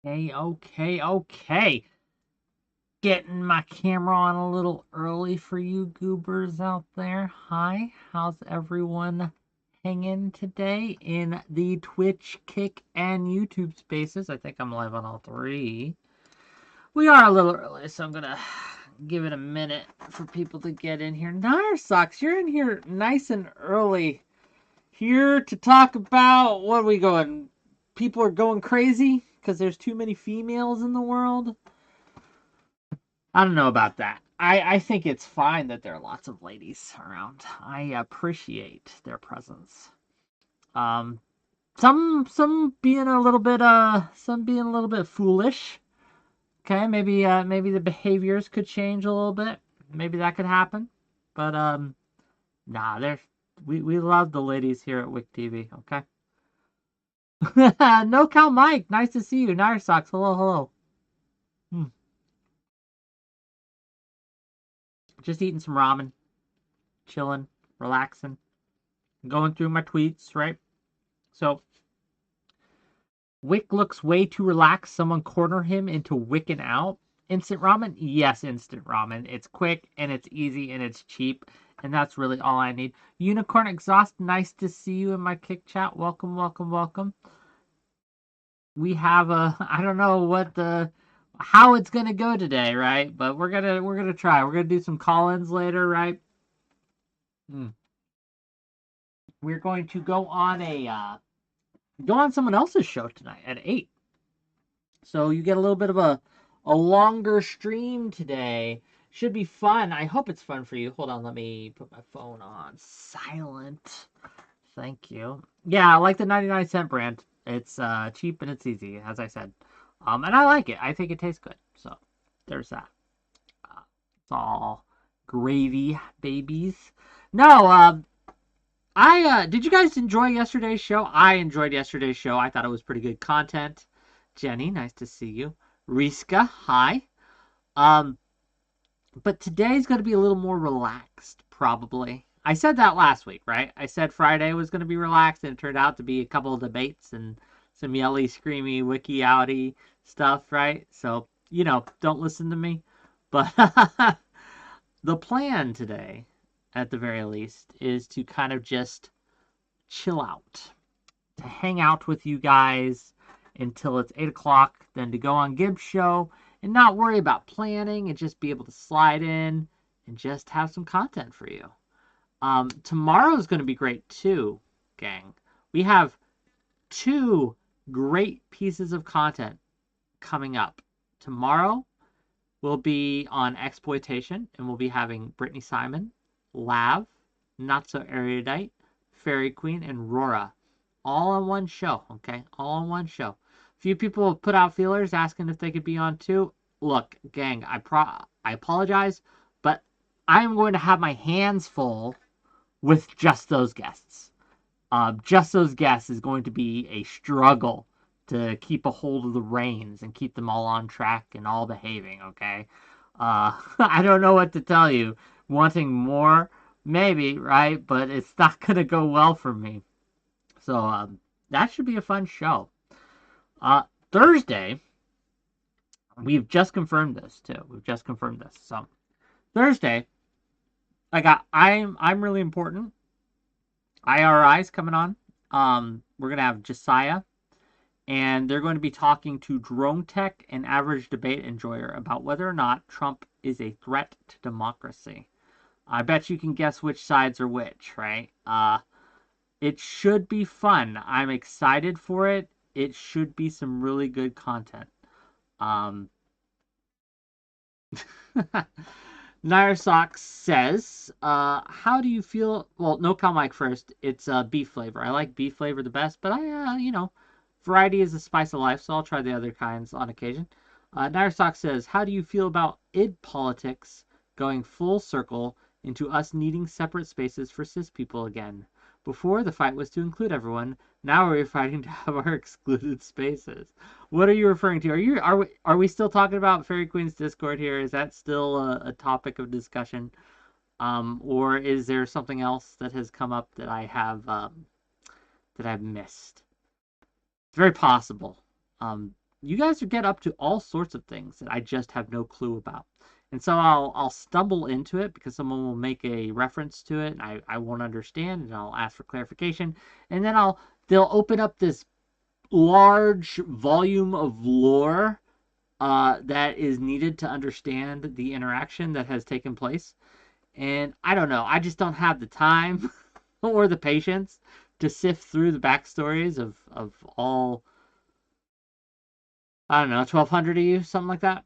Okay. Getting my camera on a little early for you goobers out there. Hi, how's everyone hanging today in the Twitch, Kick, and YouTube spaces? I think I'm live on all three. We are a little early, so I'm gonna give it a minute for people to get in here. 𝕼𝖍𝖎𝖙, you're in here nice and early. Here to talk about, what are we going? People are going crazy because there's too many females in the world. I don't know about that. I think it's fine that there are lots of ladies around. I appreciate their presence. Some being a little bit foolish. Okay, maybe the behaviors could change a little bit. Maybe that could happen. But nah, we love the ladies here at WhickTV. Okay. No Cal Mike, nice to see you. 𝕼𝖍𝖎𝖙, hello. Just eating some ramen, chilling, relaxing, going through my tweets, right? So, Whick looks way too relaxed. Someone corner him into wicking out. Instant ramen? Yes, instant ramen. It's quick and it's easy and it's cheap. And that's really all I need. Unicorn Exhaust, nice to see you in my Kick chat. Welcome. We have I don't know how it's gonna go today, right? But we're gonna try. We're gonna do some call-ins later, right? We're going to go on someone else's show tonight at 8. So you get a little bit of a longer stream today. Should be fun. I hope it's fun for you. Hold on, let me put my phone on silent. Thank you. Yeah, I like the 99-cent brand. It's cheap and it's easy, as I said. And I like it. I think it tastes good. So there's that. It's all gravy, babies. No, did you guys enjoy yesterday's show? I enjoyed yesterday's show. I thought it was pretty good content. Jenny, nice to see you. Riska, hi. But today's going to be a little more relaxed, probably. I said that last week, right? I said Friday was going to be relaxed, and it turned out to be a couple of debates and some yelly, screamy, wiki outy stuff, right? So, don't listen to me. But the plan today, at the very least, is to kind of just chill out, to hang out with you guys until it's 8 o'clock, then to go on Gibbs' show and not worry about planning and just be able to slide in and just have some content for you. Tomorrow is going to be great too, gang. We have 2 great pieces of content coming up. Tomorrow we'll be on exploitation, and we'll be having Brittany Simon, Lav, Not So Erudite, Fairy Queen, and Rora, all on one show. Okay, all on one show. A few people have put out feelers asking if they could be on too. Look, gang, I apologize, but I'm going to have my hands full with just those guests. Just those guests is going to be a struggle to keep a hold of the reins and keep them all on track and all behaving, okay? I don't know what to tell you. Wanting more, maybe, right? But it's not going to go well for me. So that should be a fun show. Thursday, we've just confirmed this too. So Thursday, I'm really important. IRI's coming on. We're gonna have Josiah, and they're going to be talking to Drone Tech and Average Debate Enjoyer about whether or not Trump is a threat to democracy. I bet you can guess which sides are which, right? It should be fun. I'm excited for it. It should be some really good content. 𝕼𝖍𝖎𝖙 says, how do you feel? Well, no Cal Mike first. It's beef flavor. I like beef flavor the best, but variety is the spice of life, so I'll try the other kinds on occasion. 𝕼𝖍𝖎𝖙 says, how do you feel about id politics going full circle into us needing separate spaces for cis people again? Before, the fight was to include everyone. Now we're fighting to have our excluded spaces. What are you referring to? Are we still talking about Fairy Queen's Discord here? Is that still a topic of discussion? Or is there something else that has come up that I've missed? It's very possible. you guys get up to all sorts of things that I just have no clue about. And so I'll stumble into it because someone will make a reference to it and I won't understand, and I'll ask for clarification. And then they'll open up this large volume of lore that is needed to understand the interaction that has taken place. And I don't know. I just don't have the time or the patience to sift through the backstories of all, I don't know, 1,200 of you, something like that.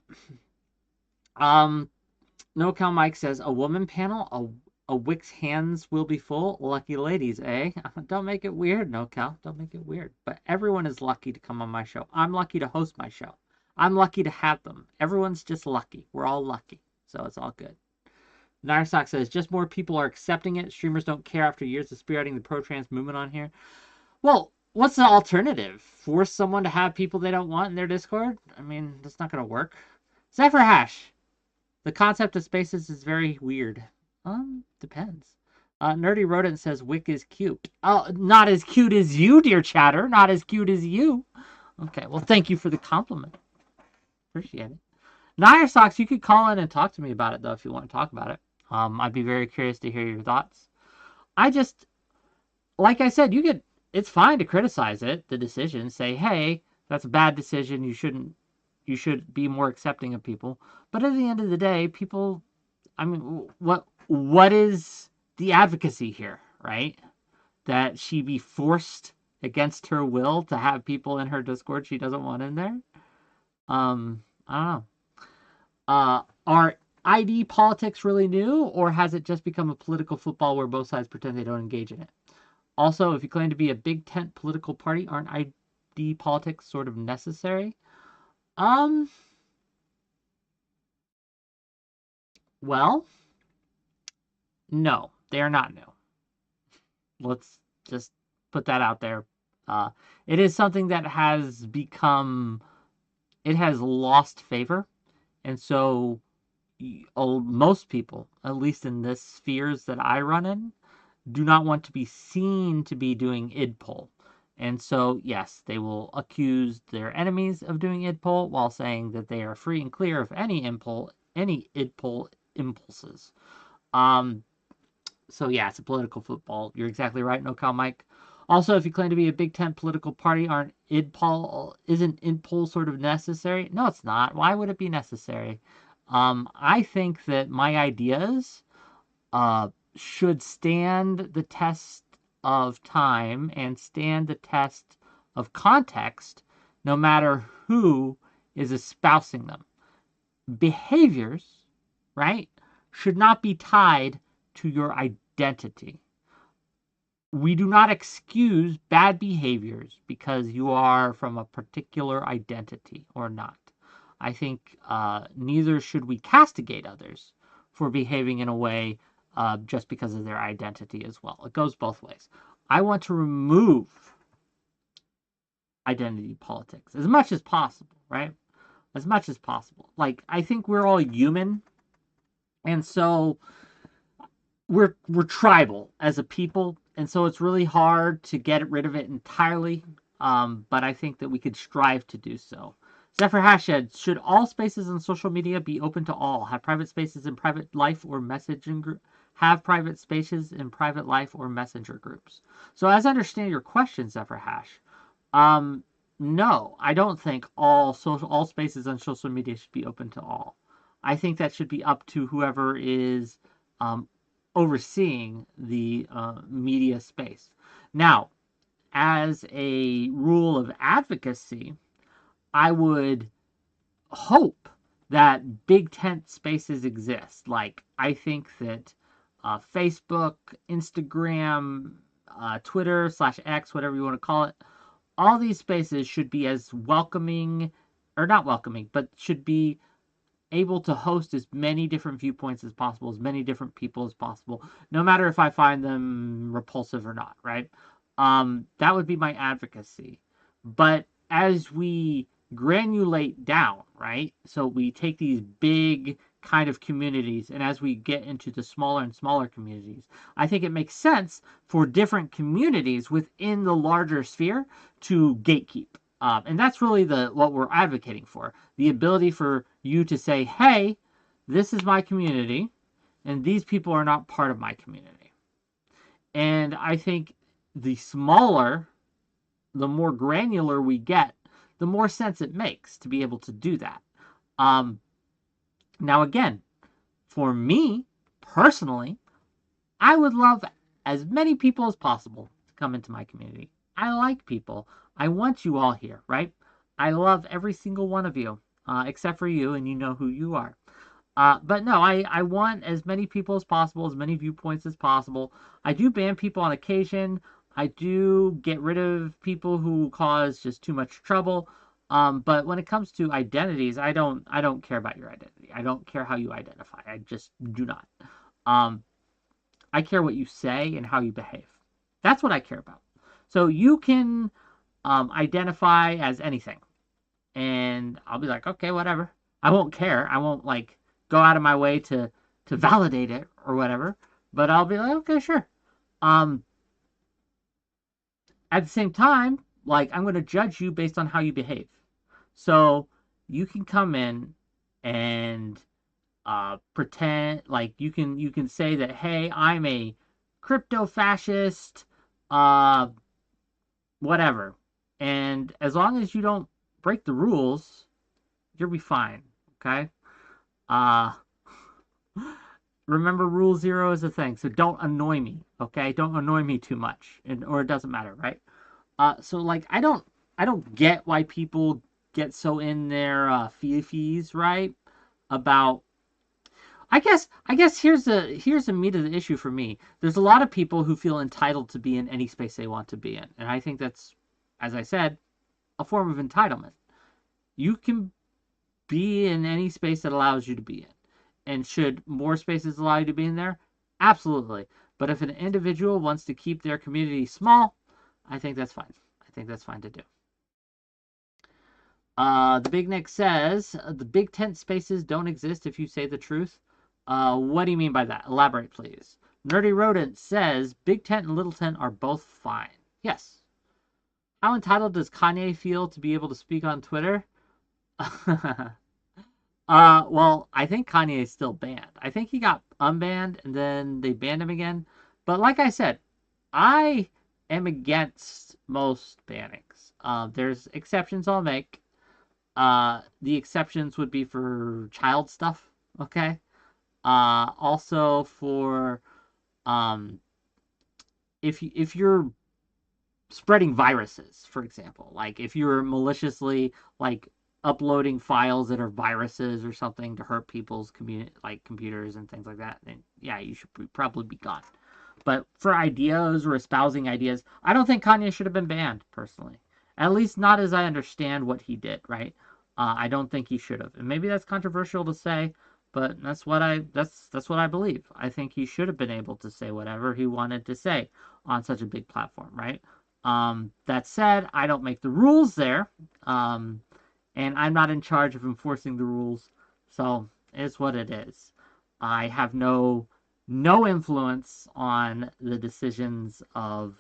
NoCal Mike says, a woman panel, a Whick's hands will be full. Lucky ladies, eh? Don't make it weird, NoCal. Don't make it weird. But everyone is lucky to come on my show. I'm lucky to host my show. I'm lucky to have them. Everyone's just lucky. We're all lucky. So it's all good. Narsock says, just more people are accepting it. Streamers don't care after years of spearheading the pro-trans movement on here. Well, what's the alternative? Force someone to have people they don't want in their Discord? I mean, that's not going to work. 𝕍𝖓, the concept of spaces is very weird. Depends. Nerdy Rodent says, Whick is cute. Oh, not as cute as you, dear chatter. Not as cute as you. Okay, well, thank you for the compliment. Appreciate it. Nyer Socks, you could call in and talk to me about it, though, if you want to talk about it. I'd be very curious to hear your thoughts. Like I said, it's fine to criticize it, the decision. Say, hey, that's a bad decision. You should be more accepting of people. But at the end of the day, people, I mean, what is the advocacy here, right? That she be forced against her will to have people in her Discord she doesn't want in there? I don't know. Are ID politics really new, or has it just become a political football where both sides pretend they don't engage in it? Also, if you claim to be a big tent political party, aren't ID politics sort of necessary? Well, no, they are not new. Let's just put that out there. It is something that has lost favor. And so most people, at least in the spheres that I run in, do not want to be seen to be doing idpol. And so, yes, they will accuse their enemies of doing idpol while saying that they are free and clear of any idpol impulses. So yeah, it's a political football. You're exactly right, NoCal Mike. Also, if you claim to be a Big Tent political party, isn't idpol sort of necessary? No, it's not. Why would it be necessary? I think that my ideas should stand the test of time and stand the test of context, no matter who is espousing them. Behaviors, right, should not be tied to your identity. We do not excuse bad behaviors because you are from a particular identity or not. I think neither should we castigate others for behaving in a way just because of their identity as well. It goes both ways. I want to remove identity politics as much as possible, right? As much as possible. Like, I think we're all human, and so we're tribal as a people, and so it's really hard to get rid of it entirely, but I think that we could strive to do so. 𝕍𝖓, should all spaces on social media be open to all? Have private spaces in private life or messaging group? Have private spaces in private life or messenger groups? So as I understand your question, 𝕍𝖓, no, I don't think all spaces on social media should be open to all. I think that should be up to whoever is overseeing the media space. Now, as a rule of advocacy, I would hope that big tent spaces exist. Like, I think that Facebook, Instagram, Twitter /X, whatever you want to call it, all these spaces should be as welcoming, or not welcoming, but should be able to host as many different viewpoints as possible, as many different people as possible, no matter if I find them repulsive or not, right? That would be my advocacy. But as we granulate down, right? So we take these big kind of communities, and as we get into the smaller and smaller communities, I think it makes sense for different communities within the larger sphere to gatekeep. And that's really what we're advocating for. The ability for you to say, hey, this is my community, and these people are not part of my community. And I think the smaller, the more granular we get, the more sense it makes to be able to do that. Now, again, for me, personally, I would love as many people as possible to come into my community. I like people. I want you all here, right? I love every single one of you, except for you, and you know who you are. But no, I want as many people as possible, as many viewpoints as possible. I do ban people on occasion. I do get rid of people who cause just too much trouble. But when it comes to identities, I don't care about your identity. I don't care how you identify. I just do not. I care what you say and how you behave. That's what I care about. So you can identify as anything, and I'll be like, okay, whatever. I won't care. I won't like go out of my way to validate it or whatever. But I'll be like, okay, sure. At the same time, like I'm going to judge you based on how you behave. So you can come in and pretend like you can say that, hey, I'm a crypto fascist, whatever, and as long as you don't break the rules, you'll be fine. Okay. Uh, remember, rule zero is a thing, so don't annoy me. Okay, don't annoy me too much, or it doesn't matter, right? So like I don't get why people get so in their fees, right? About I guess here's the meat of the issue for me. There's a lot of people who feel entitled to be in any space they want to be in, and I think that's, as I said, a form of entitlement. You can be in any space that allows you to be in, and should more spaces allow you to be in there? Absolutely. But if an individual wants to keep their community small, I think that's fine. I think that's fine to do. The Big Nick says the big tent spaces don't exist if you say the truth. What do you mean by that? Elaborate, please. Nerdy Rodent says Big Tent and Little Tent are both fine. Yes. How entitled does Kanye feel to be able to speak on Twitter? Well, I think Kanye is still banned. I think he got unbanned and then they banned him again. But like I said, I am against most bannings. There's exceptions I'll make. The exceptions would be for child stuff, okay? Also for if you're spreading viruses, for example, like if you're maliciously like uploading files that are viruses or something to hurt people's computers and things like that, then yeah, you should probably be gone. But for ideas or espousing ideas, I don't think Kanye should have been banned, personally. At least not as I understand what he did, right? I don't think he should have. And maybe that's controversial to say, but that's what I believe. I think he should have been able to say whatever he wanted to say on such a big platform, right? That said, I don't make the rules there. And I'm not in charge of enforcing the rules, so it's what it is. I have no influence on the decisions of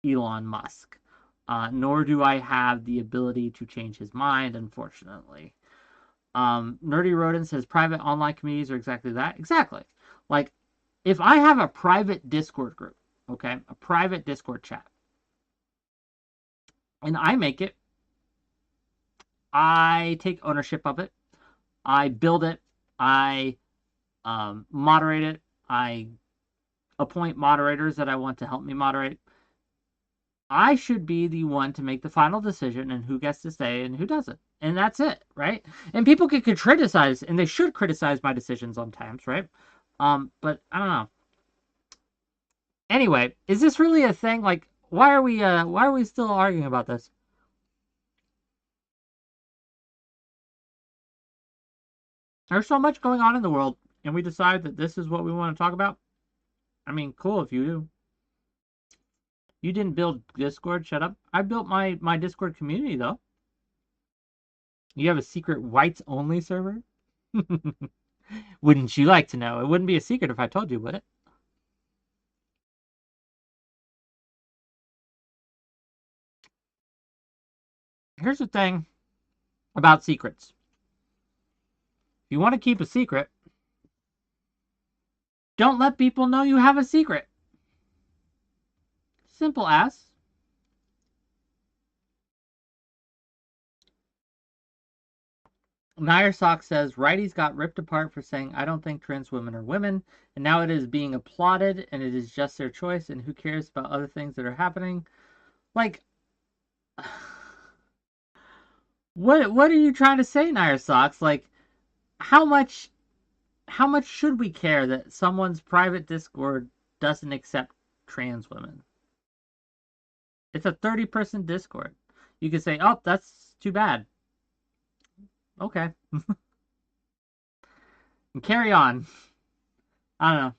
Elon Musk, nor do I have the ability to change his mind, unfortunately. Nerdy Rodent says private online communities are exactly that. Exactly. Like, if I have a private Discord group, okay, a private Discord chat, and I make it, I take ownership of it. I build it. I moderate it. I appoint moderators that I want to help me moderate. I should be the one to make the final decision and who gets to stay and who doesn't. And that's it, right? And people can criticize, and they should criticize my decisions sometimes, right? But I don't know. Anyway, is this really a thing? Like, why are we still arguing about this? There's so much going on in the world, and we decide that this is what we want to talk about. I mean, cool if you do. You didn't build Discord, shut up. I built my Discord community, though. You have a secret whites-only server? Wouldn't you like to know? It wouldn't be a secret if I told you, would it? Here's the thing about secrets. If you want to keep a secret, don't let people know you have a secret. Simple as. 𝕾𝖍𝖎𝖙𝖘𝖍𝖔𝖜 says, righties got ripped apart for saying, I don't think trans women are women, and now it is being applauded, and it is just their choice, and who cares about other things that are happening? Like, what are you trying to say, 𝕾𝖍𝖎𝖙𝖘𝖍𝖔𝖜? Like, how much should we care that someone's private Discord doesn't accept trans women? It's a 30-person Discord. You could say, oh, that's too bad. Okay. And carry on. I don't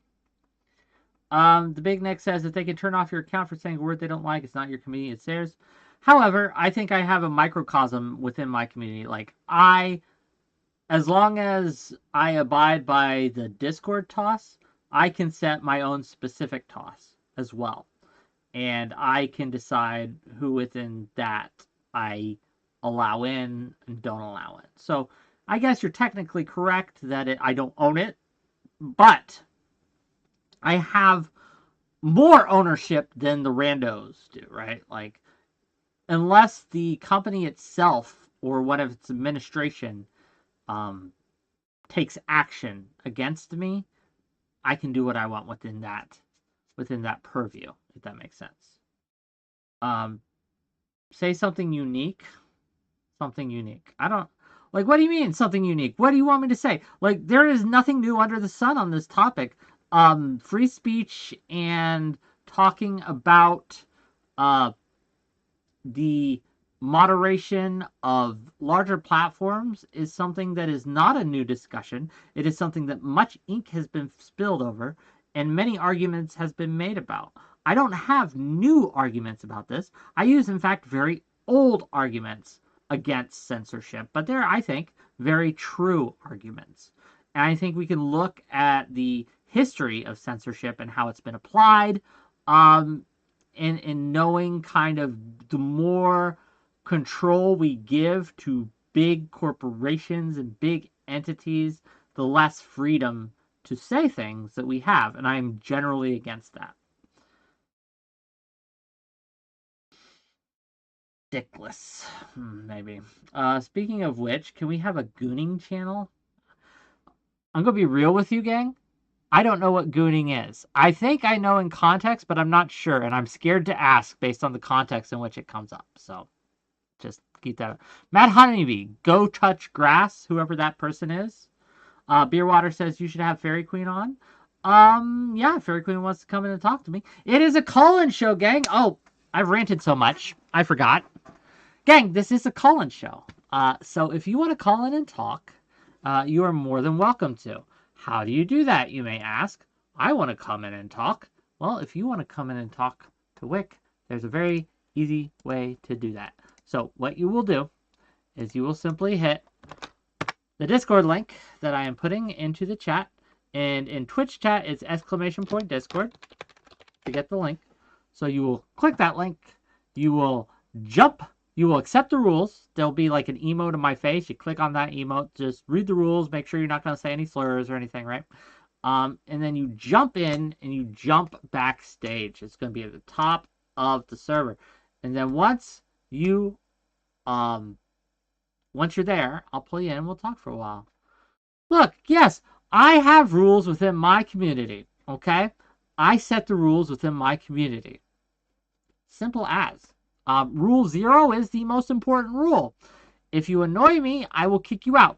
know. The Big Nick says, if they can turn off your account for saying a word they don't like, it's not your community, it's theirs. However, I think I have a microcosm within my community. Like, as long as I abide by the Discord toss, I can set my own specific toss as well. And I can decide who within that I allow in and don't allow it. So I guess you're technically correct that I don't own it, but I have more ownership than the randos do, right? Like, unless the company itself or one of its administration takes action against me, I can do what I want within that purview, if that makes sense. Say something unique. Something unique. I don't... Like, what do you mean, something unique? What do you want me to say? Like, there is nothing new under the sun on this topic. Free speech and talking about the moderation of larger platforms is something that is not a new discussion. It is something that much ink has been spilled over and many arguments has been made about. I don't have new arguments about this. I use, in fact, very old arguments against censorship, but they're, I think, very true arguments. And I think we can look at the history of censorship and how it's been applied, and knowing kind of the more control we give to big corporations and big entities, the less freedom to say things that we have, and I'm generally against that. Dickless, maybe. Speaking of which, can we have a gooning channel? I'm gonna be real with you, gang. I don't know what gooning is. I think I know in context, but I'm not sure, and I'm scared to ask based on the context in which it comes up. So, just keep that up. Matt Honeybee, go touch grass, whoever that person is. Beerwater says you should have Fairy Queen on. Yeah, Fairy Queen wants to come in and talk to me. It is a call-in show, gang. Oh, I've ranted so much. I forgot. Gang, this is a call-in show. So if you want to call in and talk, you are more than welcome to. How do you do that, you may ask? I want to come in and talk. Well, if you want to come in and talk to Whick, there's a very easy way to do that. So what you will do is you will simply hit the Discord link that I am putting into the chat. And in Twitch chat, it's !Discord to get the link. So you will click that link. You will jump. You will accept the rules. There'll be like an emote of my face. You click on that emote. Just read the rules. Make sure you're not going to say any slurs or anything, right? And then you jump in and you jump backstage. It's going to be at the top of the server. And then once you're there, I'll pull you in and we'll talk for a while. Look, yes, I have rules within my community, okay? I set the rules within my community. Simple as. Rule 0 is the most important rule. If you annoy me, I will kick you out.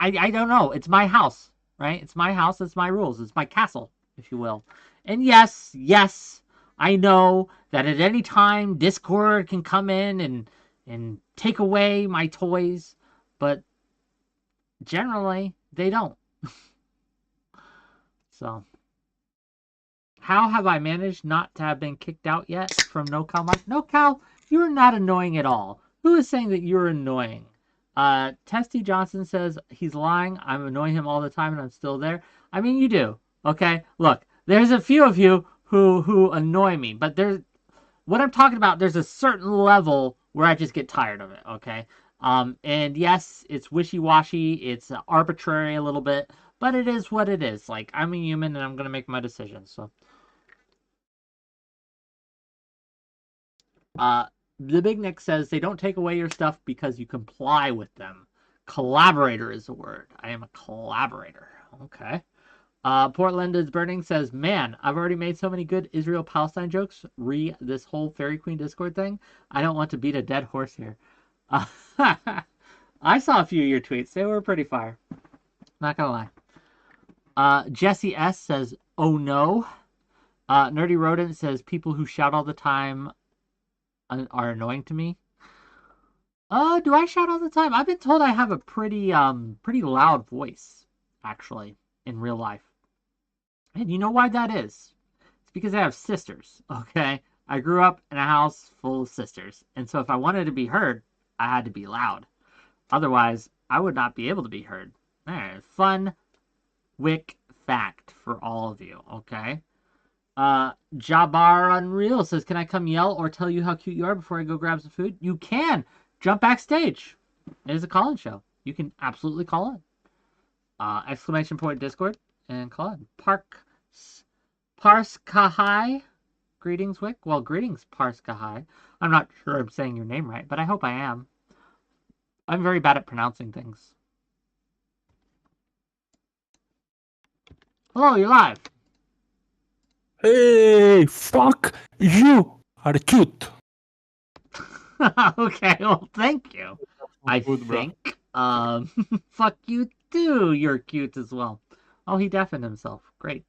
I don't know. It's my house, right? It's my house. It's my rules. It's my castle, if you will. And yes, I know that at any time Discord can come in and take away my toys, but generally they don't. So, how have I managed not to have been kicked out yet from No Cow Mike? No Cow, you're not annoying at all. Who is saying that you're annoying? Testy Johnson says he's lying. I'm annoying him all the time and I'm still there. I mean, you do. Okay? Look, there's a few of you who annoy me, but what I'm talking about, there's a certain level where I just get tired of it, okay? And yes, it's wishy-washy, it's arbitrary a little bit, but it is what it is. Like, I'm a human and I'm going to make my decisions, so. The Big Nick says they don't take away your stuff because you comply with them. Collaborator is the word. I am a collaborator. Okay. Portland is Burning says, man, I've already made so many good Israel-Palestine jokes re this whole Fairy Queen Discord thing. I don't want to beat a dead horse here. Uh, I saw a few of your tweets. They were pretty fire. Not gonna lie. Jesse S says, oh no. Nerdy Rodent says, people who shout all the time are annoying to me. Do I shout all the time? I've been told I have a pretty loud voice, actually, in real life. And you know why that is? It's because I have sisters, okay? I grew up in a house full of sisters. And so if I wanted to be heard, I had to be loud. Otherwise, I would not be able to be heard. All right, fun Whick fact for all of you, okay? Jabbar Unreal says, can I come yell or tell you how cute you are before I go grab some food? You can! Jump backstage. It is a call-in show. You can absolutely call in. Exclamation point Discord and call in. 𝕵𝖔𝖎𝖙. Greetings, Whick. Well, greetings, 𝕵𝖔𝖎𝖙. I'm not sure I'm saying your name right, but I hope I am. I'm very bad at pronouncing things. Hello, you're live. Hey, fuck you are cute. Okay, well, thank you. I think. Fuck you too. You're cute as well. Oh, he deafened himself. Great.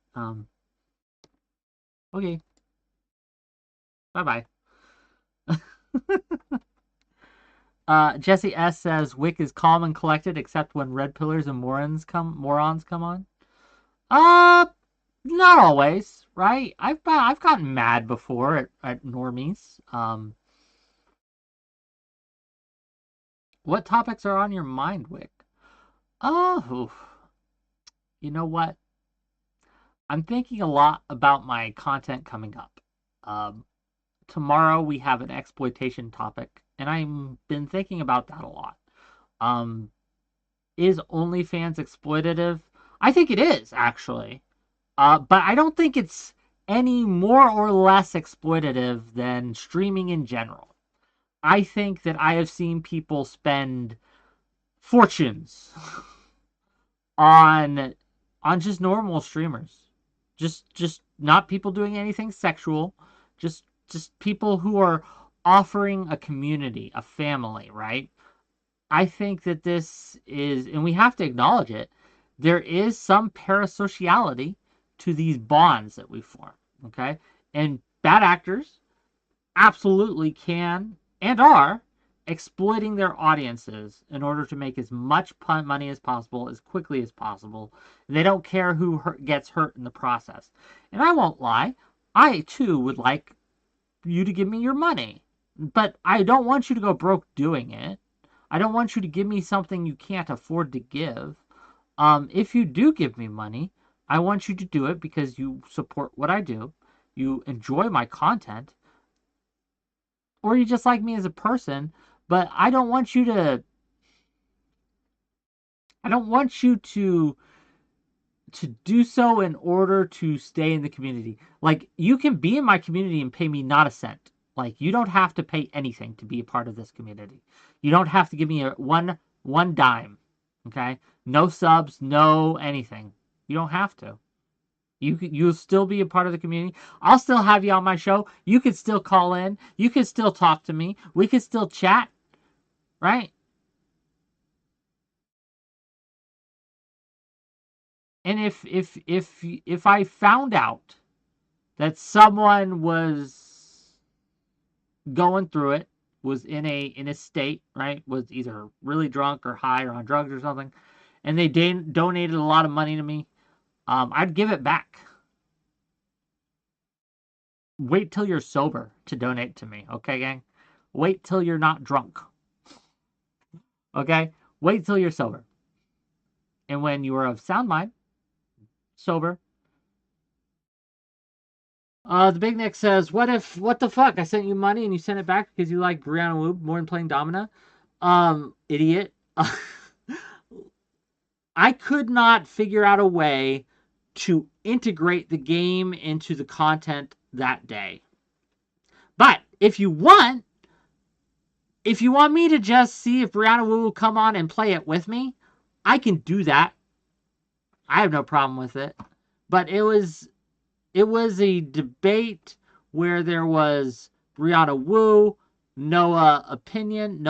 Okay. Bye-bye. Jesse S says Whick is calm and collected except when red pillars and morons come on. Not always, right? I've gotten mad before at normies. What topics are on your mind, Whick? Oh, you know what? I'm thinking a lot about my content coming up. Tomorrow we have an exploitation topic, and I've been thinking about that a lot. Is OnlyFans exploitative? I think it is, actually. But I don't think it's any more or less exploitative than streaming in general. I think that I have seen people spend fortunes on just normal streamers. Just not people doing anything sexual, just people who are offering a community, a family, right? I think that this is, and we have to acknowledge it, there is some parasociality to these bonds that we form, okay? And bad actors absolutely can and are exploiting their audiences in order to make as much money as possible, as quickly as possible. They don't care who gets hurt in the process. And I won't lie, I too would like you to give me your money. But I don't want you to go broke doing it. I don't want you to give me something you can't afford to give. If you do give me money, I want you to do it because you support what I do, you enjoy my content, or you just like me as a person, but I don't want you to do so in order to stay in the community. Like, you can be in my community and pay me not a cent. Like, you don't have to pay anything to be a part of this community. You don't have to give me one dime. Okay? No subs, no anything. You don't have to. You'll still be a part of the community. I'll still have you on my show. You could still call in. You could still talk to me. We could still chat. Right? And if I found out that someone was going through it, was in a state, right, was either really drunk or high or on drugs or something, and they donated a lot of money to me, I'd give it back. Wait till you're sober to donate to me, okay, gang? Wait till you're not drunk. Okay? Wait till you're sober. And when you are of sound mind, sober, The Big Nick says, what the fuck? I sent you money and you sent it back because you like Brianna Wu more than playing Domina? Idiot. I could not figure out a way to integrate the game into the content that day. But if you want me to just see if Brianna Wu will come on and play it with me, I can do that. I have no problem with it. But it was a debate where there was Brianna Wu, Noah Opinion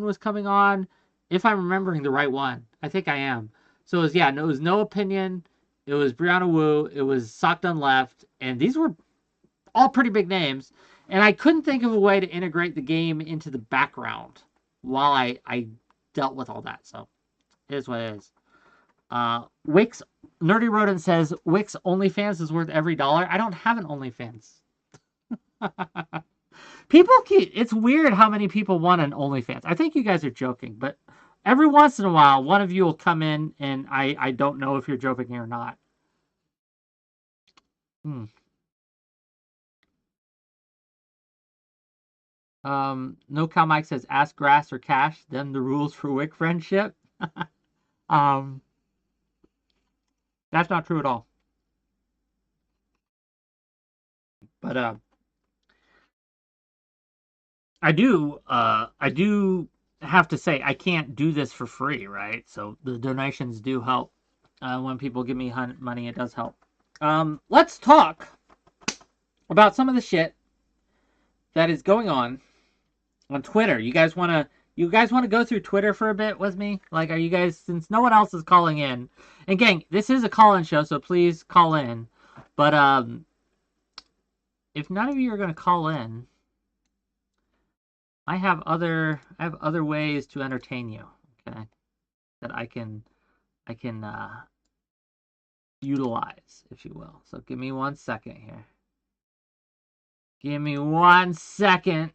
was coming on, if I'm remembering the right one. I think I am. So it was No Opinion, it was Brianna Wu, it was Sock Done Left, and these were all pretty big names. And I couldn't think of a way to integrate the game into the background while I dealt with all that. So it is what it is. Whick's Nerdy Rodent says Whick's OnlyFans is worth every dollar. I don't have an OnlyFans. It's weird how many people want an OnlyFans. I think you guys are joking, but every once in a while, one of you will come in, and I don't know if you're joking or not. No Cow Mike says ask grass or cash, then the rules for Whick friendship. That's not true at all. But I do have to say I can't do this for free, right? So the donations do help. When people give me money, it does help. Let's talk about some of the shit that is going on Twitter. You guys want to go through Twitter for a bit with me? Like, are you guys, since no one else is calling in, and gang, this is a call-in show, so please call in. But if none of you are going to call in, I have other ways to entertain you, okay? That I can utilize, if you will. So give me 1 second here. Give me 1 second.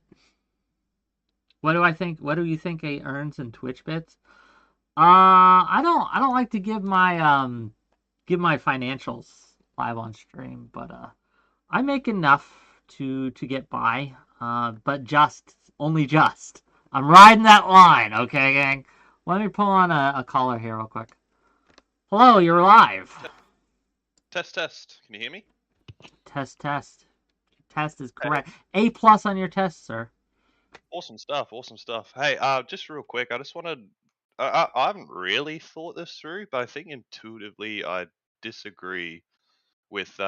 What do I think? What do you think he earns in Twitch bits? I don't like to give my financials live on stream, but I make enough to get by. But only just. I'm riding that line, okay, gang? Let me pull on a caller here real quick. Hello, you're live. Test. Can you hear me? Test. Test is correct. A+ on your test, sir. Awesome stuff. Hey, just real quick, I just wanted. I haven't really thought this through, but I think intuitively I disagree with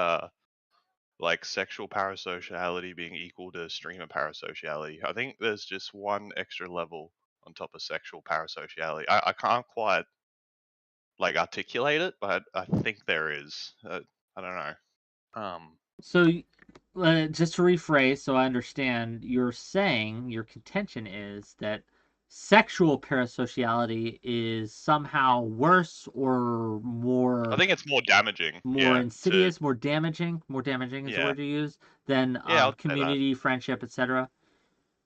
like sexual parasociality being equal to streamer parasociality. I think there's just one extra level on top of sexual parasociality. I can't quite like articulate it, but I think there is. I don't know. So, just to rephrase so I understand, you're saying your contention is that sexual parasociality is somehow worse or more... I think it's more damaging. More insidious, more damaging is the word you use, than community, friendship, etc.?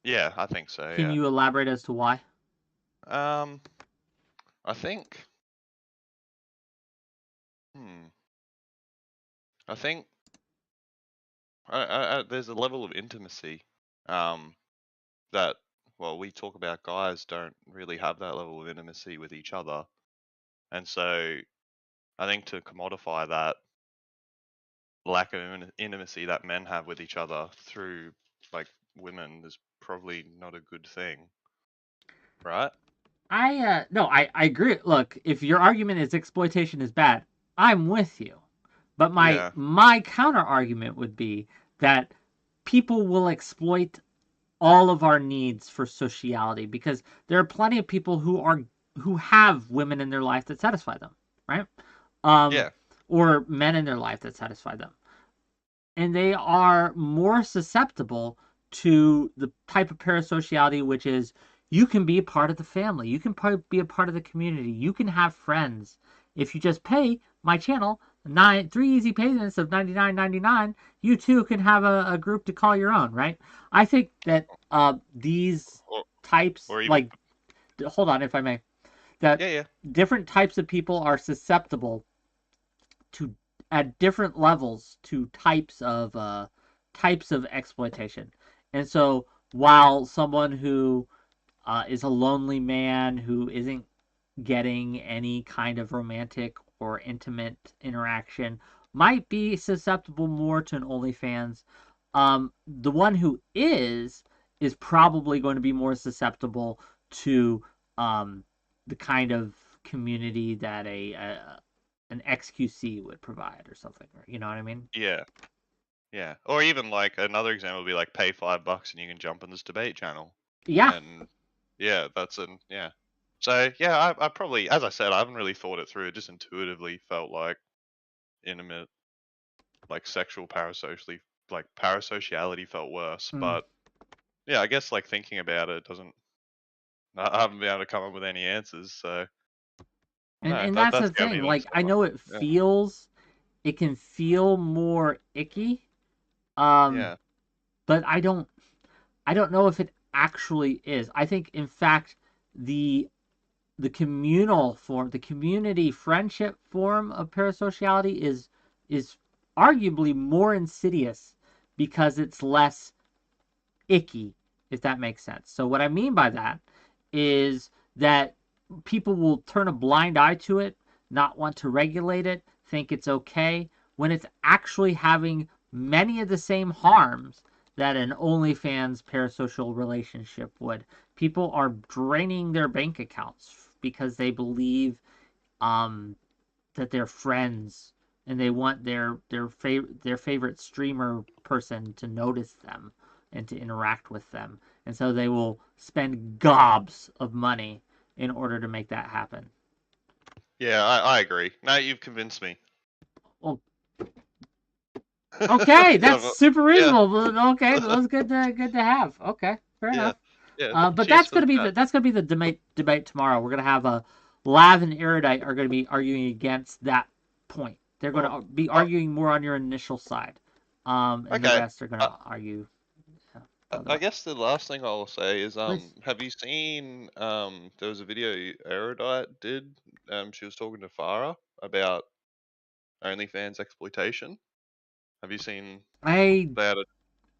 Yeah, I think so. Can you elaborate as to why? I think... I think there's a level of intimacy that, well, we talk about guys don't really have that level of intimacy with each other. And so I think to commodify that lack of intimacy that men have with each other through, like, women is probably not a good thing. Right? No, I agree. Look, if your argument is exploitation is bad, I'm with you. But my counter argument would be that people will exploit all of our needs for sociality because there are plenty of people who have women in their life that satisfy them, right? Or men in their life that satisfy them. And they are more susceptible to the type of parasociality, which is you can be a part of the family. You can be a part of the community. You can have friends. If you just pay my channel 3 easy payments of $99.99, you too can have a group to call your own, right? I think that these types, like, hold on if I may, that different types of people are susceptible to, at different levels, to types of types of exploitation. And so while someone who is a lonely man who isn't getting any kind of romantic or intimate interaction might be susceptible more to an OnlyFans, the one who is probably going to be more susceptible to the kind of community that an XQC would provide or something. You know what I mean? Yeah. Yeah. Or even like another example would be like pay $5 and you can jump on this debate channel. Yeah. And yeah, yeah. So yeah, I probably, as I said, I haven't really thought it through. It just intuitively felt like intimate, like sexual parasociality felt worse. But yeah, I guess like thinking about it doesn't. I haven't been able to come up with any answers. So no, And that's the that's gonna thing. be like Like, I know it can feel more icky. Yeah. But I don't know if it actually is. I think, in fact, the communal form, the community friendship form of parasociality is arguably more insidious because it's less icky, if that makes sense. So what I mean by that is that people will turn a blind eye to it, not want to regulate it, think it's okay, when it's actually having many of the same harms that an OnlyFans parasocial relationship would. People are draining their bank accounts because they believe that they're friends and they want their favorite streamer person to notice them and to interact with them. And so they will spend gobs of money in order to make that happen. Yeah, I agree. No, you've convinced me. Well, okay, that's Yeah, super yeah, reasonable. Okay, that was good to have. Okay, fair yeah, enough. yeah. But Cheers that's for gonna the be chat. the debate tomorrow. We're gonna have Lav and Erudite are gonna be arguing against that point. They're Well, gonna be arguing more on your initial side, and the okay. rest are gonna argue. I guess the last thing I'll say is, Please. have you seen, there was a video Erudite did, she was talking to Farah about OnlyFans exploitation. Have you seen I that?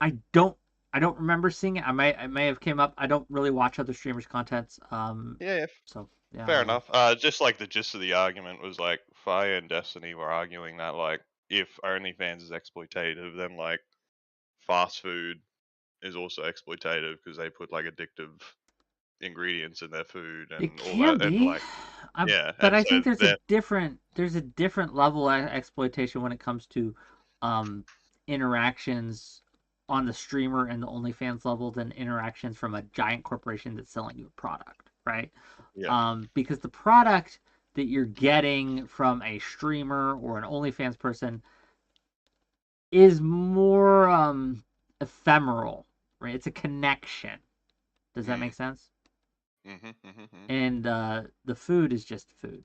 I don't remember seeing it. I may have came up. I don't really watch other streamers' contents. Yeah, So yeah, I fair don't know. enough. Just like the gist of the argument was like Fire and Destiny were arguing that like if OnlyFans is exploitative, then like fast food is also exploitative because they put like addictive ingredients in their food It and all can that, and be, like yeah, but and I so think there's a they're different level of exploitation when it comes to um, interactions on the streamer and the OnlyFans level than interactions from a giant corporation that's selling you a product, right? yeah. Because the product that you're getting from a streamer or an OnlyFans person is more ephemeral, right? It's a connection. Does that make sense? Mm-hmm. And the food is just food.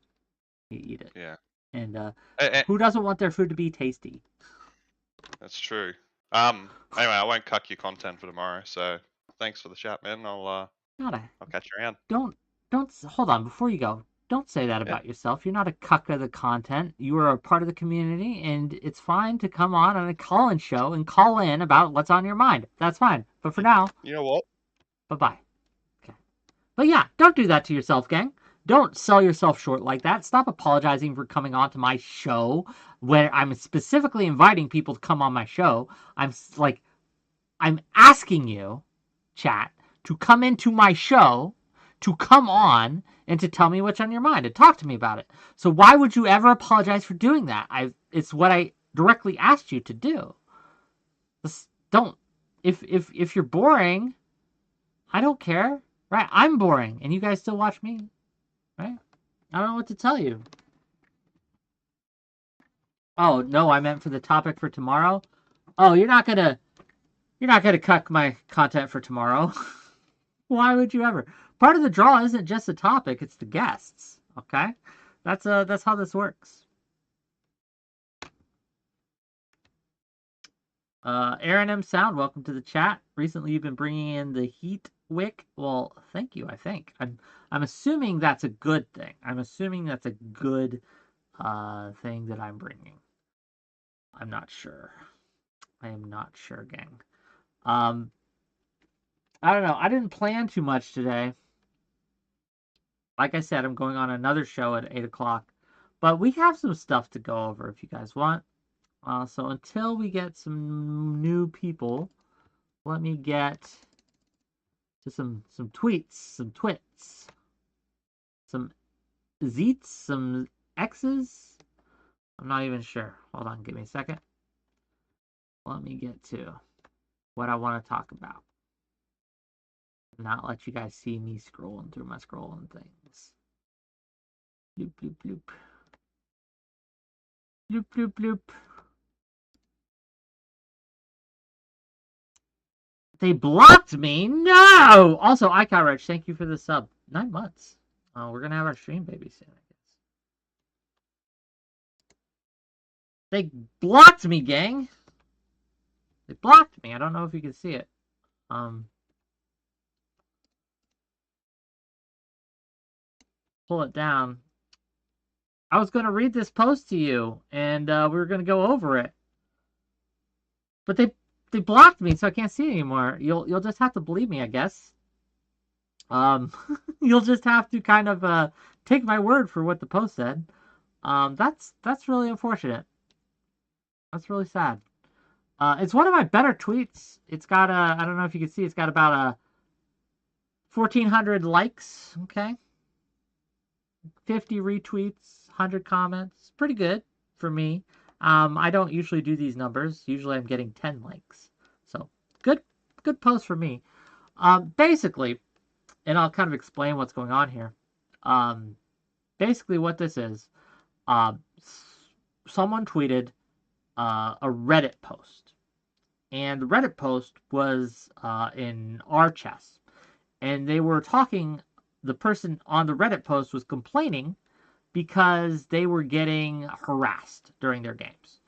You eat it. Yeah. And Eh, who doesn't want their food to be tasty? that's true. Anyway, I won't cut your content for tomorrow, so thanks for the chat, man. I'll Not a catch you around. don't hold on before you go. Don't say that Yeah. about yourself. You're not a cuck of the content. You are a part of the community, and it's fine to come on a call-in show and call in about what's on your mind. That's fine. But for now, You know what? bye-bye. Okay. But yeah, don't do that to yourself, gang. Don't sell yourself short like that. Stop apologizing for coming on to my show where I'm specifically inviting people to come on my show. I'm asking you, chat, to come into my show, to come on and to tell me what's on your mind and talk to me about it. So why would you ever apologize for doing that? It's what I directly asked you to do. Don't. If you're boring, I don't care, right? I'm boring, and you guys still watch me, right? I don't know what to tell you. Oh no, I meant for the topic for tomorrow. Oh, you're not gonna cut my content for tomorrow. Why would you ever? Part of the draw isn't just the topic; it's the guests. Okay, that's how this works. Aaron M. Sound, welcome to the chat. Recently, you've been bringing in the heat, Whick. Well, thank you. I think I'm assuming that's a good thing. I'm assuming that's a good thing that I'm bringing. I'm not sure. I am not sure, gang. I don't know. I didn't plan too much today. Like I said, I'm going on another show at 8 o'clock. But we have some stuff to go over if you guys want. So until we get some new people, let me get to some tweets, some twits, some zeets, some X's. I'm not even sure. Hold on, give me a second. Let me get to what I want to talk about. Not let you guys see me scrolling through my scrolling things. Bloop, bloop, bloop. Bloop, bloop, bloop. They blocked me? No! Also, 𝕊𝖍𝖎𝖙, thank you for the sub. 9 months. We're going to have our stream baby soon, I guess. They blocked me, gang. They blocked me. I don't know if you can see it. Pull it down. I was going to read this post to you, and we were going to go over it. But they blocked me, so I can't see it anymore. You'll just have to believe me, I guess. You'll just have to kind of take my word for what the post said. That's really unfortunate. That's really sad. It's one of my better tweets. It's got I don't know if you can see, it's got about 1,400 likes. Okay. 50 retweets, 100 comments. Pretty good for me. I don't usually do these numbers. Usually I'm getting 10 likes. So good post for me. Basically, and I'll kind of explain what's going on here. Basically what this is, someone tweeted a Reddit post. And the Reddit post was in our chess. And they were talking, the person on the Reddit post was complaining because they were getting harassed during their games.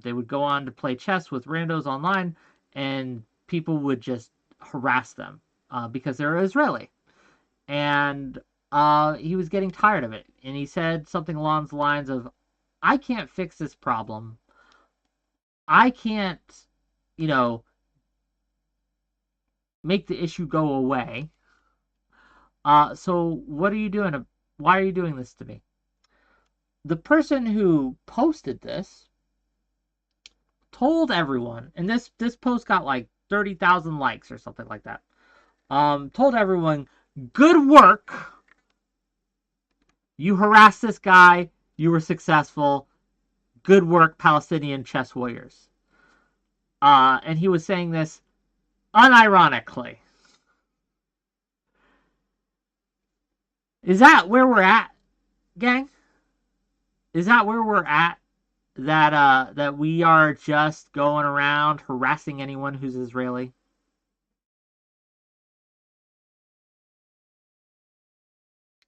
They would go on to play chess with randos online, and people would just harass them because they're Israeli. And he was getting tired of it. And he said something along the lines of, I can't fix this problem. I can't, make the issue go away. So what are you doing? Why are you doing this to me? The person who posted this told everyone, and this post got like 30,000 likes or something like that. Told everyone, good work. You harassed this guy. You were successful. Good work, Palestinian chess warriors. And he was saying this unironically. Is that where we're at, gang? Is that where we're at? That we are just going around harassing anyone who's Israeli?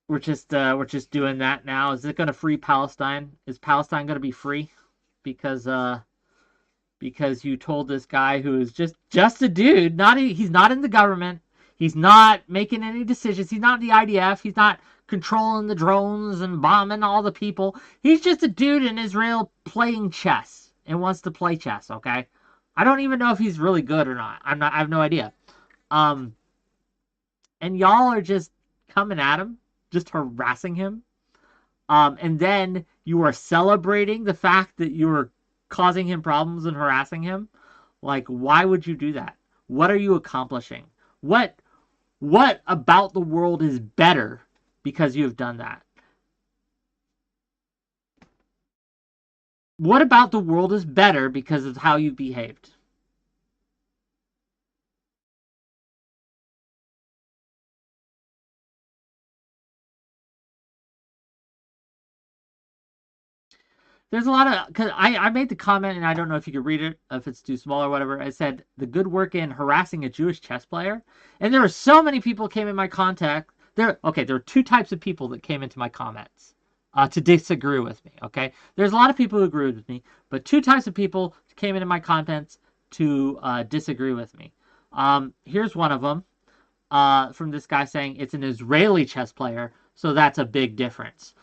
We're just doing that now. Is it going to free Palestine? Is Palestine going to be free? Because you told this guy who is just a dude. He's not in the government. He's not making any decisions. He's not in the IDF. He's not controlling the drones and bombing all the people. He's just a dude in Israel playing chess and wants to play chess, okay? I don't even know if he's really good or not. I have no idea. And y'all are just coming at him, just harassing him. And then you are celebrating the fact that you were causing him problems and harassing him. Like, why would you do that? What are you accomplishing? What about the world is better because you have done that? What about the world is better because of how you behaved? There's a lot of, because I made the comment, and I don't know if you can read it, if it's too small or whatever. I said, the good work in harassing a Jewish chess player. And there were so many people came in my contact. There are two types of people that came into my comments to disagree with me, okay? There's a lot of people who agreed with me, but two types of people came into my comments to disagree with me. Here's one of them from this guy saying, it's an Israeli chess player, so that's a big difference.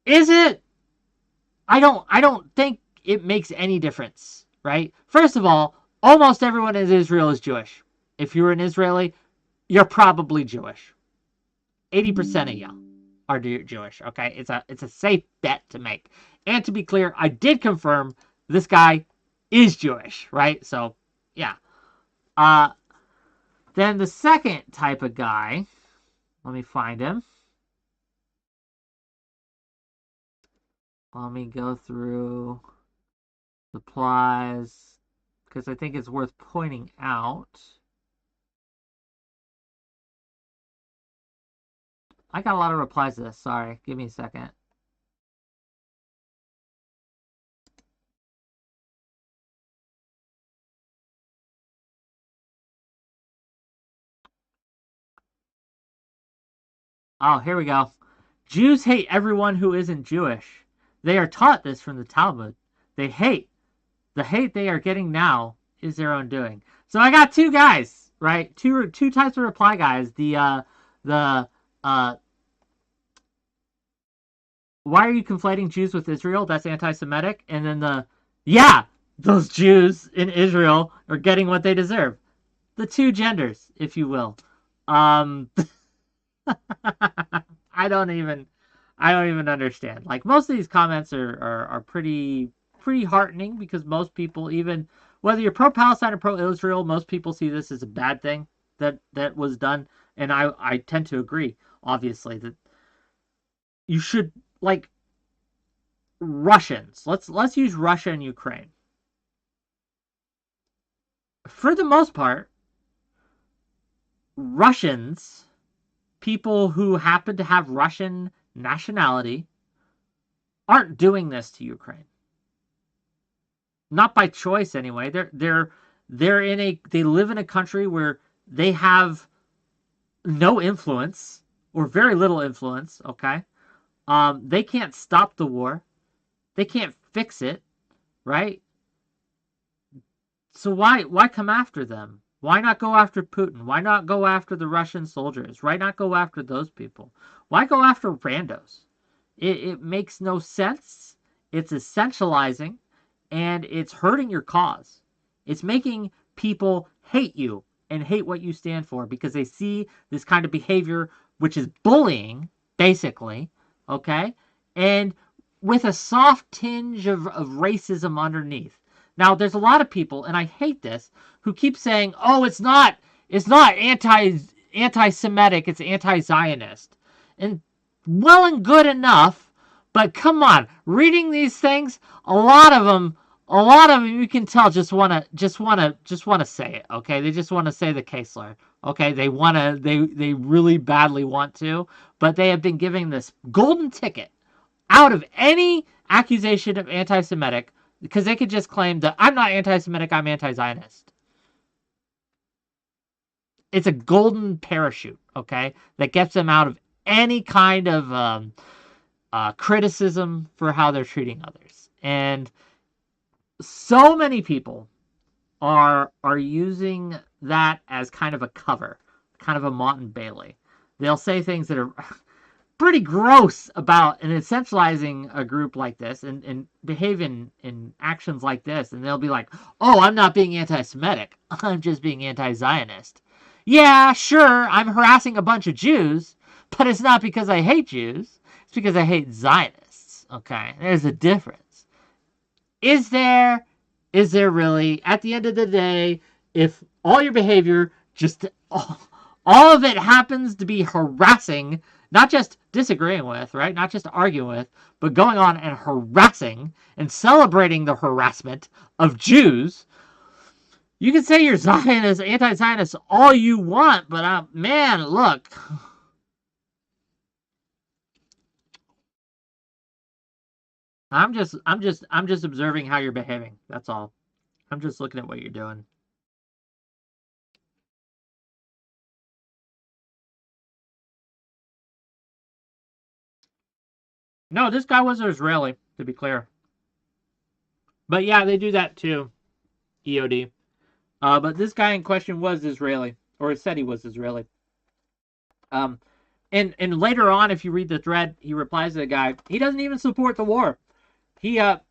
Is it? I don't think it makes any difference right? First of all, almost everyone in Israel is Jewish. If you're an Israeli, you're probably Jewish. 80% of you are Jewish, okay? It's a safe bet to make. And to be clear, I did confirm this guy is Jewish, right? So, yeah. Then the second type of guy, let me find him. Let me go through replies, because I think it's worth pointing out. I got a lot of replies to this. Sorry. Give me a second. Oh, here we go. Jews hate everyone who isn't Jewish. They are taught this from the Talmud. They hate. The hate they are getting now is their own doing. So I got two guys, right? Two types of reply guys. Why are you conflating Jews with Israel? That's anti-Semitic. And then those Jews in Israel are getting what they deserve. The two genders, if you will. I don't even understand. Like, most of these comments are pretty heartening, because most people, even whether you're pro-Palestine or pro-Israel, most people see this as a bad thing that was done. And I tend to agree, obviously, that you should, like, Russians. Let's use Russia and Ukraine. For the most part, Russians, people who happen to have Russian nationality, aren't doing this to Ukraine. Not by choice, anyway. They live in a country where they have no influence, or very little influence, okay? They can't stop the war. They can't fix it, right? So why come after them? Why not go after Putin? Why not go after the Russian soldiers? Why not go after those people? Why go after randos? It makes no sense. It's essentializing, and it's hurting your cause. It's making people hate you and hate what you stand for, because they see this kind of behavior, which is bullying, basically, okay? And with a soft tinge of racism underneath. Now, there's a lot of people, and I hate this, who keep saying, "Oh, it's not anti-Semitic, it's anti-Zionist." And well and good enough, but come on, reading these things, a lot of them you can tell just want to say it, okay? They just want to say the 𝕾, okay? They really badly want to, but they have been giving this golden ticket out of any accusation of anti-Semitic, because they could just claim that I'm not anti-Semitic, I'm anti-Zionist. It's a golden parachute, okay, that gets them out of any kind of criticism for how they're treating others. And so many people are using that as kind of a cover, kind of a Mont and Bailey. They'll say things that are pretty gross about and essentializing a group like this, and behave in actions like this, and they'll be like, "Oh, I'm not being anti-Semitic, I'm just being anti-Zionist." Yeah, sure, I'm harassing a bunch of Jews, but it's not because I hate Jews, it's because I hate Zionists, okay? There's a difference. Is there really? At the end of the day, if all your behavior, just all of it happens to be harassing, not just disagreeing with, right? Not just arguing with, but going on and harassing and celebrating the harassment of Jews, you can say you're Zionist, anti-Zionist all you want, but man, look. I'm just observing how you're behaving. That's all. I'm just looking at what you're doing. No, this guy was Israeli, to be clear. But yeah, they do that too, EOD. But this guy in question was Israeli, or said he was Israeli. And later on, if you read the thread, he replies to the guy, he doesn't even support the war.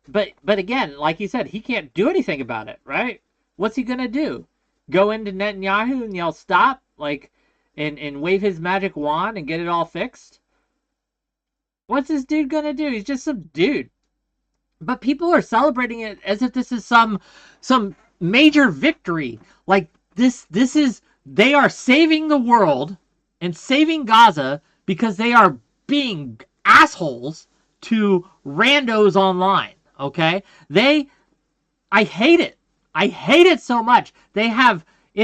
but again, like he said, he can't do anything about it, right? What's he gonna do? Go into Netanyahu and yell stop, like, and wave his magic wand and get it all fixed? What's this dude gonna do? He's just some dude. But people are celebrating it as if this is some major victory. Like this is, they are saving the world and saving Gaza because they are being assholes to randos online. Okay? I hate it. I hate it so much. It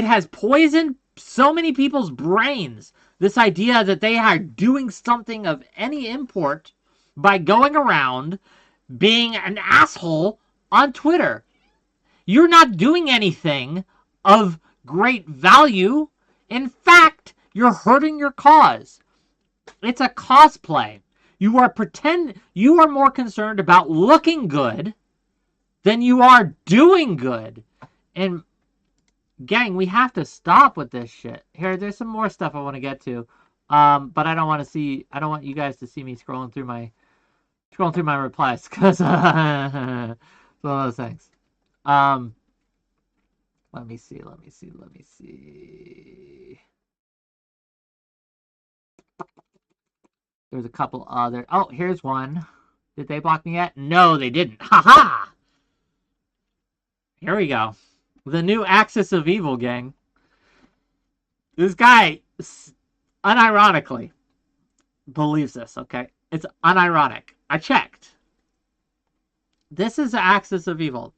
has poisoned so many people's brains. This idea that they are doing something of any import by going around being an asshole on Twitter. You're not doing anything of great value. In fact, you're hurting your cause. It's a cosplay. You are more concerned about looking good than you are doing good. And gang, we have to stop with this shit. Here, there's some more stuff I want to get to. But I don't want you guys to see me scrolling through my replies, because it's one of those things. Let me see. There's a couple other. Oh, here's one. Did they block me yet? No, they didn't. Haha! Here we go. The new axis of evil, gang. This guy, unironically, believes this, okay? It's unironic. I checked. This is the axis of evil.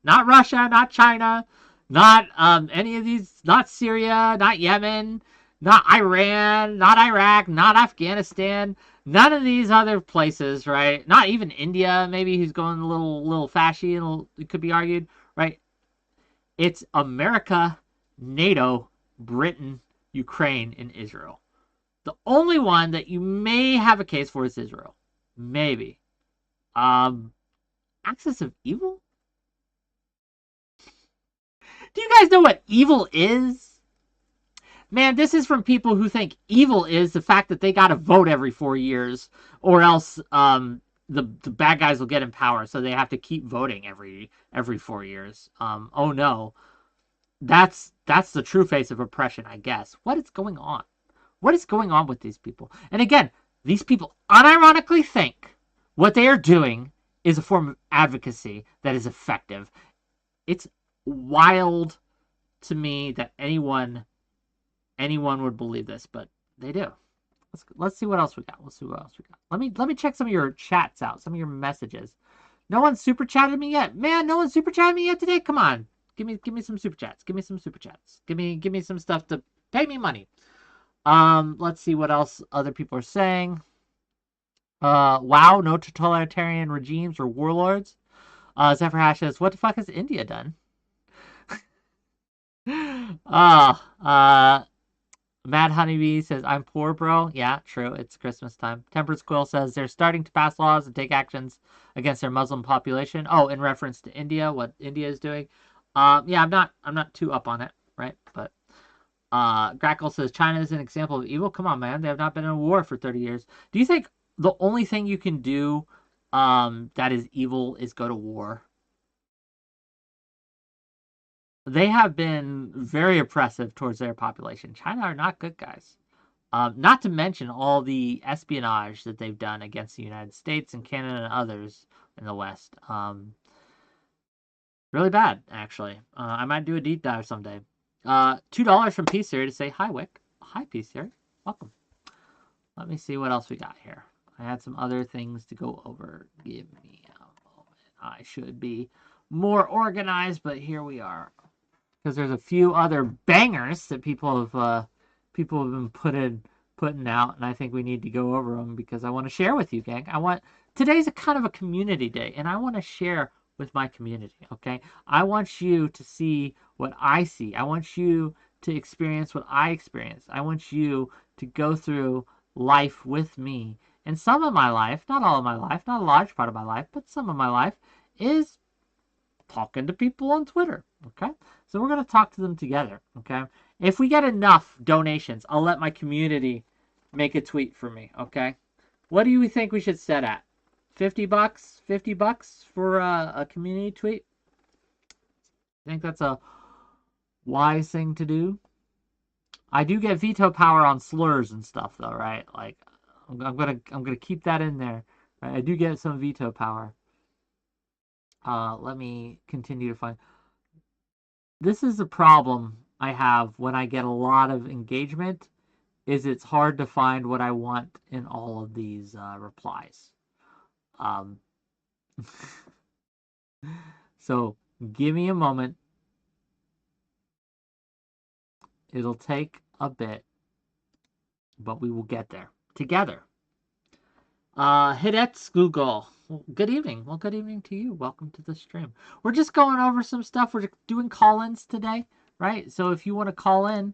Not Russia, not China, not any of these, not Syria, not Yemen, not Iran, not Iraq, not Afghanistan, none of these other places, right? Not even India, maybe he's going a little fashy, it could be argued, right? It's America, NATO, Britain, Ukraine, and Israel. The only one that you may have a case for is Israel. Maybe. Axis of evil? Do you guys know what evil is? Man, this is from people who think evil is the fact that they gotta vote every 4 years, or else the bad guys will get in power, so they have to keep voting every 4 years. Oh no. That's the true face of oppression, I guess. What is going on? What is going on with these people? And again, these people unironically think what they are doing is a form of advocacy that is effective. It's wild to me that anyone would believe this, but they do. Let's see what else we got. Let me check some of your chats out, some of your messages. No one super chatted me yet. Man, no one super chatted me yet today. Come on. Give me some super chats. Give me some super chats. Give me some stuff to pay me money. Let's see what else other people are saying. Wow, no totalitarian regimes or warlords. Zephyr Hash says, what the fuck has India done? Mad Honeybee says, I'm poor, bro. Yeah, true. It's Christmas time. Temperance Quill says, they're starting to pass laws and take actions against their Muslim population. Oh, in reference to India, what India is doing. Yeah, I'm not too up on it, right? But Grackle says, China is an example of evil. Come on, man. They have not been in a war for 30 years. Do you think the only thing you can do that is evil is go to war? They have been very oppressive towards their population. China are not good guys. Not to mention all the espionage that they've done against the United States and Canada and others in the West. Really bad, actually. I might do a deep dive someday. $2 from Peace Theory to say, hi, Whick. Hi, Peace Theory. Welcome. Let me see what else we got here. I had some other things to go over. Give me a moment. I should be more organized, but here we are. Because there's a few other bangers that people have been putting out, and I think we need to go over them because I want to share with you, gang. Today's a kind of a community day, and I want to share with my community, okay? I want you to see what I see. I want you to experience what I experience. I want you to go through life with me. And some of my life, not all of my life, not a large part of my life, but some of my life is talking to people on Twitter, okay? So we're going to talk to them together, okay? If we get enough donations, I'll let my community make a tweet for me, okay? What do you think we should set at? $50, $50 for a community tweet. I think that's a wise thing to do. I do get veto power on slurs and stuff, though, right? Like, I'm gonna keep that in there. Right? I do get some veto power. Let me continue to find. This is a problem I have when I get a lot of engagement. Is it's hard to find what I want in all of these replies. So give me a moment. It'll take a bit, but we will get there together. 𝕾𝖍𝖎𝖙𝖘𝖍𝖔𝖜. Well, good evening. Well, good evening to you. Welcome to the stream. We're just going over some stuff. We're doing call-ins today, right? So if you want to call in,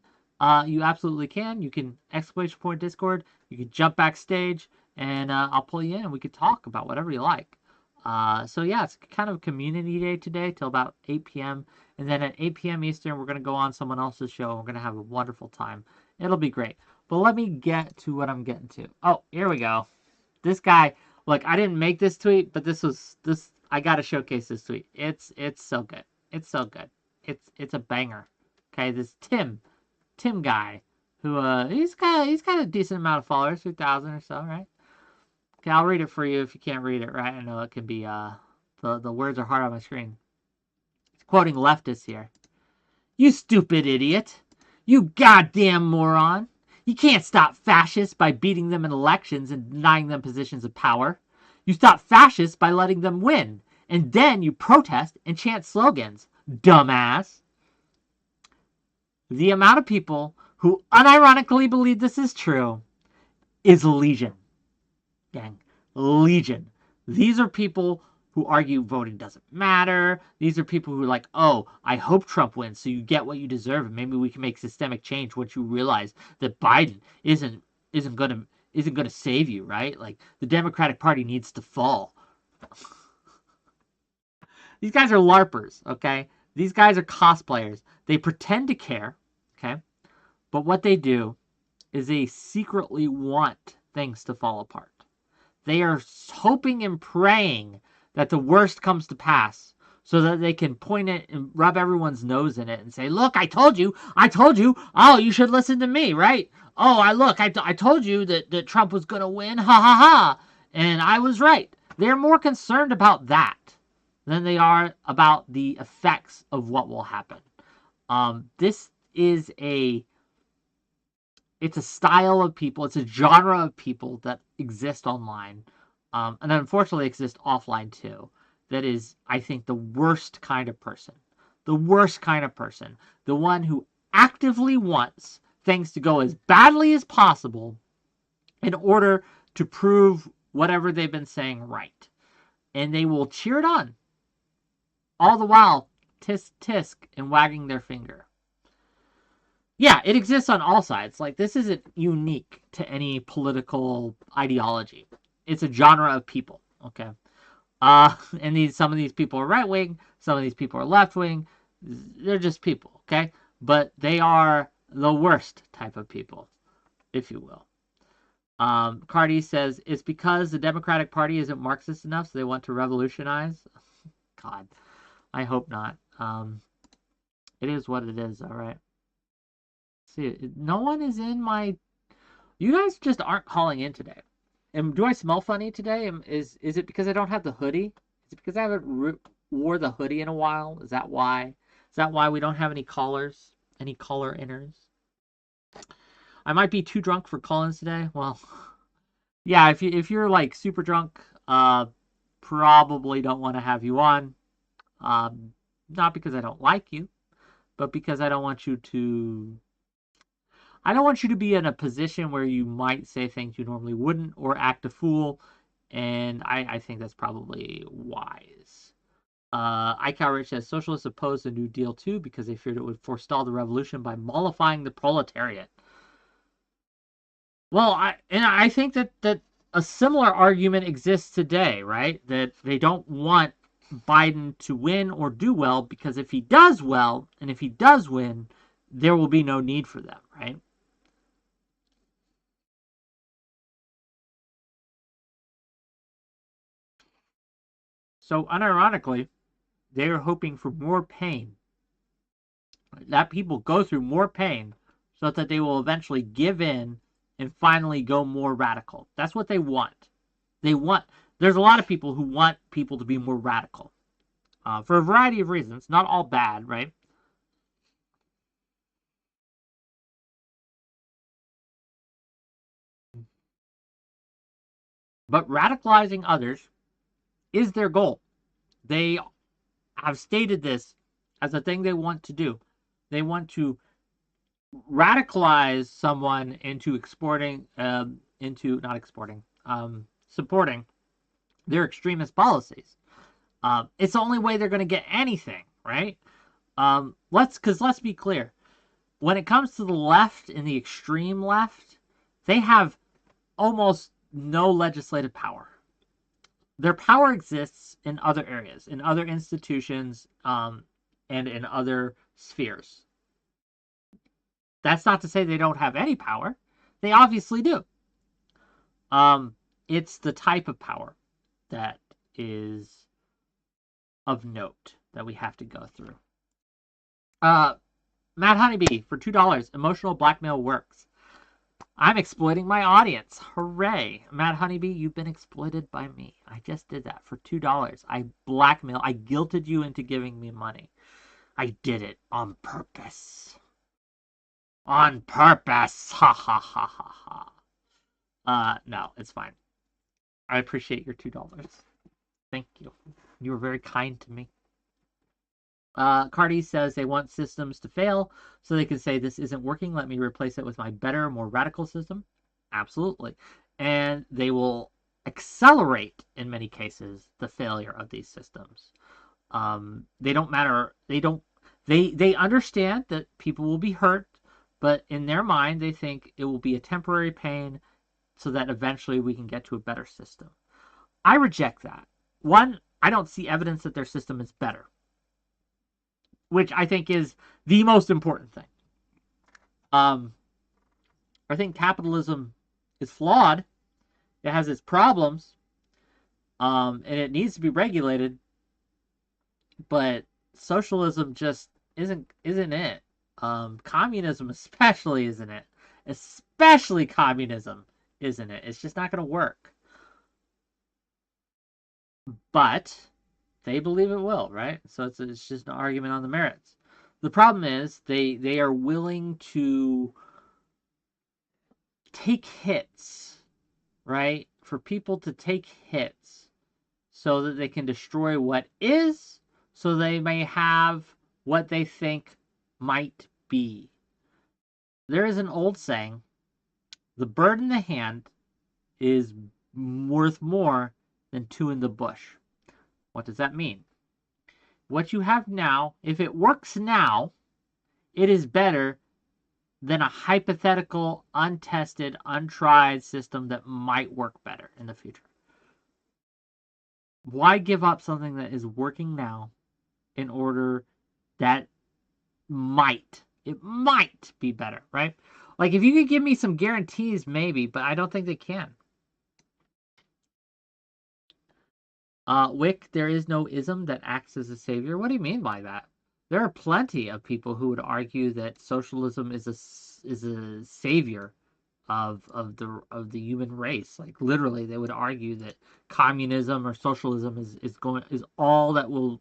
you absolutely can. You can !point Discord. You can jump backstage, and I'll pull you in, and we could talk about whatever you like. So yeah, it's kind of a community day today till about 8 p.m. And then at 8 p.m. Eastern, we're going to go on someone else's show. We're going to have a wonderful time. It'll be great. But let me get to what I'm getting to. Oh, here we go. This guy, look, I didn't make this tweet, but I got to showcase this tweet. It's so good. It's so good. It's a banger. Okay, this Tim guy, who he's got a decent amount of followers, 2,000 or so, right? Okay, I'll read it for you if you can't read it, right? I know it can be the words are hard on my screen. He's quoting leftists here. You stupid idiot. You goddamn moron. You can't stop fascists by beating them in elections and denying them positions of power. You stop fascists by letting them win. And then you protest and chant slogans. Dumbass. The amount of people who unironically believe this is true is legion. Gang. Legion. These are people who argue voting doesn't matter. These are people who are like, oh, I hope Trump wins so you get what you deserve and maybe we can make systemic change once you realize that Biden isn't gonna save you, right? Like the Democratic Party needs to fall. These guys are LARPers, okay? These guys are cosplayers. They pretend to care, okay? But what they do is they secretly want things to fall apart. They are hoping and praying that the worst comes to pass so that they can point it and rub everyone's nose in it and say, look, I told you. Oh, you should listen to me, right? Oh, I told you that Trump was going to win. Ha, ha, ha. And I was right. They're more concerned about that than they are about the effects of what will happen. This is it's a style of people. It's a genre of people that exist online. And unfortunately exist offline too. That is, I think, the worst kind of person. The worst kind of person. The one who actively wants things to go as badly as possible in order to prove whatever they've been saying right. And they will cheer it on. All the while, tisk tisk and wagging their finger. Yeah, it exists on all sides. Like, this isn't unique to any political ideology. It's a genre of people, okay? And some of these people are right-wing, some of these people are left-wing. They're just people, okay? But they are the worst type of people, if you will. Cardi says, it's because the Democratic Party isn't Marxist enough, so they want to revolutionize. God, I hope not. It is what it is, all right? See, no one is in my... You guys just aren't calling in today. And do I smell funny today? Is it because I don't have the hoodie? Is it because I haven't wore the hoodie in a while? Is that why? Is that why we don't have any callers? Any caller inners? I might be too drunk for call-ins today. Well, yeah, if you're like super drunk, probably don't want to have you on. Not because I don't like you, but because I don't want you to be in a position where you might say things you normally wouldn't or act a fool, and I think that's probably wise. iCal Rich says, socialists opposed the New Deal too because they feared it would forestall the revolution by mollifying the proletariat. Well, I think that a similar argument exists today, right? That they don't want Biden to win or do well because if he does well, and if he does win, there will be no need for them, right? So unironically, they are hoping for more pain. That people go through more pain so that they will eventually give in and finally go more radical. That's what they want. There's a lot of people who want people to be more radical for a variety of reasons, not all bad, right? But radicalizing others is their goal. They have stated this as a thing they want to do. They want to radicalize someone into supporting their extremist policies. It's the only way they're going to get anything, right? Let's be clear. When it comes to the left and the extreme left, they have almost no legislative power. Their power exists in other areas, in other institutions, and in other spheres. That's not to say they don't have any power. They obviously do. It's the type of power that is of note that we have to go through. Matt Honeybee for $2. Emotional blackmail works. I'm exploiting my audience. Hooray. Matt Honeybee, you've been exploited by me. I just did that for $2. I guilted you into giving me money. I did it on purpose. On purpose. Ha ha ha ha ha. No, it's fine. I appreciate your $2. Thank you. You were very kind to me. Cardi says they want systems to fail so they can say this isn't working. Let me replace it with my better, more radical system. Absolutely. And they will accelerate, in many cases, the failure of these systems. They don't matter. They understand that people will be hurt, but in their mind, they think it will be a temporary pain so that eventually we can get to a better system. I reject that. One, I don't see evidence that their system is better, which I think is the most important thing. I think capitalism is flawed. It has its problems, and it needs to be regulated. But socialism just isn't it. Communism especially isn't it. Especially communism isn't it. It's just not going to work. But they believe it will, right? So it's just an argument on the merits. The problem is they are willing to take hits, right? For people to take hits so that they can destroy what is, so they may have what they think might be. There is an old saying, the bird in the hand is worth more than two in the bush. What does that mean? What you have now, if it works now, it is better than a hypothetical, untested, untried system that might work better in the future. Why give up something that is working now in order that it might be better, right? Like if you could give me some guarantees, maybe, but I don't think they can. Whick, there is no ism that acts as a savior. What do you mean by that? There are plenty of people who would argue that socialism is a savior of the human race. Like literally, they would argue that communism or socialism is all that will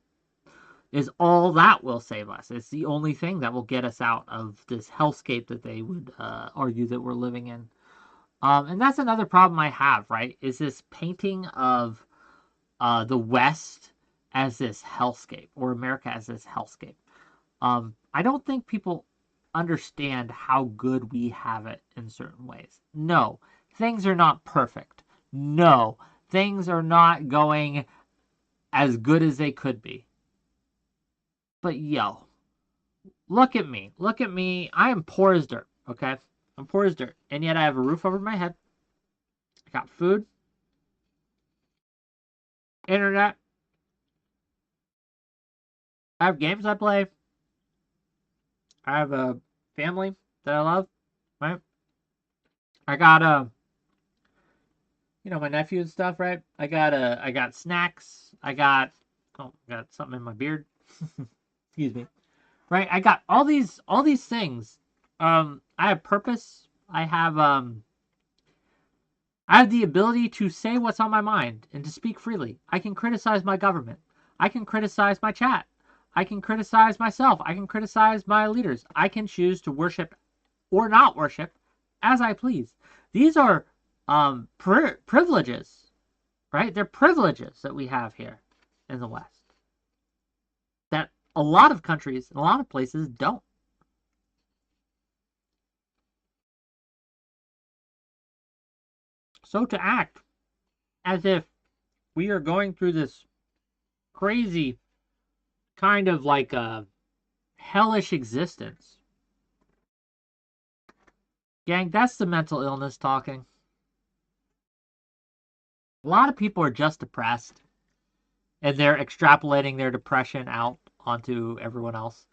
save us. It's the only thing that will get us out of this hellscape that they would argue that we're living in. And that's another problem I have, right? Is this painting of the West as this hellscape, or America as this hellscape. I don't think people understand how good we have it in certain ways. No, things are not perfect. No, things are not going as good as they could be. But yo, look at me. Look at me. I am poor as dirt, okay? I'm poor as dirt. And yet I have a roof over my head. I got food, internet. I have games I play. I have a family that I love, right? I got my nephew and stuff, right? I got snacks. I got something in my beard. Excuse me. Right? I got all these things. I have purpose. I have the ability to say what's on my mind and to speak freely. I can criticize my government. I can criticize my chat. I can criticize myself. I can criticize my leaders. I can choose to worship or not worship as I please. These are privileges, right? They're privileges that we have here in the West that a lot of countries and a lot of places don't. So to act as if we are going through this crazy kind of like a hellish existence. Gang, that's the mental illness talking. A lot of people are just depressed and they're extrapolating their depression out onto everyone else.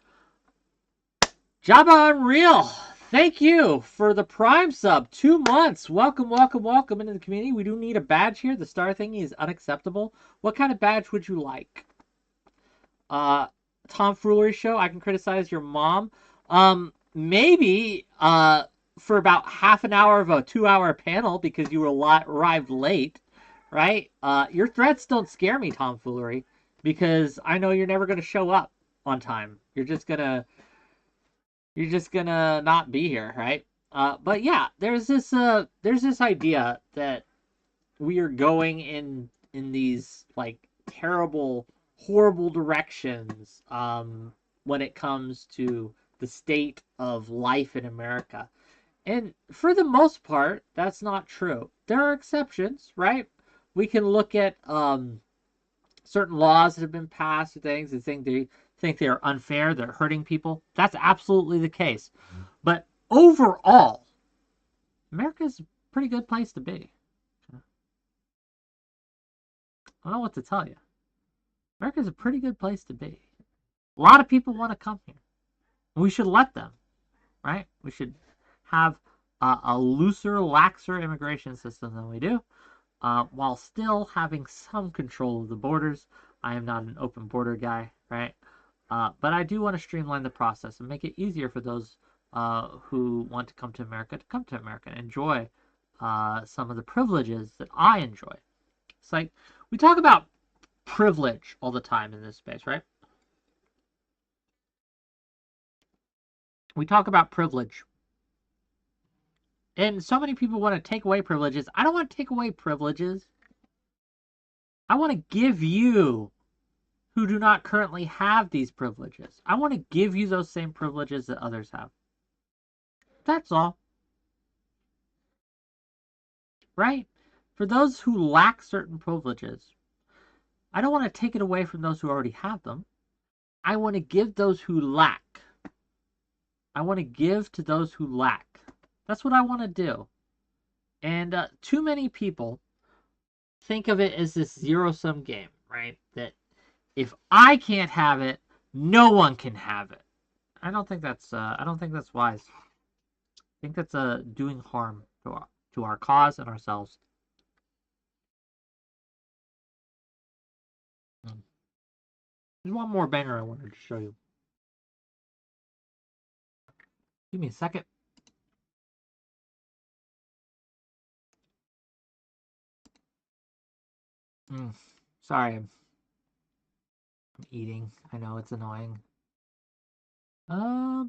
Jabba Unreal, thank you for the Prime sub. 2 months. Welcome, welcome, welcome into the community. We do need a badge here. The star thingy is unacceptable. What kind of badge would you like? Tomfoolery show. I can criticize your mom. Maybe for about half an hour of a 2-hour panel because you arrived late, right? Your threats don't scare me, Tomfoolery, because I know you're never going to show up on time. You're just gonna not be here, right? But yeah, there's this idea that we are going in these like terrible, horrible directions when it comes to the state of life in America. And for the most part, that's not true. There are exceptions, right? We can look at certain laws that have been passed or things and think they are unfair, they're hurting people. That's absolutely the case. But overall, America's a pretty good place to be. I don't know what to tell you. America's a pretty good place to be. A lot of people want to come here. We should let them, right? We should have a looser, laxer immigration system than we do, while still having some control of the borders. I am not an open border guy, right? But I do want to streamline the process and make it easier for those who want to come to America and enjoy some of the privileges that I enjoy. It's like we talk about privilege all the time in this space, right? We talk about privilege. And so many people want to take away privileges. I don't want to take away privileges. I want to give you, who do not currently have these privileges, I want to give you those same privileges that others have. That's all. Right? For those who lack certain privileges, I don't want to take it away from those who already have them. I want to give those who lack. I want to give to those who lack. That's what I want to do. And too many people think of it as this zero-sum game, right? That if I can't have it, no one can have it. I don't think that's wise. I think that's doing harm to our cause and ourselves. There's one more banger I wanted to show you. Give me a second. Sorry, I'm eating. I know it's annoying. I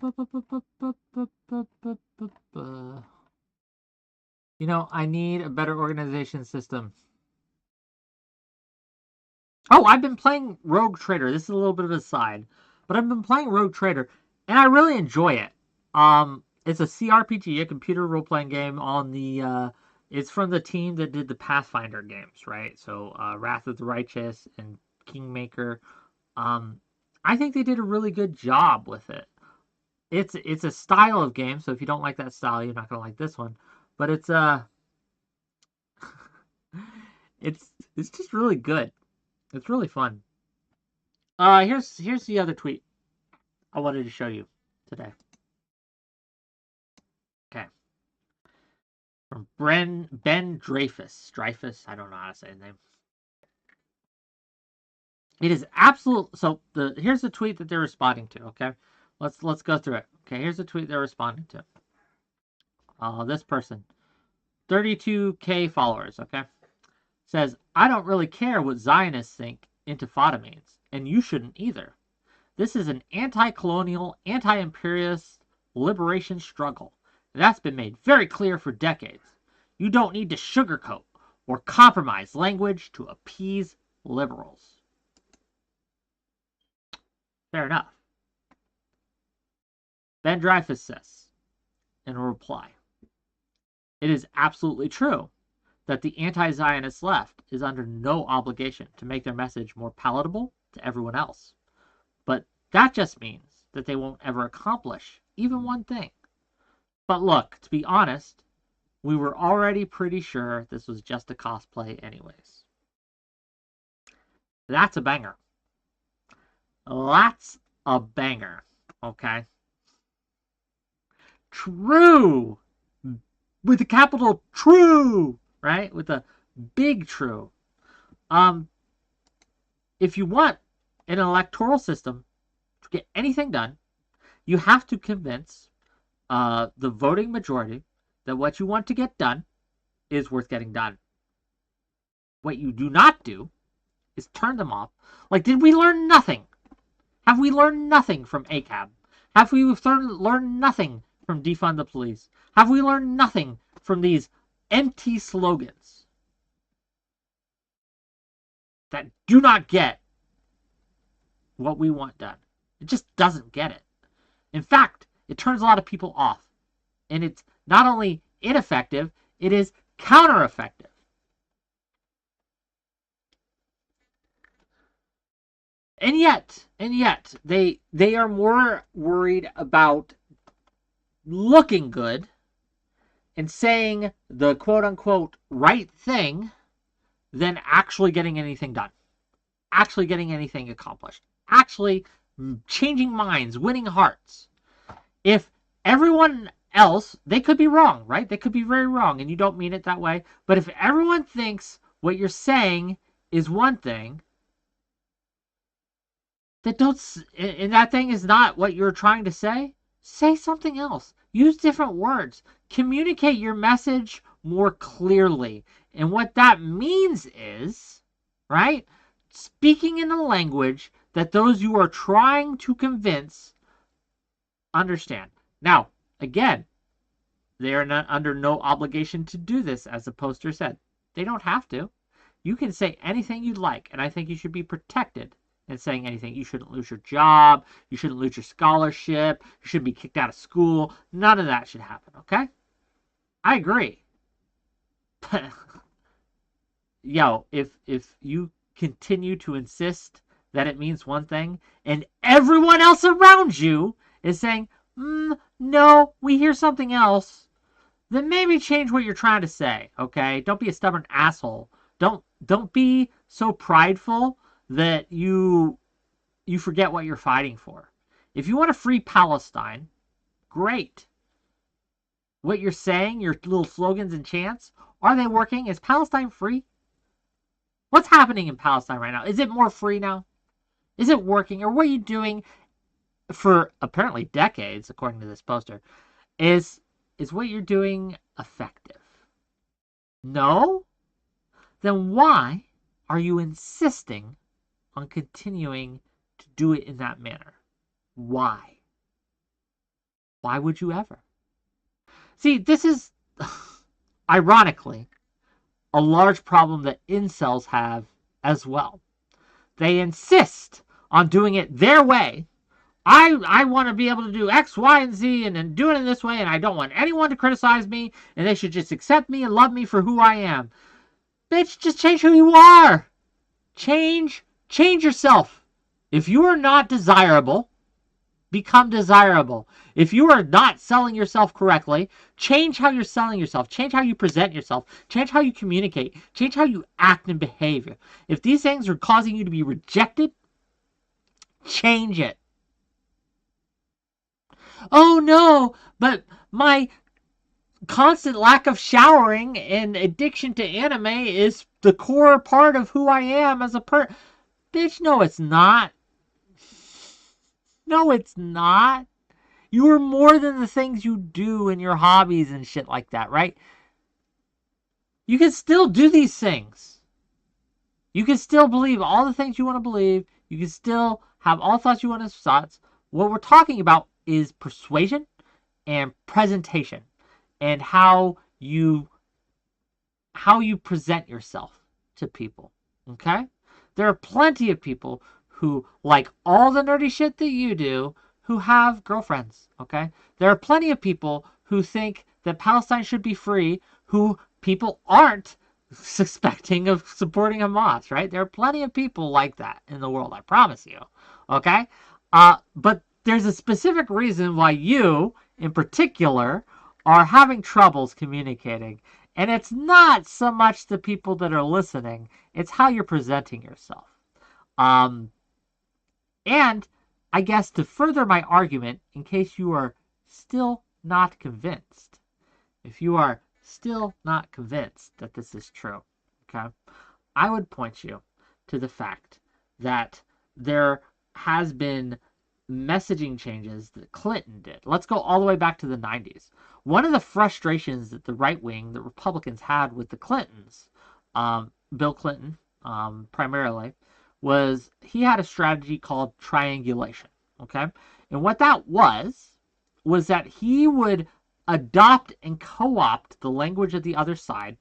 need a better organization system. Oh, I've been playing Rogue Trader. This is a little bit of a side, but I've been playing Rogue Trader, and I really enjoy it. It's a CRPG, a computer role-playing game on the. It's from the team that did the Pathfinder games, right? So, Wrath of the Righteous and Kingmaker. I think they did a really good job with it. It's a style of game, so if you don't like that style, you're not gonna like this one. But it's it's just really good. It's really fun. Here's the other tweet I wanted to show you today. Okay. From 𝕵𝖎𝖎𝖙𝖚. I don't know how to say his name. It is absolute. So here's the tweet that they're responding to. Okay, let's go through it. Okay, here's the tweet they're responding to. This person, 32K followers. Okay, says, I don't really care what Zionists think intifada means, and you shouldn't either. This is an anti-colonial, anti-imperialist liberation struggle. And that's been made very clear for decades. You don't need to sugarcoat or compromise language to appease liberals. Fair enough. 𝕵𝖎𝖙𝖚 says, in reply, it is absolutely true that the anti-Zionist left is under no obligation to make their message more palatable to everyone else. But that just means that they won't ever accomplish even one thing. But look, to be honest, we were already pretty sure this was just a cosplay anyways. That's a banger. That's a banger, okay? True! With the capital true, right? With a big true. If you want an electoral system to get anything done, you have to convince the voting majority that what you want to get done is worth getting done. What you do not do is turn them off. Like, did we learn nothing? Have we learned nothing from ACAB? Have we learned nothing from defund the police? Have we learned nothing from these empty slogans that do not get what we want done? It just doesn't get it. In fact, it turns a lot of people off. And it's not only ineffective, it is counter-effective. And yet, they are more worried about looking good and saying the quote-unquote right thing than actually getting anything done. Actually getting anything accomplished. Actually changing minds, winning hearts. If everyone else, they could be wrong, right? They could be very wrong, and you don't mean it that way. But if everyone thinks what you're saying is one thing, and that thing is not what you're trying to say something else. Use different words. Communicate your message more clearly. And what that means is, right, speaking in a language that those you are trying to convince understand. Now, again, they are not under no obligation to do this, as the poster said. They don't have to. You can say anything you'd like, and I think you should be protected in saying anything. You shouldn't lose your job. You shouldn't lose your scholarship. You shouldn't be kicked out of school. None of that should happen, okay? I agree. But, if you continue to insist that it means one thing, and everyone else around you is saying, no, we hear something else, then maybe change what you're trying to say, okay? Don't be a stubborn asshole. Don't be so prideful that you forget what you're fighting for. If you want to free Palestine, great. What you're saying, your little slogans and chants, are they working? Is Palestine free? What's happening in Palestine right now? Is it more free now? Is it working? Or what are you doing for apparently decades, according to this poster? Is what you're doing effective? No? Then why are you insisting on continuing to do it in that manner? Why? Why would you ever? See, this is, ironically, a large problem that incels have as well. They insist on doing it their way. I want to be able to do X, Y, and Z and do it in this way, and I don't want anyone to criticize me, and they should just accept me and love me for who I am. Bitch, just change who you are. Change yourself. If you are not desirable, become desirable. If you are not selling yourself correctly, change how you're selling yourself. Change how you present yourself. Change how you communicate. Change how you act and behave. If these things are causing you to be rejected, change it. Oh no, but my constant lack of showering and addiction to anime is the core part of who I am as a person. Bitch, no, it's not. No, it's not. You are more than the things you do and your hobbies and shit like that, right? You can still do these things. You can still believe all the things you want to believe. You can still have all thoughts you want to thoughts. What we're talking about is persuasion and presentation and how you present yourself to people. Okay? There are plenty of people who like all the nerdy shit that you do who have girlfriends. Okay? There are plenty of people who think that Palestine should be free who people aren't suspecting of supporting Hamas, right? There are plenty of people like that in the world, I promise you. Okay? But there's a specific reason why you, in particular, are having troubles communicating. And it's not so much the people that are listening, it's how you're presenting yourself. And I guess to further my argument, in case you are still not convinced, if you are still not convinced that this is true, okay, I would point you to the fact that there has been messaging changes that Clinton did. Let's go all the way back to the 90s. One of the frustrations that the right wing, the Republicans had with the Clintons, Bill Clinton primarily, was he had a strategy called triangulation. Okay? And what that was that he would adopt and co-opt the language of the other side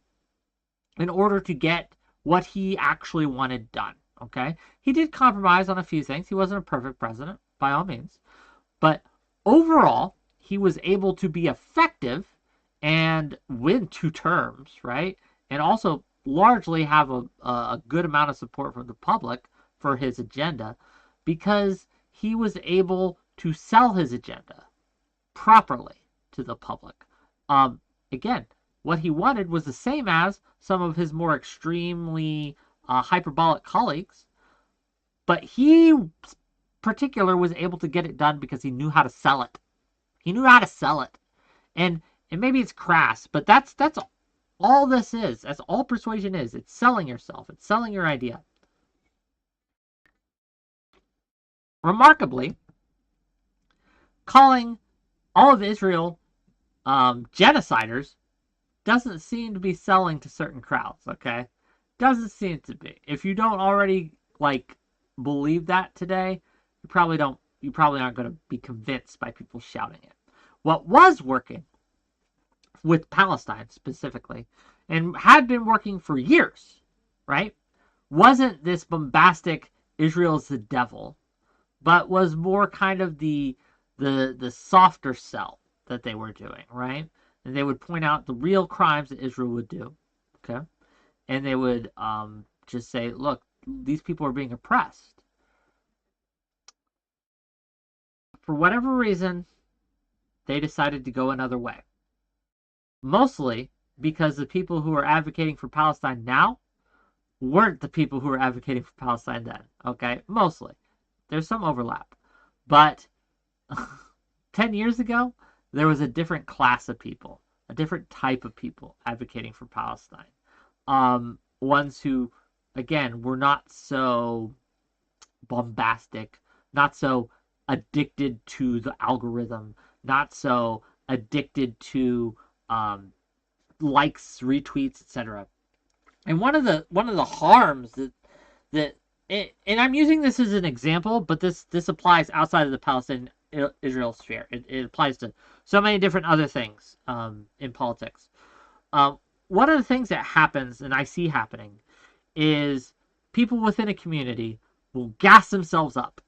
in order to get what he actually wanted done. Okay? He did compromise on a few things. He wasn't a perfect president, by all means. But overall, he was able to be effective and win 2 terms, right? And also largely have a good amount of support from the public for his agenda because he was able to sell his agenda properly to the public. Again, what he wanted was the same as some of his more extremely hyperbolic colleagues, but he particular was able to get it done because he knew how to sell it. He knew how to sell it. And maybe it's crass, but that's all this is. That's all persuasion is. It's selling yourself. It's selling your idea. Remarkably, calling all of Israel genociders doesn't seem to be selling to certain crowds, okay? Doesn't seem to be. If you don't already believe that today, you probably aren't going to be convinced by people shouting it. What was working with Palestine specifically, and had been working for years, right, wasn't this bombastic Israel's the devil, but was more kind of the softer sell that they were doing, right? And they would point out the real crimes that Israel would do, okay? And they would just say, look, these people are being oppressed. For whatever reason, they decided to go another way. Mostly because the people who are advocating for Palestine now weren't the people who were advocating for Palestine then, okay? Mostly. There's some overlap. But 10 years ago, there was a different class of people, a different type of people advocating for Palestine. Ones who, again, were not so bombastic, not so addicted to the algorithm, not so addicted to likes, retweets, etc. And one of the harms that and I'm using this as an example, but this applies outside of the Palestine-Israel sphere. It applies to so many different other things in politics. One of the things that happens, and I see happening, is people within a community will gas themselves up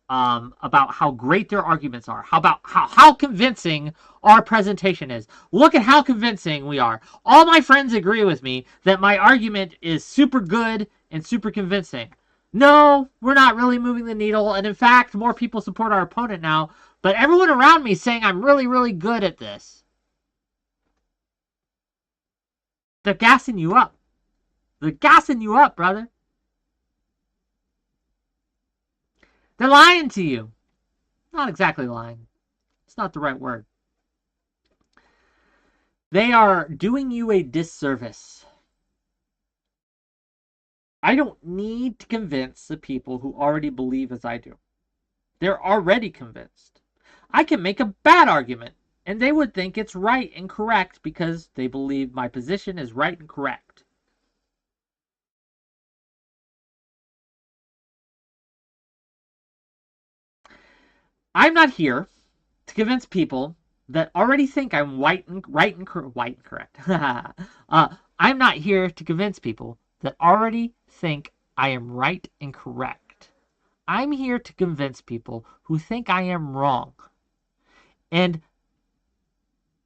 about how great their arguments are, how convincing our presentation is. Look at how convincing we are. All my friends agree with me that my argument is super good and super convincing. No, we're not really moving the needle, and in fact, more people support our opponent now, but everyone around me is saying I'm really, really good at this. They're gassing you up. They're gassing you up, brother. They're lying to you. Not exactly lying. It's not the right word. They are doing you a disservice. I don't need to convince the people who already believe as I do. They're already convinced. I can make a bad argument, and they would think it's right and correct because they believe my position is right and correct. I'm not here to convince people that already think I'm right and correct. I'm not here to convince people that already think I am right and correct. I'm here to convince people who think I am wrong. And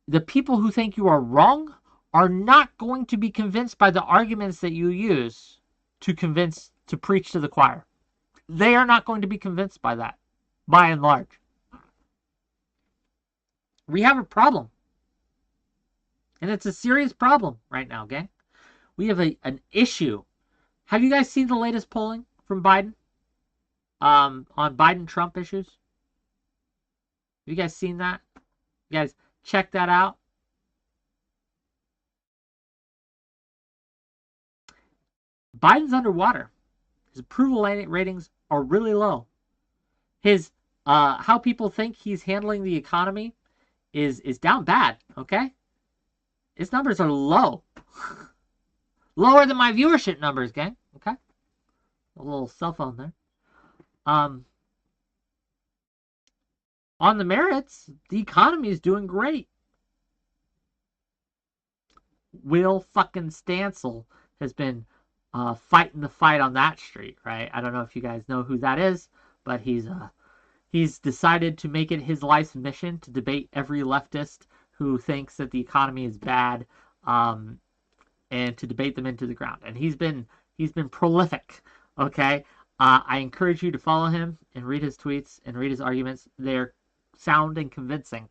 the people who think you are wrong are not going to be convinced by the arguments that you use to preach to the choir. They are not going to be convinced by that, by and large. We have a problem. And it's a serious problem right now, gang. We have an issue. Have you guys seen the latest polling from Biden? On Biden-Trump issues? Have you guys seen that? You guys check that out? Biden's underwater. His approval ratings are really low. His how people think he's handling the economy is down bad, okay? His numbers are low. Lower than my viewership numbers, gang. Okay? A little cell phone there. On the merits, the economy is doing great. Will fucking Stancil has been fighting the fight on that street, right? I don't know if you guys know who that is, but he's decided to make it his life's mission to debate every leftist who thinks that the economy is bad, and to debate them into the ground. And he's been prolific. Okay, I encourage you to follow him and read his tweets and read his arguments. They're sound and convincing,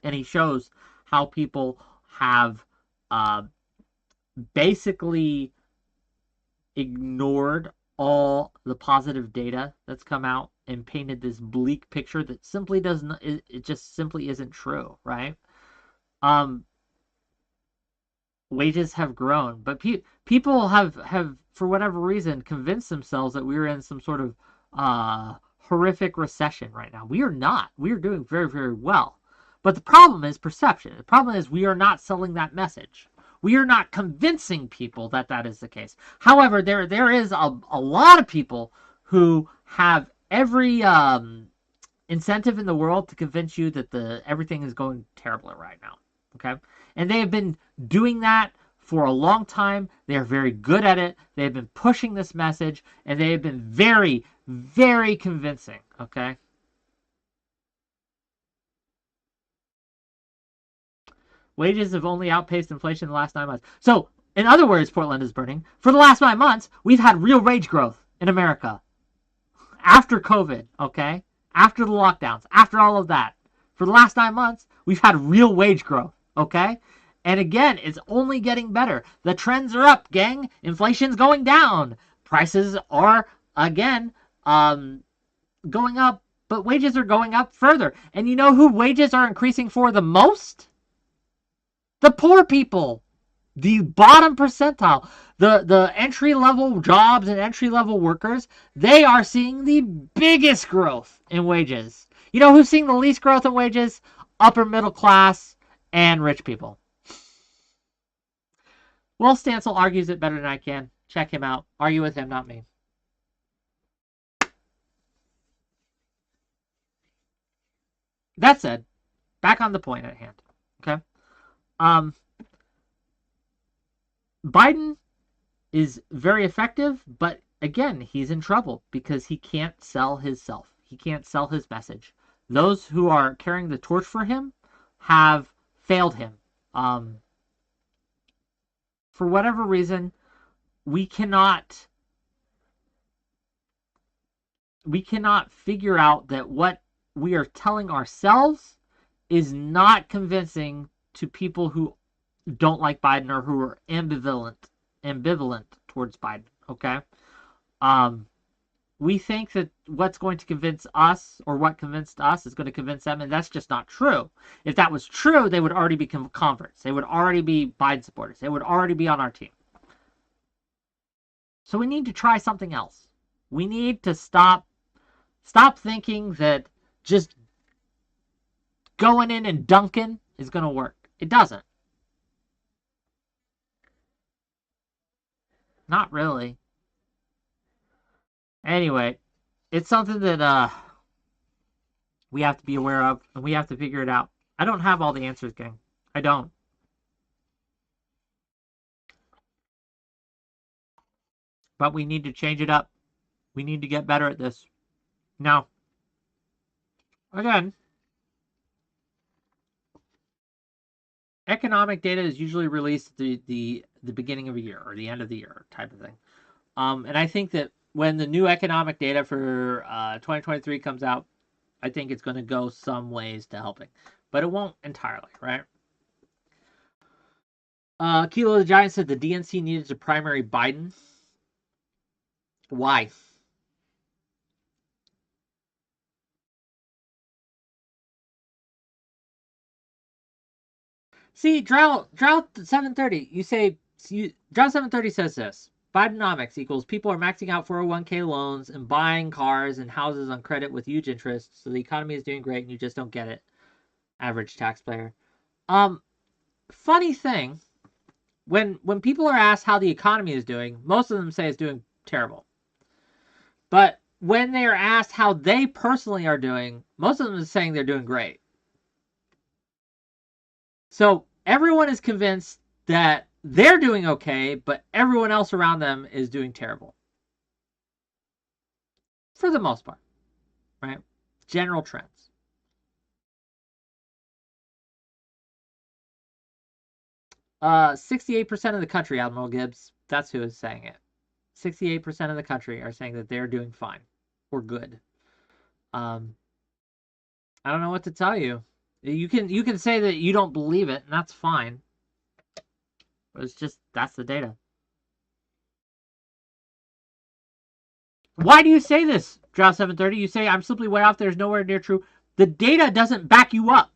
and he shows how people have basically ignored all the positive data that's come out and painted this bleak picture that simply doesn't. It just simply isn't true, right? Wages have grown, but people have for whatever reason convinced themselves that we're in some sort of horrific recession right now. We are not. We are doing very, very well. But the problem is perception. The problem is we are not selling that message. We are not convincing people that that is the case. However, there is a lot of people who have every incentive in the world to convince you that everything is going terribly right now. Okay? And they have been doing that for a long time. They are very good at it. They have been pushing this message, and they have been very, very convincing. Okay? Wages have only outpaced inflation in the last 9 months. So, in other words, Portland is burning. For the last 9 months, we've had real wage growth in America. After COVID, okay? After the lockdowns, after all of that. For the last 9 months, we've had real wage growth, okay? And again, it's only getting better. The trends are up, gang. Inflation's going down. Prices are, again, going up, but wages are going up further. And you know who wages are increasing for the most? The poor people. The bottom percentile. The entry-level jobs and entry-level workers, they are seeing the biggest growth in wages. You know who's seeing the least growth in wages? Upper middle class and rich people. Will Stancil argues it better than I can. Check him out. Argue with him, not me. That said, back on the point at hand. Okay? Biden is very effective, but again, he's in trouble because he can't sell himself. He can't sell his message. Those who are carrying the torch for him have failed him. For whatever reason, we cannot figure out that what we are telling ourselves is not convincing to people who don't like Biden or who are ambivalent towards Biden. Okay, we think that what's going to convince us or what convinced us is going to convince them, and that's just not true. If that was true, they would already be converts. They would already be Biden supporters. They would already be on our team. So we need to try something else. We need to stop thinking that just going in and dunking is going to work. It doesn't. Not really. Anyway, it's something that we have to be aware of, and we have to figure it out. I don't have all the answers, gang. I don't. But we need to change it up. We need to get better at this. Now, again, economic data is usually released at the beginning of a year or the end of the year type of thing. And I think that when the new economic data for 2023 comes out, I think it's going to go some ways to helping. But it won't entirely, right? Kilo the Giant said the DNC needed to primary Biden. Why? See, Drought 730. You say Drought 730 says this. Bidenomics equals people are maxing out 401k loans and buying cars and houses on credit with huge interest, so the economy is doing great and you just don't get it. Average taxpayer. Funny thing, when people are asked how the economy is doing, most of them say it's doing terrible. But when they are asked how they personally are doing, most of them are saying they're doing great. So everyone is convinced that they're doing okay, but everyone else around them is doing terrible. For the most part, right? General trends. Uh, 68% of the country, Admiral Gibbs, that's who is saying it. 68% of the country are saying that they're doing fine or good. I don't know what to tell you. You can say that you don't believe it, and that's fine. But it's just, that's the data. Why do you say this, Drought 730? You say, I'm simply way off. There's nowhere near true. The data doesn't back you up.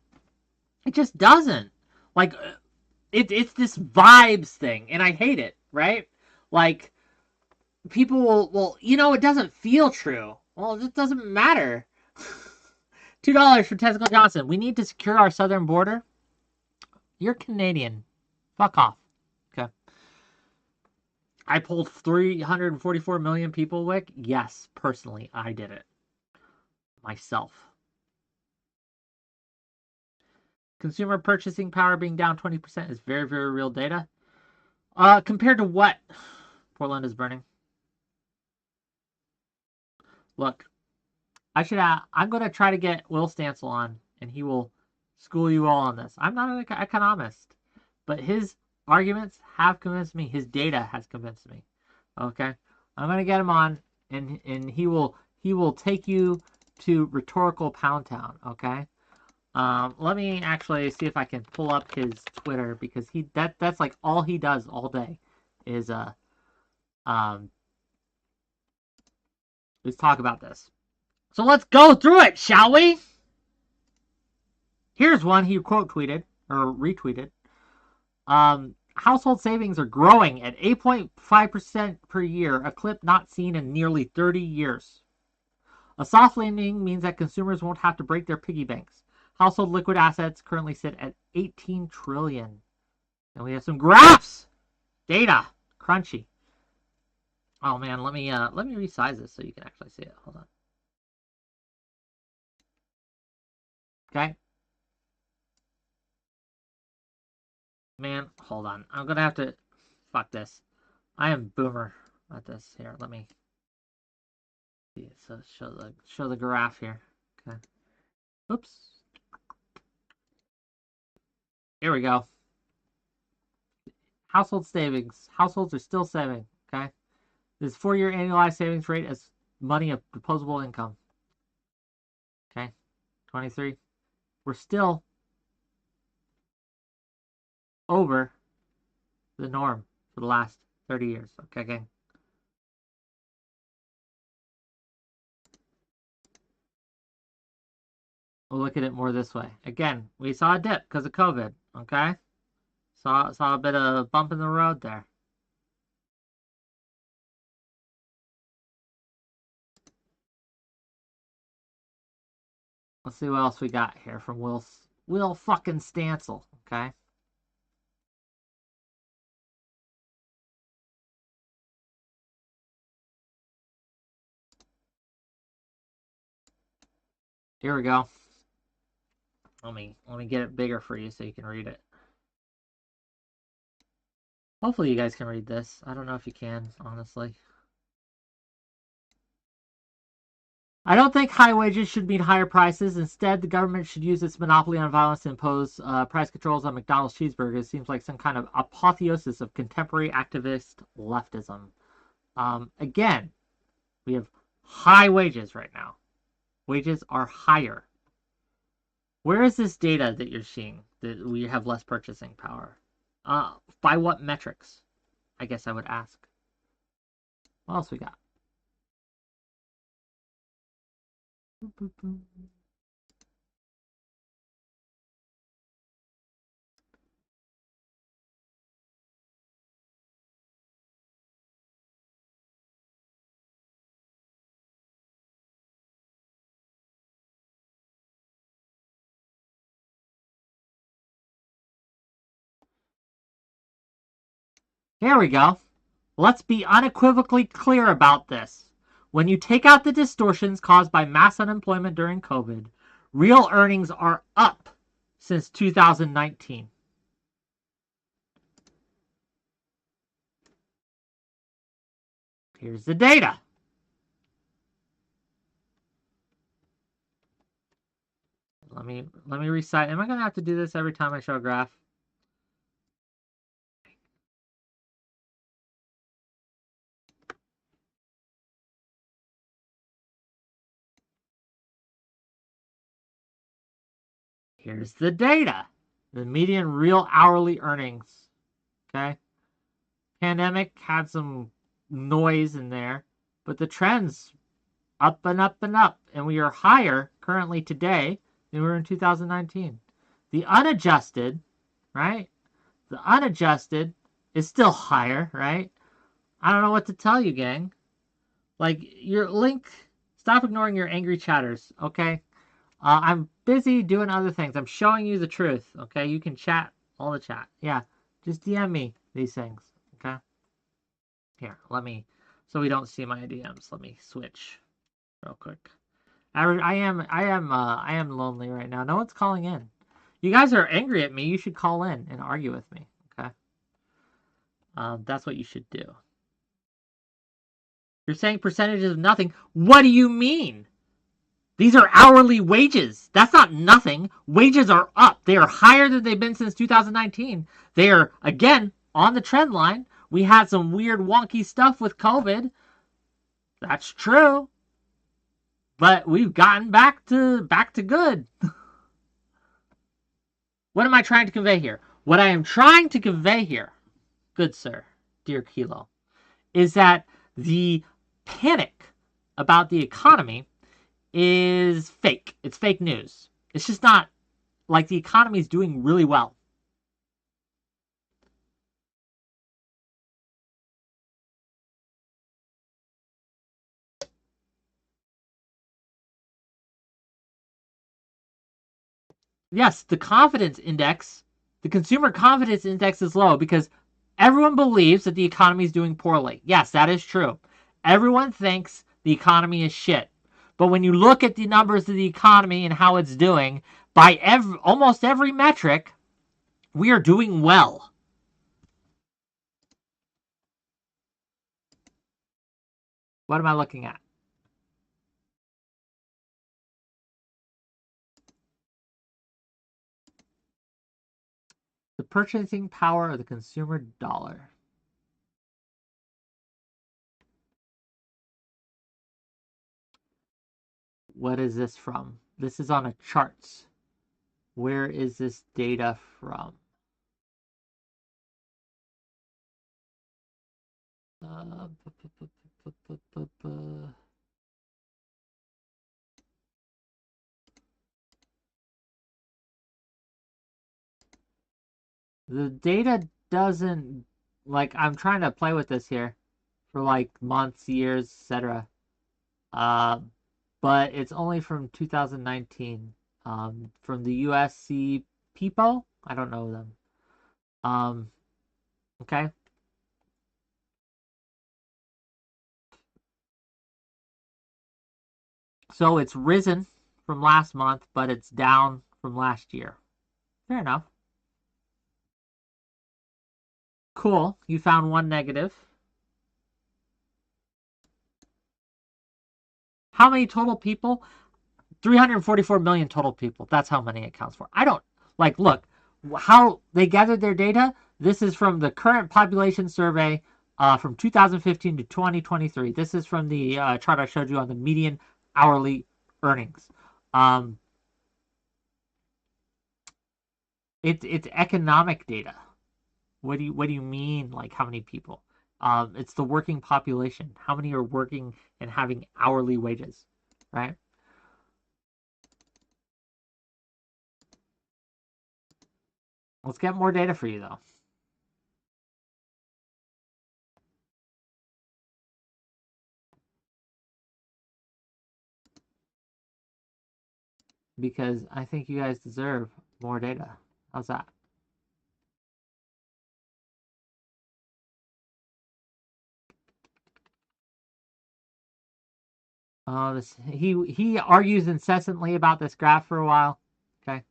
It just doesn't. Like, it's this vibes thing, and I hate it, right? Like, people will, it doesn't feel true. Well, it doesn't matter. $2 for Tessica Johnson. We need to secure our southern border. You're Canadian. Fuck off. Okay. I pulled 344 million people, Whick. Yes, personally, I did it. Myself. Consumer purchasing power being down 20% is very, very real data. Compared to what? Portland is burning. Look, I'm going to try to get Will Stancil on, and he will school you all on this. I'm not an economist, but his arguments have convinced me. His data has convinced me. Okay? I'm going to get him on, and he will take you to rhetorical Pound Town, okay? Let me actually see if I can pull up his Twitter, because that's like all he does all day is talk about this. So let's go through it, shall we? Here's one he quote tweeted or retweeted. Household savings are growing at 8.5% per year, a clip not seen in nearly 30 years. A soft landing means that consumers won't have to break their piggy banks. Household liquid assets currently sit at 18 trillion. And we have some graphs. Data. Crunchy. Oh man, let me resize this so you can actually see it. Hold on. Okay. Man, hold on. I'm gonna have to fuck this. I am boomer at this. Here, let me see. So show the graph here. Okay. Oops. Here we go. Household savings. Households are still saving. Okay. This 4-year annualized savings rate as money of disposable income. Okay. 23. We're still over the norm for the last 30 years. Okay, gang. we'll look at it more this way. Again, we saw a dip because of COVID, okay? Saw a bit of bump in the road there. Let's see what else we got here from Will fucking Stancil, okay? Here we go. Let me get it bigger for you so you can read it. Hopefully you guys can read this. I don't know if you can, honestly. I don't think high wages should mean higher prices. Instead, the government should use its monopoly on violence to impose price controls on McDonald's cheeseburgers. Seems like some kind of apotheosis of contemporary activist leftism. Again, we have high wages right now. Wages are higher. Where is this data that you're seeing that we have less purchasing power? By what metrics? I guess I would ask. What else we got? Here we go. Let's be unequivocally clear about this. When you take out the distortions caused by mass unemployment during COVID, real earnings are up since 2019. Here's the data. Let me recite. Am I going to have to do this every time I show a graph? Here's the data. The median real hourly earnings. Okay. Pandemic had some noise in there, but the trends up and up and up, and we are higher currently today than we were in 2019. The unadjusted, right? The unadjusted is still higher, right? I don't know what to tell you, gang. Like, your link, stop ignoring your angry chatters, okay? I'm busy doing other things. I'm showing you the truth, okay? You can chat all the chat. Yeah, just DM me these things, okay? Here, so we don't see my DMs, let me switch real quick. I am lonely right now. No one's calling in. You guys are angry at me. You should call in and argue with me, okay? That's what you should do. You're saying percentages of nothing. What do you mean? These are hourly wages. That's not nothing. Wages are up. They are higher than they've been since 2019. They are, again, on the trend line. We had some weird wonky stuff with COVID. That's true. But we've gotten back to good. What am I trying to convey here? What I am trying to convey here, good sir, dear Kilo, is that the panic about the economy is fake. It's fake news. It's just not like the economy is doing really well. Yes, the confidence index, the consumer confidence index is low because everyone believes that the economy is doing poorly. Yes, that is true. Everyone thinks the economy is shit. But when you look at the numbers of the economy and how it's doing, by almost every metric, we are doing well. What am I looking at? The purchasing power of the consumer dollar. What is this from? This is on a charts. Where is this data from? The data doesn't, like, I'm trying to play with this here for like months, years, etc. Uh, but it's only from 2019. From the USC people. I don't know them. Okay. So it's risen from last month, but it's down from last year. Fair enough. Cool. You found one negative. How many total people? 344 million total people. That's how many it counts for. I don't, like, look, how they gathered their data. This is from the current population survey from 2015 to 2023. This is from the chart I showed you on the median hourly earnings. It's economic data. What do you mean, like, how many people? It's the working population. How many are working and having hourly wages, right? Let's get more data for you, though. Because I think you guys deserve more data. How's that? He argues incessantly about this graph for a while. Okay.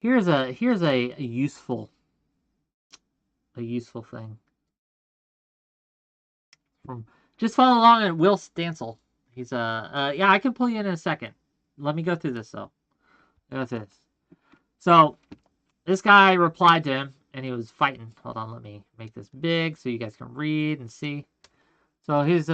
Here's a useful thing. From just follow along at Will Stancil. He's yeah, I can pull you in a second. Let me go through this though. Go through this. So this guy replied to him and he was fighting. Hold on, let me make this big so you guys can read and see. So he's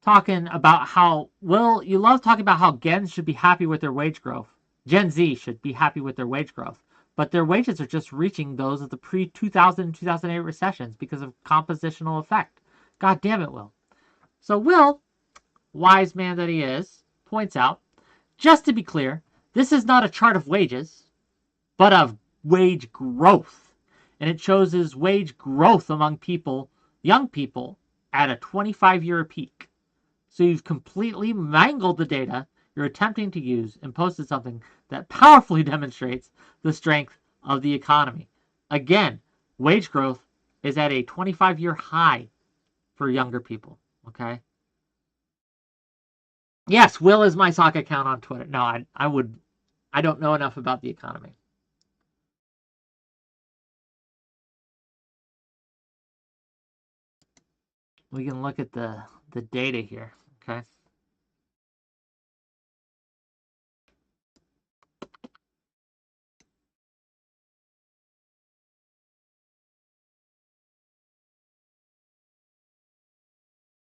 talking about how, well, you love talking about how Gens should be happy with their wage growth. Gen Z should be happy with their wage growth. But their wages are just reaching those of the pre-2000 and 2008 recessions because of compositional effect. God damn it, Will. So Will, wise man that he is, points out, just to be clear, this is not a chart of wages, but of wage growth. And it shows his wage growth among people, young people, at a 25-year peak. So you've completely mangled the data you're attempting to use and posted something that powerfully demonstrates the strength of the economy. Again, wage growth is at a 25-year high for younger people, okay? Yes, Will is my sock account on Twitter. No, I don't know enough about the economy. We can look at the data here, okay?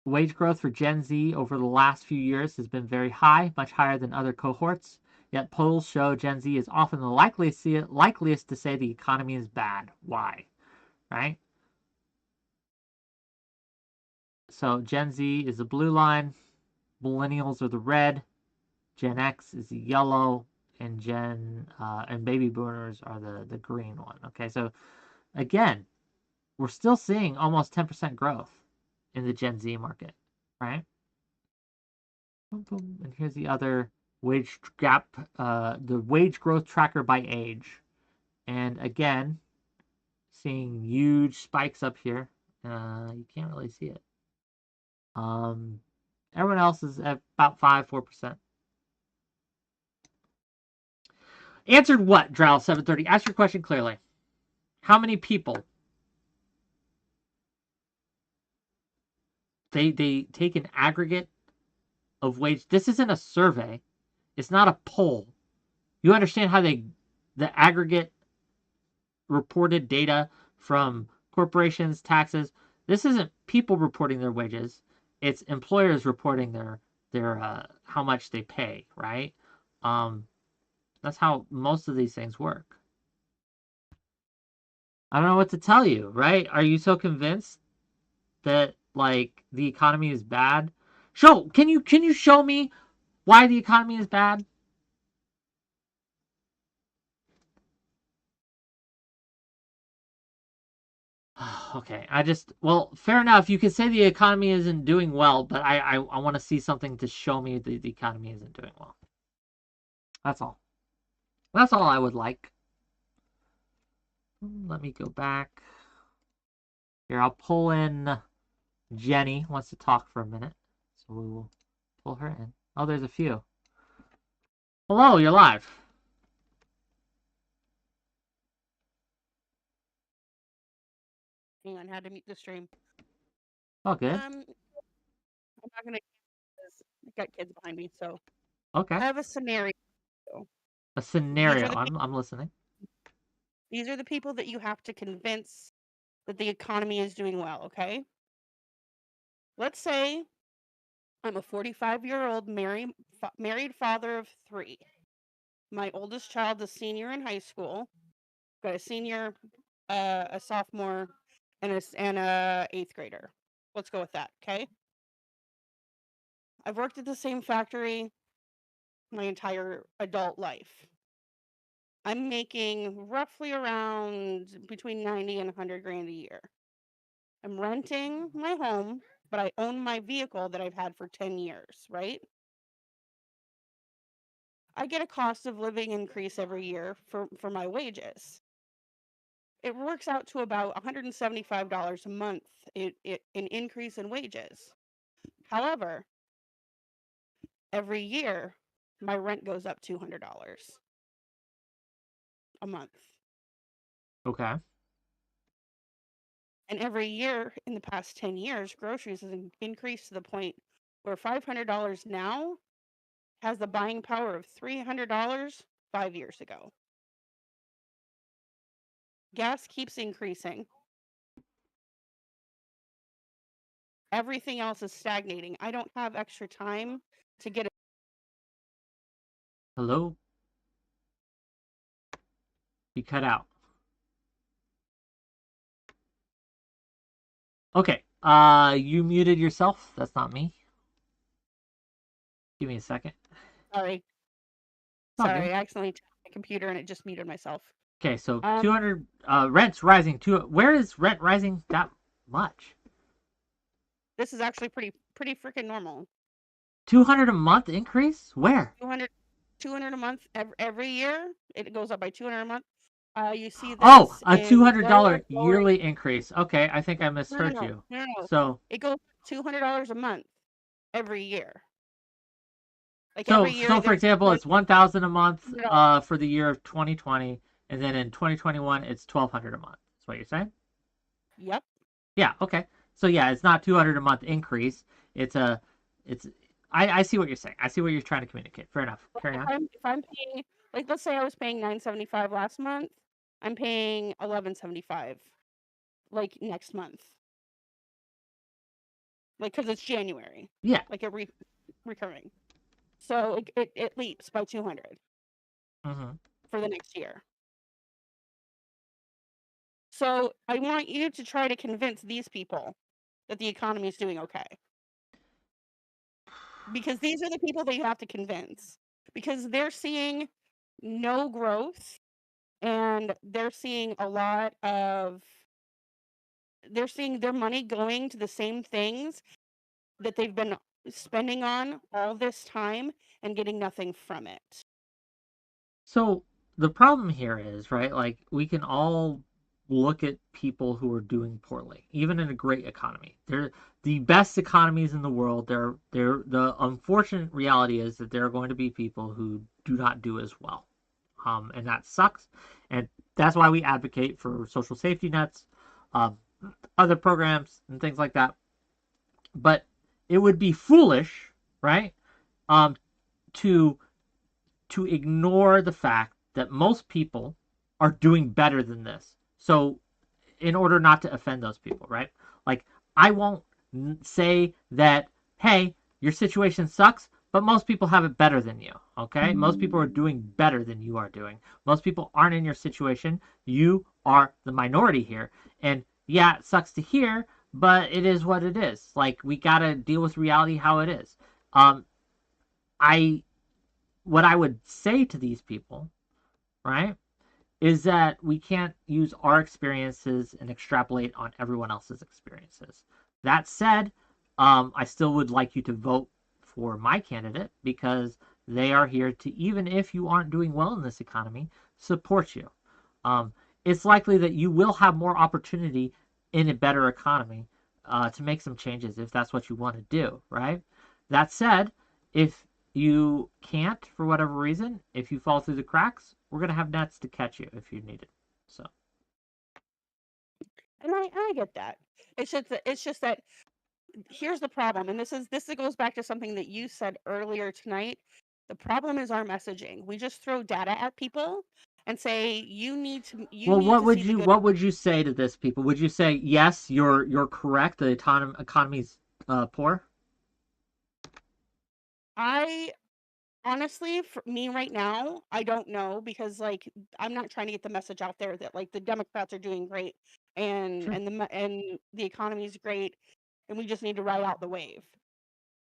Wage growth for Gen Z over the last few years has been very high, much higher than other cohorts. Yet polls show Gen Z is often the likeliest to say the economy is bad. Why? Right? So Gen Z is the blue line, millennials are the red, Gen X is the yellow, and and baby boomers are the green one. Okay, so again, we're still seeing almost 10% growth in the Gen Z market, right? And here's the other wage gap, the wage growth tracker by age. And again, seeing huge spikes up here. You can't really see it. Everyone else is at about 4%. Answered what, Drow 730? Ask your question clearly. How many people? They take an aggregate of wage. This isn't a survey. It's not a poll. You understand how the aggregate reported data from corporations, taxes. This isn't people reporting their wages. It's employers reporting their how much they pay, right? That's how most of these things work. I don't know what to tell you, right? Are you so convinced that, like, the economy is bad? Can you show me why the economy is bad? Okay, well, fair enough. You could say the economy isn't doing well, but I want to see something to show me the economy isn't doing well. That's all. That's all I would like. Let me go back. Here, I'll pull in Jenny. Wants to talk for a minute. So we will pull her in. Oh, there's a few. Hello, you're live. Hang on, had to mute the stream. Oh, good. I'm not gonna. I've got kids behind me, so Okay. I have a scenario. A scenario. I'm listening. These are the people that you have to convince that the economy is doing well. Okay. Let's say I'm a 45-year-old married father of 3. My oldest child is senior in high school. Got a senior, a sophomore, and a 8th grader. Let's go with that. Okay. I've worked at the same factory my entire adult life. I'm making roughly around between 90 and 100 grand a year. I'm renting my home, but I own my vehicle that I've had for 10 years, right? I get a cost of living increase every year for my wages. It works out to about $175 a month, an increase in wages. However, every year, my rent goes up $200 a month. Okay. And every year in the past 10 years, groceries has increased to the point where $500 now has the buying power of $300 5 years ago. Gas keeps increasing. Everything else is stagnating. I don't have extra time to get. Hello? You cut out. Okay. You muted yourself. That's not me. Give me a second. Sorry. Okay. Sorry, I accidentally tapped my computer and it just muted myself. Okay, so 200 rent's rising. Where is rent rising that much? This is actually pretty freaking normal. 200 a month increase? Where? 200 a month every year. It goes up by 200 a month. You see this. Oh, a $200 yearly increase. Okay, I think I misheard you. No. So it goes $200 a month every year. Like so, every year. So for example, it's $1,000 a month for the year of 2020, and then in 2021 it's $1,200 a month. That's what you're saying? Yep. Yeah. Okay. So yeah, it's not 200 a month increase. I see what you're saying. I see what you're trying to communicate. Fair enough. Carry on. If I'm paying, like, let's say I was paying $975 last month, I'm paying $1175 like next month. Like, because it's January. Yeah. Like a recurring. So it leaps by 200 for the next year. So I want you to try to convince these people that the economy is doing okay. Because these are the people that you have to convince. Because they're seeing no growth, and they're seeing they're seeing their money going to the same things that they've been spending on all this time and getting nothing from it. So the problem here is, right, like, we can all look at people who are doing poorly, even in a great economy. They're the best economies in the world. The unfortunate reality is that there are going to be people who do not do as well. And that sucks. And that's why we advocate for social safety nets, other programs, and things like that. But it would be foolish, right, to ignore the fact that most people are doing better than this. So in order not to offend those people, right? Like, I won't say that, hey, your situation sucks, but most people have it better than you, okay? Most people are doing better than you are doing. Most people aren't in your situation. You are the minority here. And yeah, it sucks to hear, but it is what it is. Like, we gotta deal with reality how it is. what I would say to these people, right, is that we can't use our experiences and extrapolate on everyone else's experiences. That said, I still would like you to vote for my candidate because they are here to, even if you aren't doing well in this economy, support you. It's likely that you will have more opportunity in a better economy to make some changes if that's what you want to do, right? That said, if you can't for whatever reason, if you fall through the cracks, we're gonna have nets to catch you if you need it. So, And I get that. It's just that here's the problem, and this goes back to something that you said earlier tonight. The problem is our messaging. We just throw data at people and say you need to well, see the good. what would you say to this people? Would you say yes, you're correct? The economy's poor. I honestly, for me right now, I don't know because like I'm not trying to get the message out there that like the Democrats are doing great and Sure. and the economy is great and we just need to ride out the wave.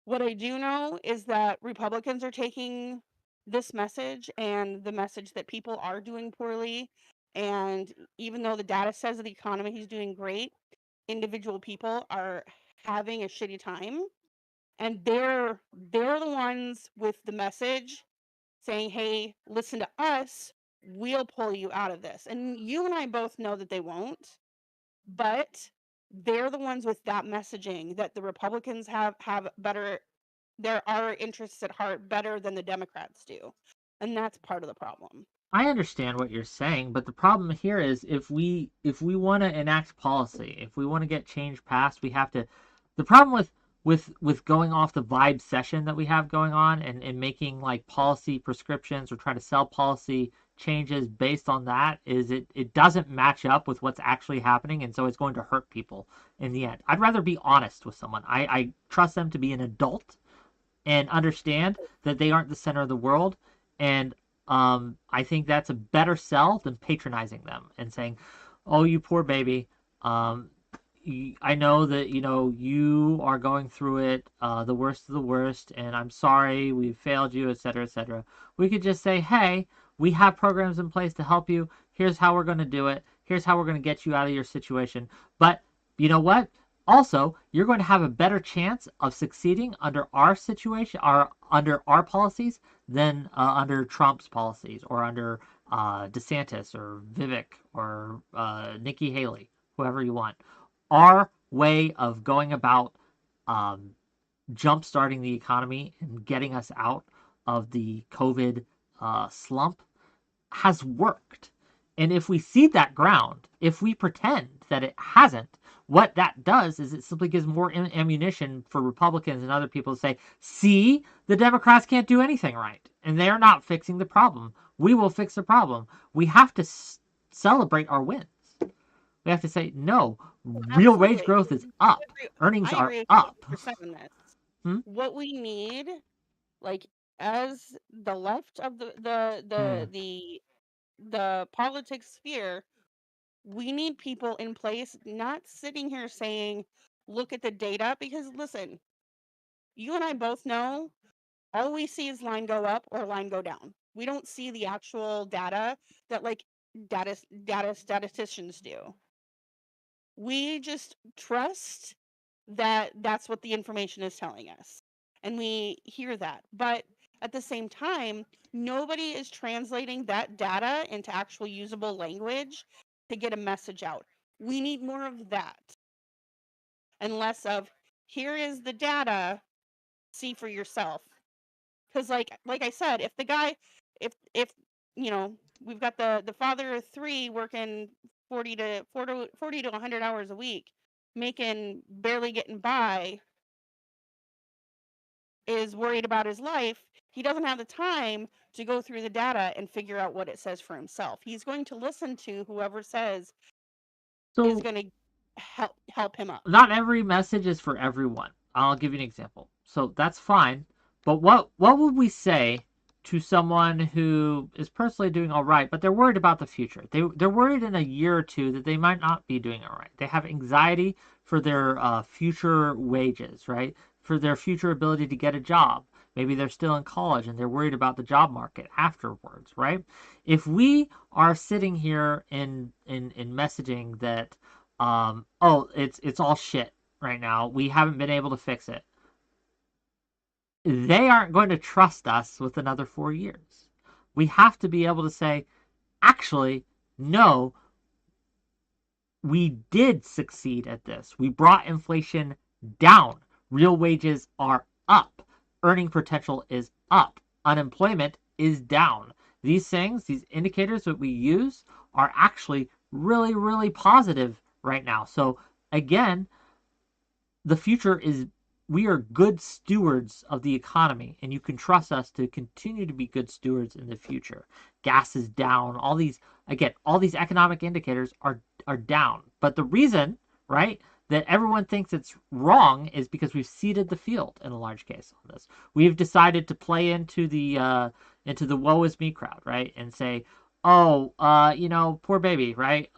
What I do know is that Republicans are taking this message and the message that people are doing poorly, and even though the data says that the economy is doing great, individual people are having a shitty time, and they're the ones with the message saying, "Hey, listen to us. We'll pull you out of this." And you and I both know that they won't, but they're the ones with that messaging that the Republicans have better our interests at heart better than the Democrats do. And that's part of the problem. I understand what you're saying, but the problem here is if we want to enact policy, if we want to get change passed, we have to. The problem with going off the vibe session that we have going on and making like policy prescriptions or trying to sell policy changes based on that is it doesn't match up with what's actually happening, and so it's going to hurt people in the end. I'd rather be honest with someone. I trust them to be an adult and understand that they aren't the center of the world. And I think that's a better sell than patronizing them and saying, "Oh, you poor baby. I know that you are going through it, the worst of the worst, and I'm sorry we failed you, etc., etc." We could just say, "Hey, we have programs in place to help you. Here's how we're going to do it. Here's how we're going to get you out of your situation. But you know what? Also, you're going to have a better chance of succeeding under our situation, under our policies, than under Trump's policies or under DeSantis or Vivek or Nikki Haley, whoever you want. Our way of going about jump-starting the economy and getting us out of the COVID slump has worked. And if we cede that ground, if we pretend that it hasn't, what that does is it simply gives more ammunition for Republicans and other people to say, see, the Democrats can't do anything right, and they're not fixing the problem. We will fix the problem. We have to celebrate our wins. We have to say, no, real wage growth is up. Earnings are up. On this. What we need, like, as the left of the politics sphere, we need people in place, not sitting here saying, look at the data, because listen, you and I both know all we see is line go up or line go down. We don't see the actual data that like statisticians do. We just trust that that's what the information is telling us, and we hear that. But at the same time, nobody is translating that data into actual usable language to get a message out. We need more of that and less of, here is the data, see for yourself. Because like I said, if the guy, if we've got the father of 3 working 40 to 100 hours a week, barely getting by, is worried about his life, he doesn't have the time to go through the data and figure out what it says for himself. He's going to listen to whoever says is going to help him up. Not every message is for everyone. I'll give you an example. So that's fine. But what would we say to someone who is personally doing all right, but they're worried about the future? They're worried in a year or two that they might not be doing all right. They have anxiety for their future wages, right? For their future ability to get a job. Maybe they're still in college and they're worried about the job market afterwards, right? If we are sitting here in messaging that, oh, it's all shit right now, we haven't been able to fix it, they aren't going to trust us with another 4 years. We have to be able to say, actually, no, we did succeed at this. We brought inflation down. Real wages are up. Earning potential is up. Unemployment is down. These things, these indicators that we use are actually really, really positive right now. So again, the future is, we are good stewards of the economy, and you can trust us to continue to be good stewards in the future. Gas is down. All these, again, all these economic indicators are down. But the reason, right, that everyone thinks it's wrong is because we've seeded the field in a large case on this. We've decided to play into the woe is me crowd, right, and say, oh, poor baby, right?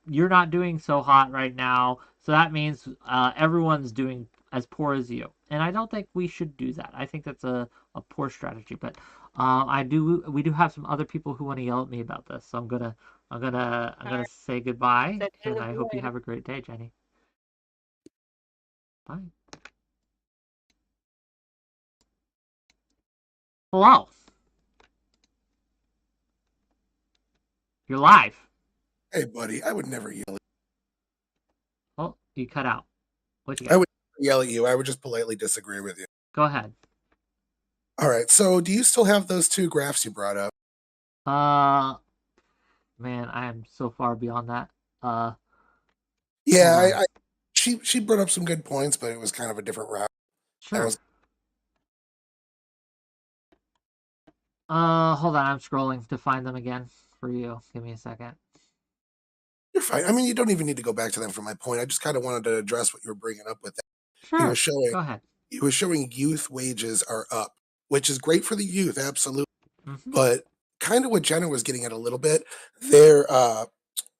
You're not doing so hot right now, so that means everyone's doing as poor as you. And I don't think we should do that. I think that's a poor strategy. But we do have some other people who want to yell at me about this. So I'm gonna say goodbye, That and is I hope you good. have a great day, Jenny. Bye. Hello. You're live. Hey, buddy, I would never yell at Oh, you cut out. What you you. got? I would never yell at you. I would just politely disagree with you. Go ahead. All right. So, do you still have those two graphs you brought up? Man, I am so far beyond that. Yeah, Hold on. she brought up some good points, but it was kind of a different route. Sure. Hold on, I'm scrolling to find them again for you. Give me a second. You're fine. I mean, you don't even need to go back to them for my point. I just kind of wanted to address what you were bringing up with that. Sure. Go ahead. He was showing youth wages are up, which is great for the youth, absolutely. Mm-hmm. But kind of what Jenna was getting at a little bit, there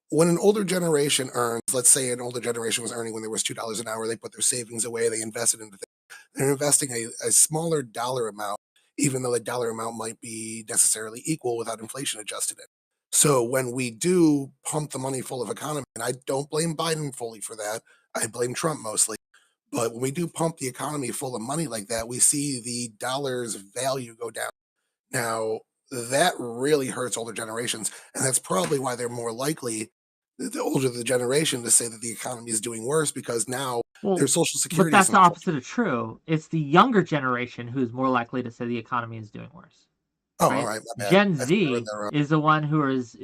when an older generation earns, let's say an older generation was earning when there was $2 an hour, they put their savings away, they invested into things. They're investing a smaller dollar amount, even though the dollar amount might be necessarily equal without inflation adjusted it. So when we do pump the money full of economy, and I don't blame Biden fully for that, I blame Trump mostly. But when we do pump the economy full of money like that, we see the dollar's value go down. Now, that really hurts older generations, and that's probably why they're more likely, the older the generation, to say that the economy is doing worse because now their Social But Security that's is the opposite of true. It's the younger generation who's more likely to say the economy is doing worse. Oh, right? all right, my bad. Gen I read Z that wrong. is the one who is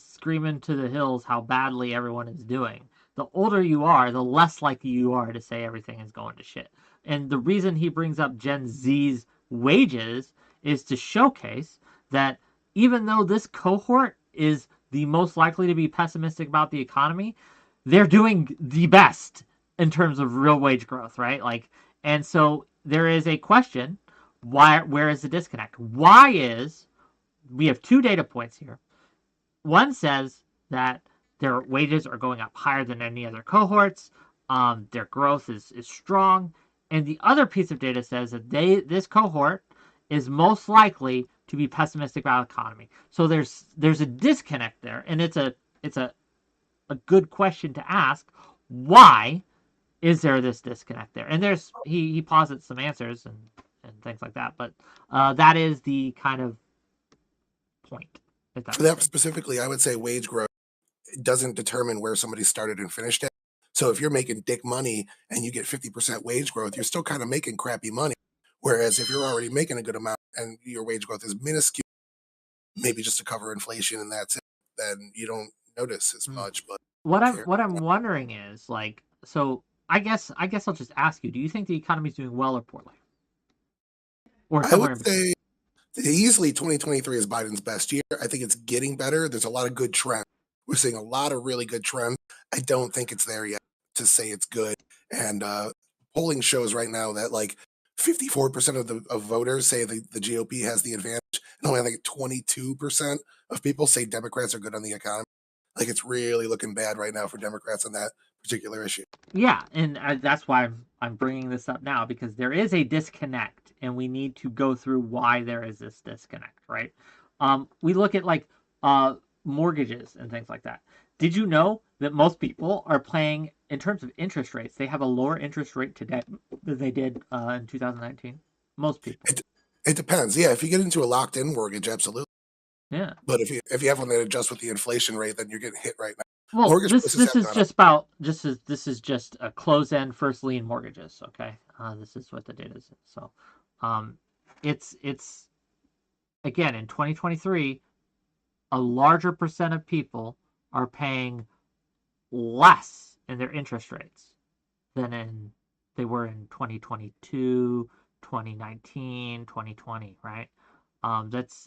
screaming to the hills how badly everyone is doing. The older you are, the less likely you are to say everything is going to shit. And the reason he brings up Gen Z's wages is to showcase that even though this cohort is the most likely to be pessimistic about the economy, they're doing the best in terms of real wage growth, right? Like, and so there is a question: where is the disconnect? We have two data points here. One says that their wages are going up higher than any other cohorts. Their growth is strong. And the other piece of data says that this cohort is most likely to be pessimistic about the economy. So there's a disconnect there, and it's a good question to ask. Why is there this disconnect there? And he posits some answers and things like that. But that is the kind of point. For that specifically, I would say wage growth doesn't determine where somebody started and finished at. So if you're making dick money and you get 50% wage growth, you're still kind of making crappy money. Whereas if you're already making a good amount and your wage growth is minuscule, maybe just to cover inflation and that's it, then you don't notice as much. But what I'm wondering is, like, so I guess I'll just ask you: do you think the economy is doing well or poorly, or I would say easily 2023 is Biden's best year. I think it's getting better. There's a lot of good trends. We're seeing a lot of really good trends. I don't think it's there yet to say it's good. And polling shows right now that like 54% of voters say the GOP has the advantage, and only like 22% of people say Democrats are good on the economy. Like it's really looking bad right now for Democrats on that. particular issue. Yeah, and that's why I'm bringing this up now, because there is a disconnect, and we need to go through why there is this disconnect, right? We look at like mortgages and things like that. Did you know that most people are paying, in terms of interest rates, they have a lower interest rate today than they did in 2019? Most people. It depends. Yeah, if you get into a locked-in mortgage, absolutely. Yeah. But if you have one that adjusts with the inflation rate, then you're getting hit right now. Well, Mortgage this prices have is gone just about this is just a close-end first lien mortgages. Okay, this is what the data is. So, it's again in 2023, a larger percent of people are paying less in their interest rates than they were in 2022, 2019, 2020, right?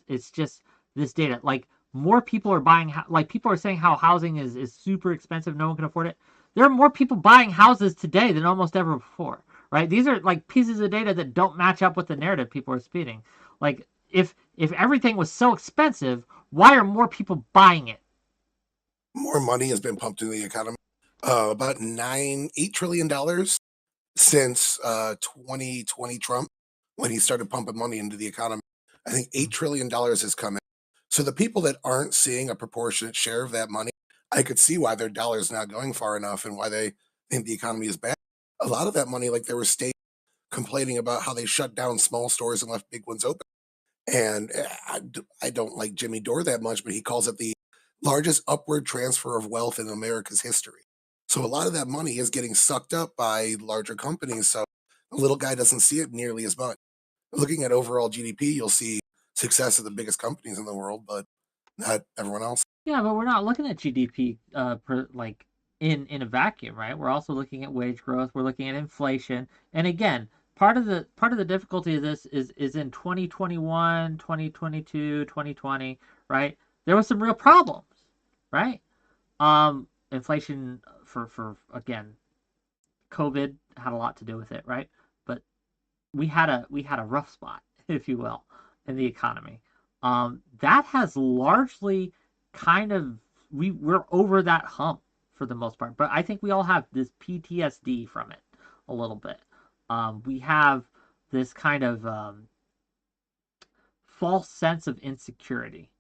It's just this data. Like, more people are buying, like, people are saying how housing is super expensive, no one can afford it. There are more people buying houses today than almost ever before, right? These are like pieces of data that don't match up with the narrative people are speeding. Like, if everything was so expensive, why are more people buying it? More money has been pumped into the economy. About $8 trillion since 2020 Trump, when he started pumping money into the economy. I think $8 trillion has come in. So the people that aren't seeing a proportionate share of that money, I could see why their dollar's not going far enough and why they think the economy is bad. A lot of that money, like there were states complaining about how they shut down small stores and left big ones open. And I don't like Jimmy Dore that much, but he calls it the largest upward transfer of wealth in America's history. So a lot of that money is getting sucked up by larger companies. So the little guy doesn't see it nearly as much. Looking at overall GDP, you'll see success of the biggest companies in the world, but not everyone else. Yeah, but we're not looking at GDP like in a vacuum, right? We're also looking at wage growth. We're looking at inflation, and again, part of the difficulty of this is in 2021, 2022, 2020, right? There was some real problems, right? Inflation for again, COVID had a lot to do with it, right? But we had a rough spot, if you will, in the economy. That has largely kind of we're over that hump for the most part, but I think we all have this PTSD from it a little bit. We have this kind of false sense of insecurity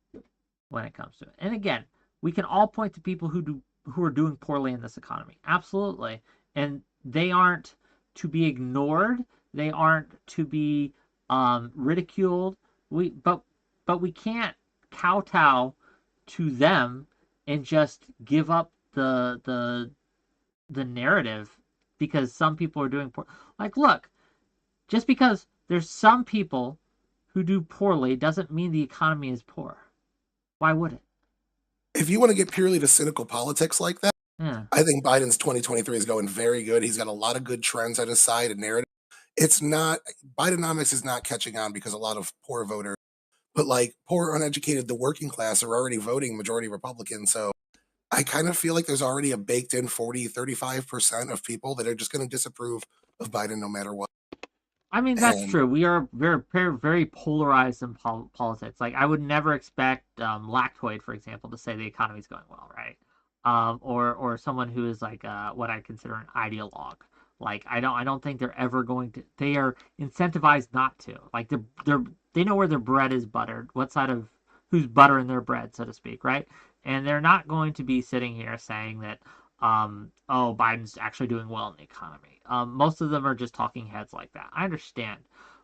when it comes to it. And again, we can all point to people who are doing poorly in this economy, absolutely, and they aren't to be ignored. They aren't to be ridiculed. But we can't kowtow to them and just give up the narrative because some people are doing poor. Like, look, just because there's some people who do poorly doesn't mean the economy is poor. Why would it? If you want to get purely to cynical politics like that, Yeah. I think Biden's 2023 is going very good. He's got a lot of good trends on his side and narrative. It's not, Bidenomics is not catching on because a lot of poor voters, but like poor, uneducated, the working class are already voting majority Republican. So I kind of feel like there's already a baked in 35% of people that are just going to disapprove of Biden no matter what. I mean, that's And true. We are very polarized in politics. Like, I would never expect 𝕾𝖎, for example, to say the economy's going well, right? Or someone who is like what I consider an ideologue. Like, I don't think they're ever going to. They are incentivized not to. Like, they know where their bread is buttered. What side of who's buttering their bread, so to speak, right? And they're not going to be sitting here saying that, oh, Biden's actually doing well in the economy. Most of them are just talking heads like that. I understand.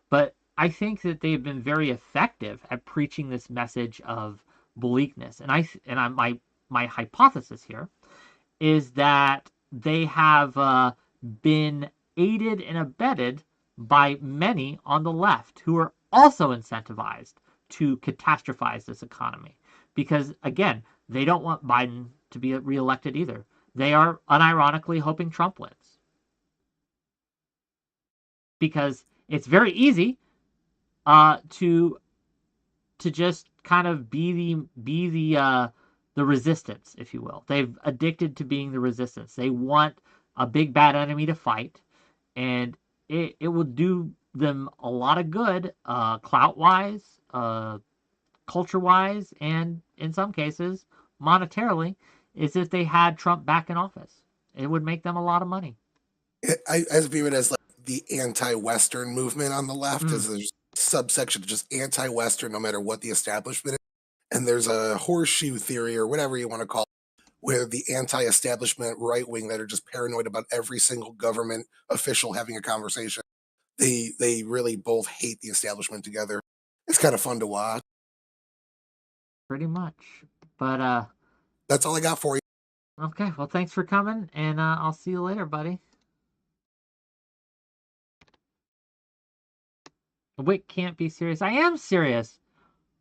But I think that they've been very effective at preaching this message of bleakness. And my hypothesis here is that they have been aided and abetted by many on the left who are also incentivized to catastrophize this economy. Because, again, they don't want Biden to be reelected either. They are unironically hoping Trump wins. Because it's very easy to just kind of be the resistance, if you will. They've addicted to being the resistance. They want a big bad enemy to fight, and it will do them a lot of good, clout-wise, culture-wise, and in some cases, monetarily, is if they had Trump back in office. it would make them a lot of money. I view it as like the anti-Western movement on the left, Mm. as there's subsection just anti-Western, no matter what the establishment is. And there's a horseshoe theory or whatever you want to call it, where the anti-establishment right wing that are just paranoid about every single government official having a conversation. They really both hate the establishment together. It's kind of fun to watch. Pretty much. But That's all I got for you. okay, well, thanks for coming, and I'll see you later, buddy. Whick can't be serious. I am serious.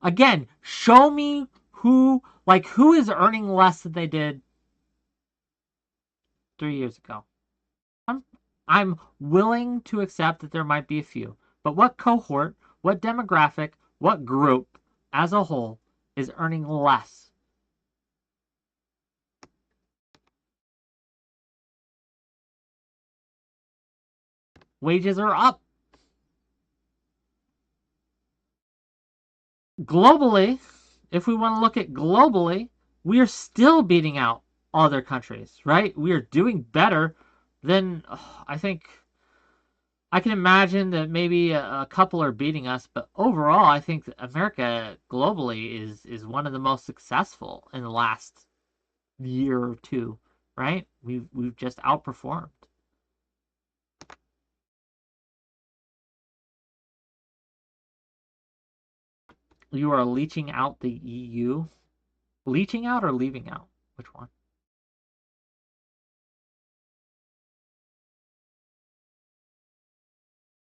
Again, show me who is earning less than they did 3 years ago. I'm willing to accept that there might be a few, but what cohort, what demographic, what group as a whole is earning less? Wages are up. Globally, if we want to look at globally, we are still beating out other countries, right? We are doing better than, I think, I can imagine that maybe a couple are beating us, but overall, I think that America globally is one of the most successful in the last year or two, right? We've just outperformed. You are leeching out the EU. Leeching out or leaving out? Which one?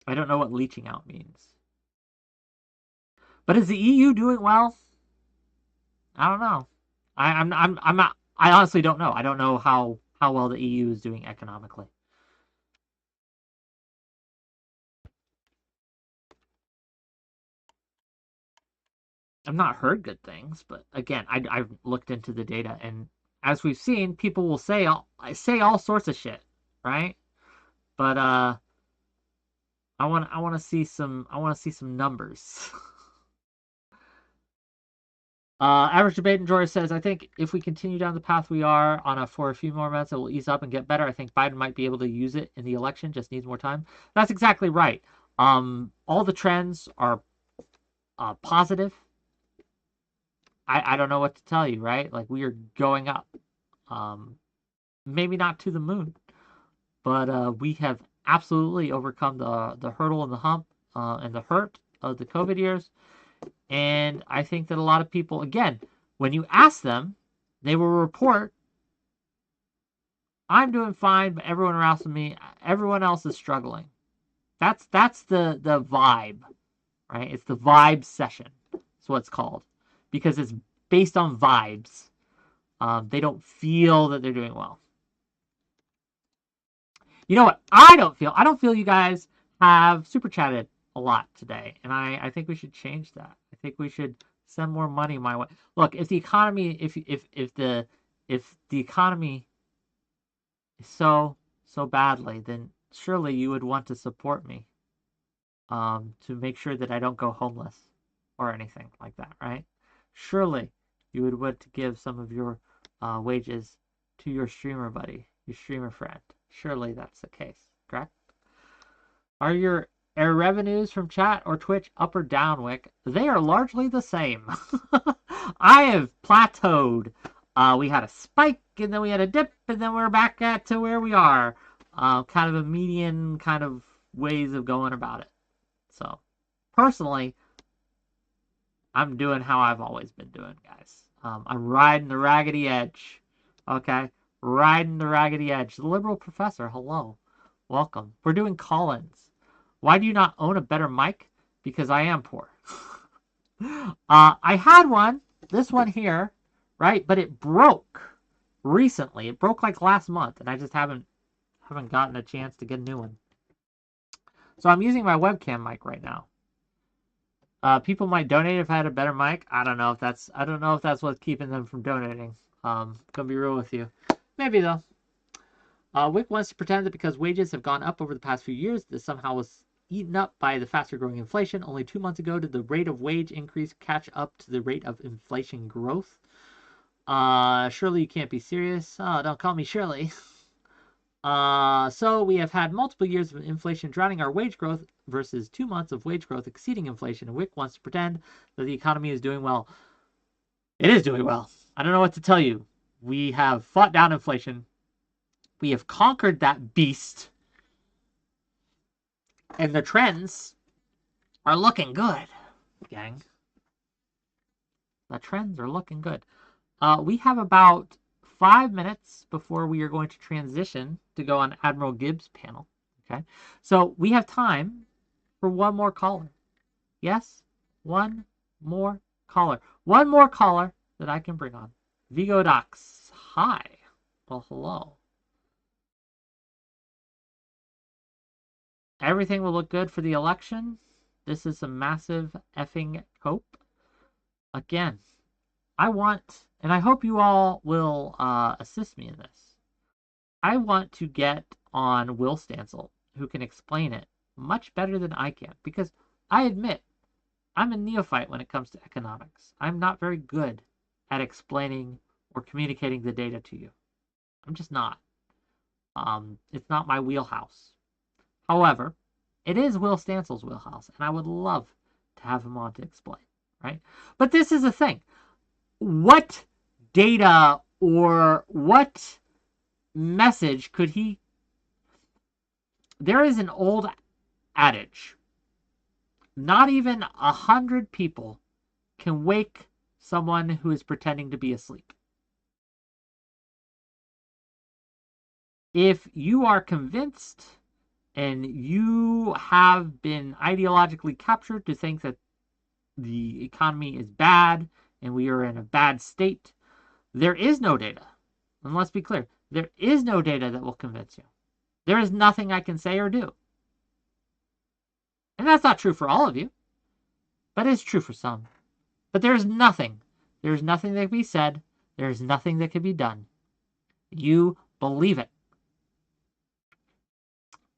I don't know what leeching out means. But is the EU doing well? I don't know. I'm not. I honestly don't know. I don't know how well the EU is doing economically. I've not heard good things, but again, I've looked into the data, and as we've seen, people will say all sorts of shit, right? But I want to see some numbers. Average debate enjoyer says, I think if we continue down the path we are on for a few more months, it will ease up and get better. I think Biden might be able to use it in the election, just needs more time. That's exactly right. All the trends are positive. I don't know what to tell you, right? Like, we are going up. Maybe not to the moon, but we have absolutely overcome the hurdle and the hump and the hurt of the COVID years. And I think that a lot of people, again, when you ask them, they will report, I'm doing fine, but everyone else is struggling. That's the vibe, right? It's the vibe session. That's what it's called, because it's based on vibes. They don't feel that they're doing well. You know what? I don't feel you guys have super chatted a lot today, and I think we should change that. I think we should send more money my way. Look, if the economy, if the economy is so badly, then surely you would want to support me, to make sure that I don't go homeless or anything like that, right? Surely you would want to give some of your wages to your streamer buddy, your streamer friend. Surely that's the case, correct? Are your revenues from chat or Twitch up or down, Wick? They are largely the same. I have plateaued. We had a spike, and then we had a dip, and then we're back to where we are. Kind of a median kind of ways of going about it. So, personally, I'm doing how I've always been doing, guys. I'm riding the raggedy edge. Okay? Riding the raggedy edge. The liberal professor, hello. Welcome. We're doing call-ins. Why do you not own a better mic? Because I am poor. I had one, this one here, right? But it broke recently. It broke like last month, and I just haven't gotten a chance to get a new one. So I'm using my webcam mic right now. People might donate if I had a better mic. I don't know if that's what's keeping them from donating. Gonna be real with you. Maybe though. Wick wants to pretend that because wages have gone up over the past few years, this somehow was eaten up by the faster growing inflation. Only 2 months ago did the rate of wage increase catch up to the rate of inflation growth. Surely you can't be serious. Oh, don't call me Shirley. So we have had multiple years of inflation drowning our wage growth versus 2 months of wage growth exceeding inflation. And Whick wants to pretend that the economy is doing well. It is doing well. I don't know what to tell you. We have fought down inflation. We have conquered that beast. And the trends are looking good, gang. The trends are looking good. We have about 5 minutes before we are going to transition to go on Admiral Gibbs' panel. Okay, so we have time for one more caller. Yes, one more caller. One more caller that I can bring on. 𝕵𝖎𝖎𝖙𝖘𝖍𝖔𝖜. Hi. Well, hello. Everything will look good for the election. This is a massive effing hope. Again, I want, and I hope you all will assist me in this. I want to get on Will Stansel, who can explain it much better than I can, because I admit I'm a neophyte when it comes to economics. I'm not very good at explaining or communicating the data to you. I'm just not. It's not my wheelhouse. However, it is Will Stansel's wheelhouse, and I would love to have him on to explain, right? But this is the thing. What data or what message could he... There is an old adage. Not even 100 people can wake someone who is pretending to be asleep. If you are convinced and you have been ideologically captured to think that the economy is bad and we are in a bad state, there is no data. And let's be clear, there is no data that will convince you. There is nothing I can say or do. And that's not true for all of you, but it's true for some. But there's nothing. There's nothing that can be said. There's nothing that can be done. You believe it.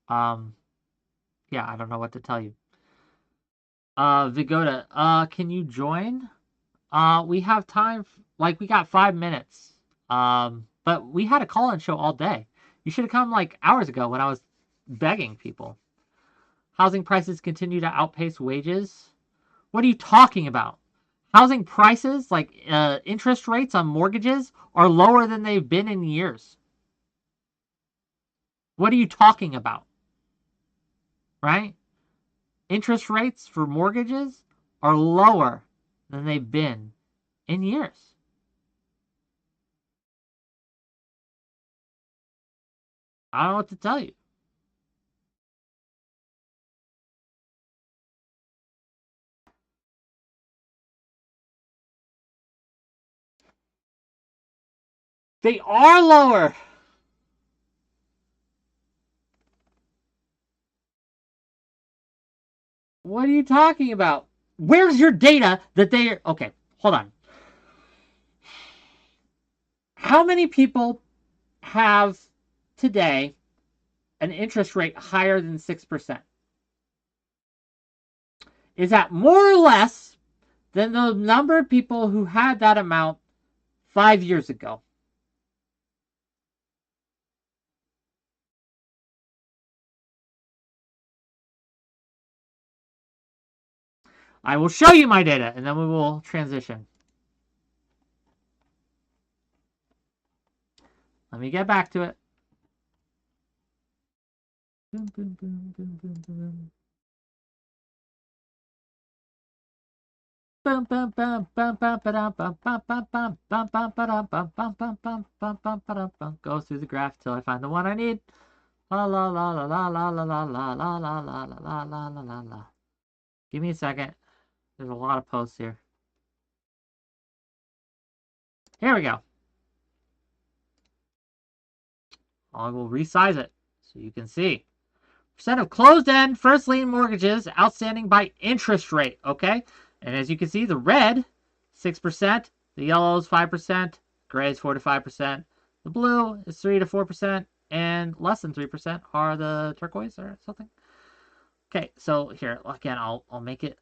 Yeah, I don't know what to tell you. 𝕵𝖎𝖎𝖙𝖘𝖍𝖔𝖜, can you join? We have time, like we got 5 minutes. But we had a call-in show all day. You should have come like hours ago when I was begging people. Housing prices continue to outpace wages. What are you talking about? Housing prices, like interest rates on mortgages, are lower than they've been in years. What are you talking about? Right? Interest rates for mortgages are lower than they've been in years. I don't know what to tell you. They are lower. What are you talking about? Where's your data that they are... Okay, hold on. How many people have today an interest rate higher than 6%? Is that more or less than the number of people who had that amount 5 years ago? I will show you my data, and then we will transition. Let me get back to it. Boom, boom, boom, boom, boom, boom. Bum bum bum bum bum bum bum bum bum bum bum bum bum bum bum bum bum bum bum bum. Go through the graph till I find the one I need. La la la la la la la la la la la la la la la la la. Give me a second. There's a lot of posts here. Here we go. I will resize it so you can see. Percent of closed-end first lien mortgages outstanding by interest rate, okay? And as you can see, the red, 6%, the yellow is 5%, gray is 4 to 5%, the blue is 3 to 4%, and less than 3% are the turquoise or something. Okay, so here, again, I'll make it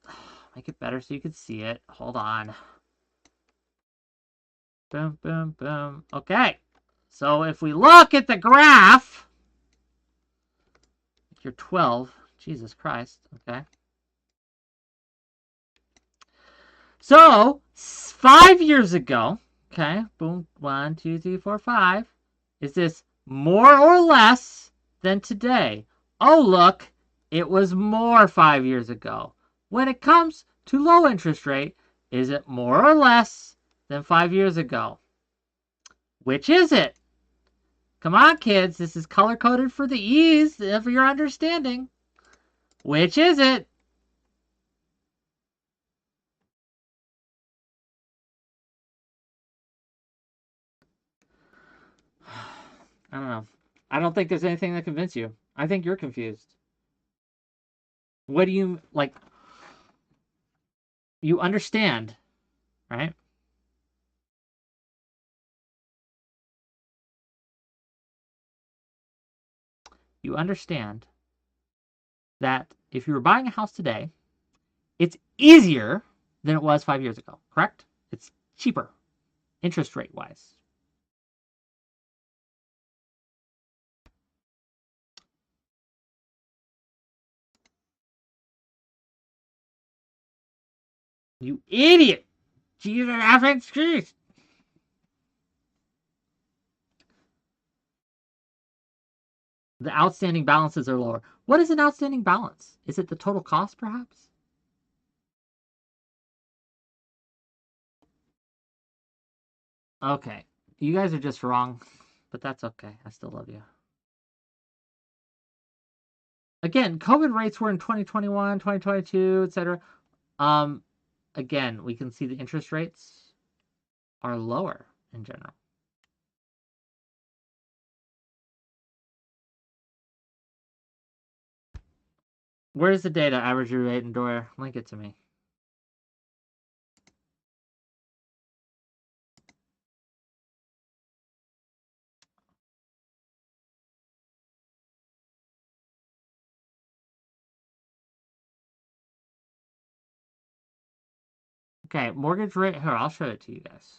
better so you can see it. Hold on. Boom, boom, boom. Okay, so if we look at the graph, You're 12. Jesus Christ. Okay. So, 5 years ago, okay, boom, 1, 2, 3, 4, 5, is this more or less than today? Oh, look, it was more 5 years ago. When it comes to low interest rate, is it more or less than 5 years ago? Which is it? Come on, kids. This is color-coded for the ease of your understanding. Which is it? I don't know. I don't think there's anything that convinces you. I think you're confused. What do you, like, you understand, right? You understand that if you were buying a house today, it's easier than it was 5 years ago, correct? It's cheaper, interest rate wise. You idiot! Jesus effing Christ! The outstanding balances are lower. What is an outstanding balance? Is it the total cost, perhaps? Okay. You guys are just wrong, but that's okay. I still love you. Again, COVID rates were in 2021, 2022, etc. Again, we can see the interest rates are lower in general. Where's the data, average rate and Dwyer? Link it to me. Okay, mortgage rate. Here, I'll show it to you guys.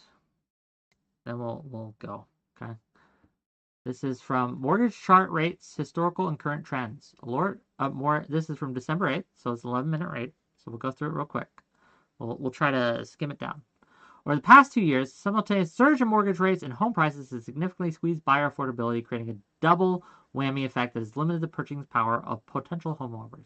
Then we'll go. Okay. This is from Mortgage Chart Rates, Historical and Current Trends. This is from December 8th, so it's an 11-minute rate. So we'll go through it real quick. We'll try to skim it down. Over the past 2 years, simultaneous surge in mortgage rates and home prices has significantly squeezed buyer affordability, creating a double whammy effect that has limited the purchasing power of potential homeowners.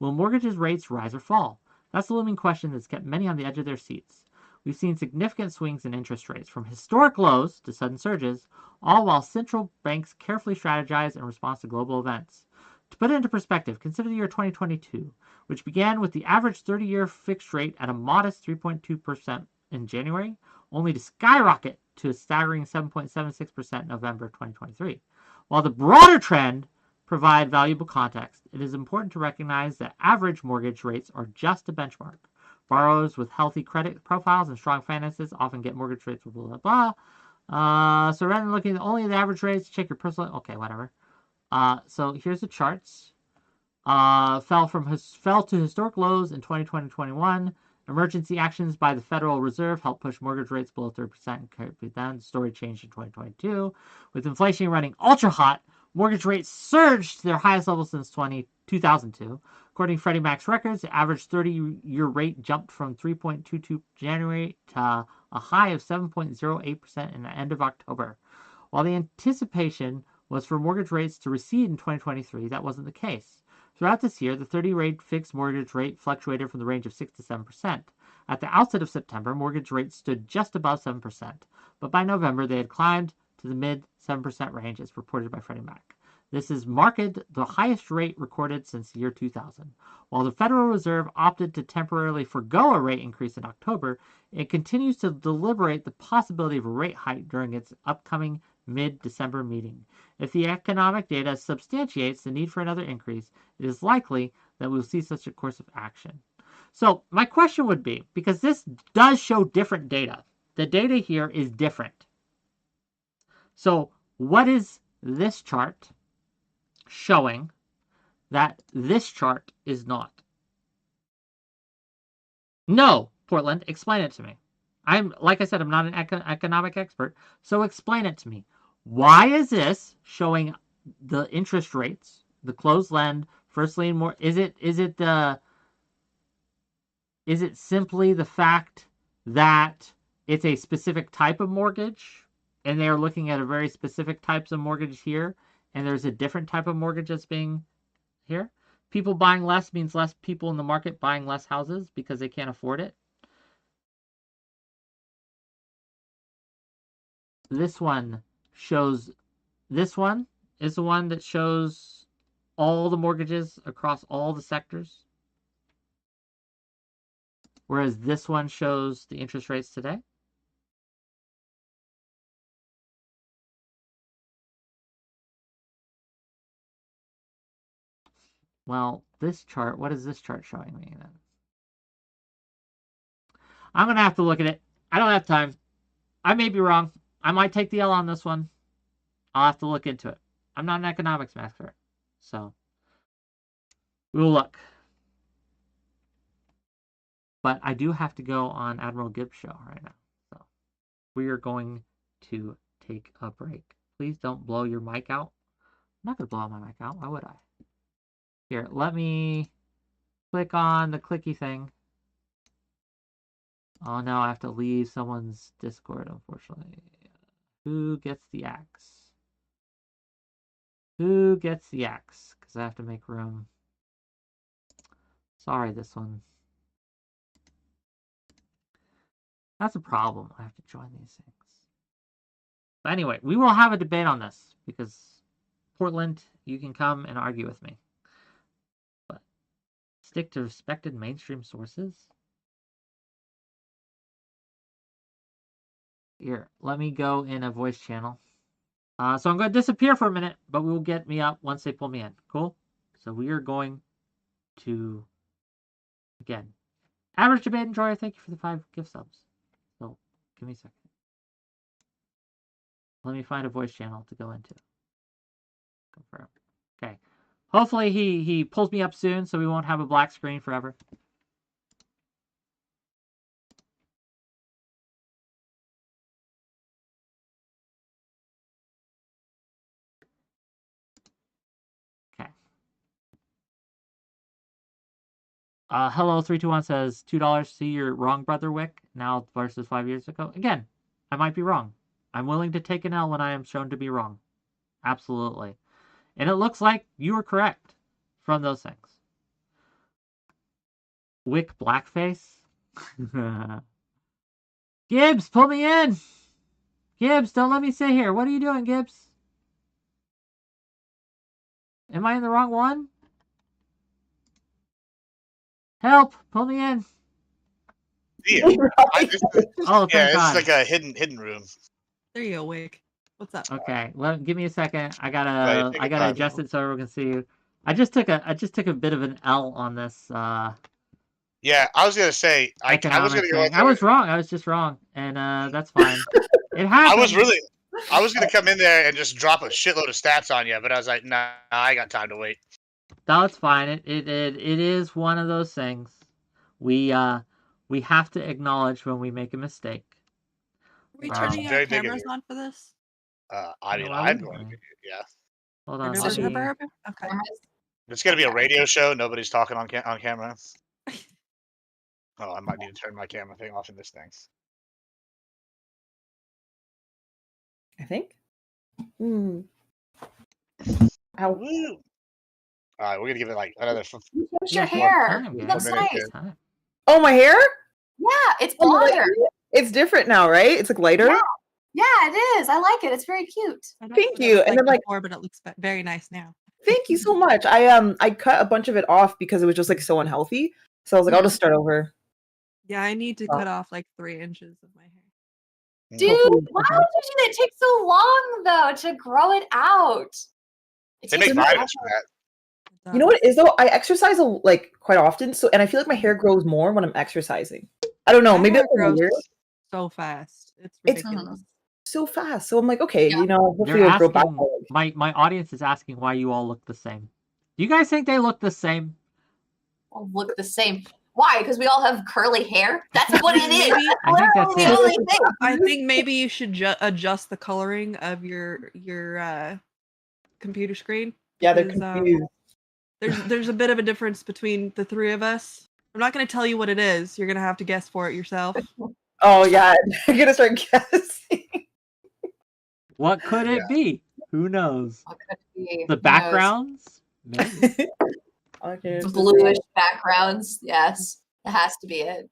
Will mortgage rates rise or fall? That's the looming question that's kept many on the edge of their seats. We've seen significant swings in interest rates, from historic lows to sudden surges, all while central banks carefully strategize in response to global events. To put it into perspective, consider the year 2022, which began with the average 30-year fixed rate at a modest 3.2% in January, only to skyrocket to a staggering 7.76% in November 2023. While the broader trend provide valuable context, it is important to recognize that average mortgage rates are just a benchmark. Borrowers with healthy credit profiles and strong finances often get mortgage rates with blah, blah, blah. So rather than looking at only the average rates, check your personal... Okay, whatever. So here's the charts. Fell to historic lows in 2020-21. Emergency actions by the Federal Reserve helped push mortgage rates below 3% and keep it down. The story changed in 2022. With inflation running ultra hot, mortgage rates surged to their highest level since 2002. According to Freddie Mac's records, the average 30-year rate jumped from 3.22 January to a high of 7.08% in the end of October. While the anticipation was for mortgage rates to recede in 2023, that wasn't the case. Throughout this year, the 30-rate fixed mortgage rate fluctuated from the range of 6 to 7%. At the outset of September, mortgage rates stood just above 7%, but by November they had climbed to the mid-7% range as reported by Freddie Mac. This is marked the highest rate recorded since the year 2000. While the Federal Reserve opted to temporarily forgo a rate increase in October, it continues to deliberate the possibility of a rate hike during its upcoming mid-December meeting. If the economic data substantiates the need for another increase, it is likely that we'll see such a course of action. So my question would be, because this does show different data, the data here is different. So what is this chart showing that this chart is not? No, Portland, explain it to me. Like I said, I'm not an economic expert, so explain it to me. Why is this showing the interest rates the closed lend, first lien more. Is it simply the fact that it's a specific type of mortgage and they're looking at a very specific types of mortgage here, and there's a different type of mortgage that's being here? People buying less means less people in the market buying less houses because they can't afford it. This one shows, this one is the one that shows all the mortgages across all the sectors. Whereas this one shows the interest rates today. Well, this chart, what is this chart showing me then? I'm going to have to look at it. I don't have time. I may be wrong. I might take the L on this one. I'll have to look into it. I'm not an economics master, so we'll look. But I do have to go on Admiral Gibbs' show right now. So we are going to take a break. Please don't blow your mic out. I'm not going to blow my mic out. Why would I? Here, let me click on the clicky thing. Oh, no, I have to leave someone's Discord, unfortunately. Who gets the axe? Who gets the axe? Because I have to make room. Sorry, this one. That's a problem. I have to join these things. But anyway, we will have a debate on this because Portland, you can come and argue with me. But stick to respected mainstream sources. Here, let me go in a voice channel. So I'm going to disappear for a minute, but we will get me up once they pull me in. Cool? So we are going to, again, Average Debate Enjoyer, thank you for the 5 gift subs. So give me a second. Let me find a voice channel to go into. Confirm. Okay. Hopefully he pulls me up soon so we won't have a black screen forever. Okay. Hello 321 says $2. See, you're wrong, brother Whick. Now versus 5 years ago. Again, I might be wrong. I'm willing to take an L when I am shown to be wrong. Absolutely. And it looks like you were correct from those things. Whick blackface. Gibbs, pull me in. Gibbs, don't let me sit here. What are you doing, Gibbs? Am I in the wrong one? Help! Pull me in. Yeah. Oh, thank God. It's like a hidden room. There you go, Whick. What's up? Okay, give me a second. I gotta Right, adjust it so everyone can see you. I just took a bit of an L on this. Yeah, I was gonna say I was gonna go. I was wrong. I was just wrong, and that's fine. It happens. I was gonna come in there and just drop a shitload of stats on you, but I was like, nah, I got time to wait. No, it's fine. It is one of those things. We have to acknowledge when we make a mistake. Are we turning our cameras on for this? I'm going to, yeah. Hold on. Okay. It's gonna be a radio show. Nobody's talking on camera. Oh, I might need to turn my camera thing off in this thing. I think. Ow. Woo. All right, we're gonna give it like another. What's your hair? That's nice. Oh, my hair? Yeah, it's blonder. It's different now, right? It's like lighter. Yeah, it is. I like it. It's very cute. Thank you. And then before, but it looks very nice now. Thank you so much. I cut a bunch of it off because it was just like so unhealthy. So I was like, I'll just start over. Yeah, I need to cut off like 3 inches of my hair. Dude, why would you do that? It takes so long though to grow it out. They make vitamins for that. You know what it is though? I exercise like quite often, and I feel like my hair grows more when I'm exercising. I don't know. Maybe it grows so fast. It's ridiculous. So fast. So I'm like, okay, hopefully it'll grow back. My audience is asking why you all look the same. Do you guys think they look the same? All look the same. Why? Because we all have curly hair? That's what it is. I think that's the only thing. I think maybe you should adjust the coloring of your computer screen Yeah, they're 'cause, confused. There's a bit of a difference between the three of us. I'm not going to tell you what it is. You're going to have to guess for it yourself. Oh yeah, I'm gonna start guessing. What could it be? Who knows? What could it be? The Who knows? backgrounds? Maybe. Okay, so Bluish backgrounds. Yes, it has to be it.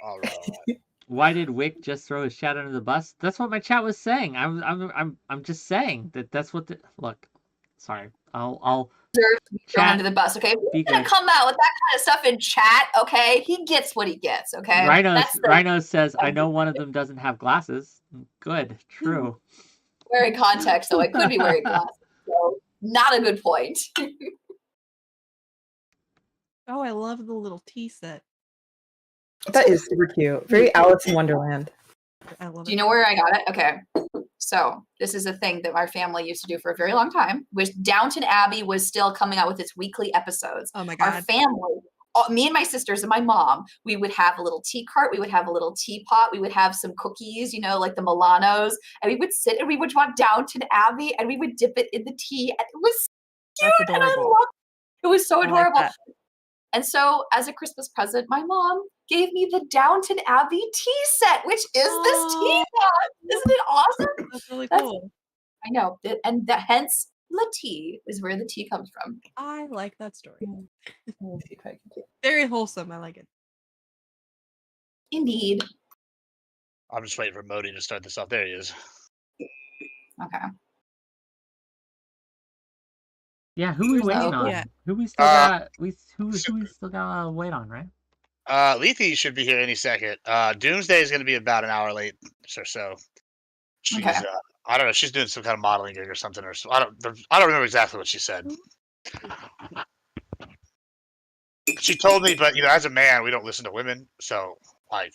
All right. Why did Whick just throw his chat under the bus? That's what my chat was saying. I'm just saying that's what the look. Sorry. I'll Deserves to be thrown Chat, under the bus. Okay, be he's gonna good. come out with that kind of stuff in chat. Okay, he gets what he gets. Okay, Rhino says, I know one of them doesn't have glasses. Good, true. wearing context, though. I could be wearing glasses. So not a good point. Oh, I love the little tea set. that is super cute. Very Alice in Wonderland. I love Do you know where I got it? Okay. So this is a thing that our family used to do for a very long time. Was Downton Abbey was still coming out with its weekly episodes. Oh my Our god. family, me and my sisters and my mom, we would have a little tea cart. We would have a little teapot. We would have some cookies, you know, like the Milanos. And we would sit and we would watch Downton Abbey and we would dip it in the tea. And it was cute. That's And I adorable. loved it. It was so I like adorable. that. And so, as a Christmas present, my mom gave me the Downton Abbey tea set, which is this teapot. Isn't it awesome? That's really That's- cool. I know. And hence, the tea is where the tea comes from. I like that story. Let me see if I can do- Very wholesome. I like it. Indeed. I'm just waiting for Modi to start this off. There he is. Okay. Yeah, who we waiting on? Yeah. Who we still got? Who we still got to wait on, right? 𝕾𝖍𝖎 should be here any second. Doomsday is going to be about an hour late or so. She's, Okay. I don't know. She's doing some kind of modeling gig or something. I don't remember exactly what she said. She told me, but as a man, we don't listen to women. So, like,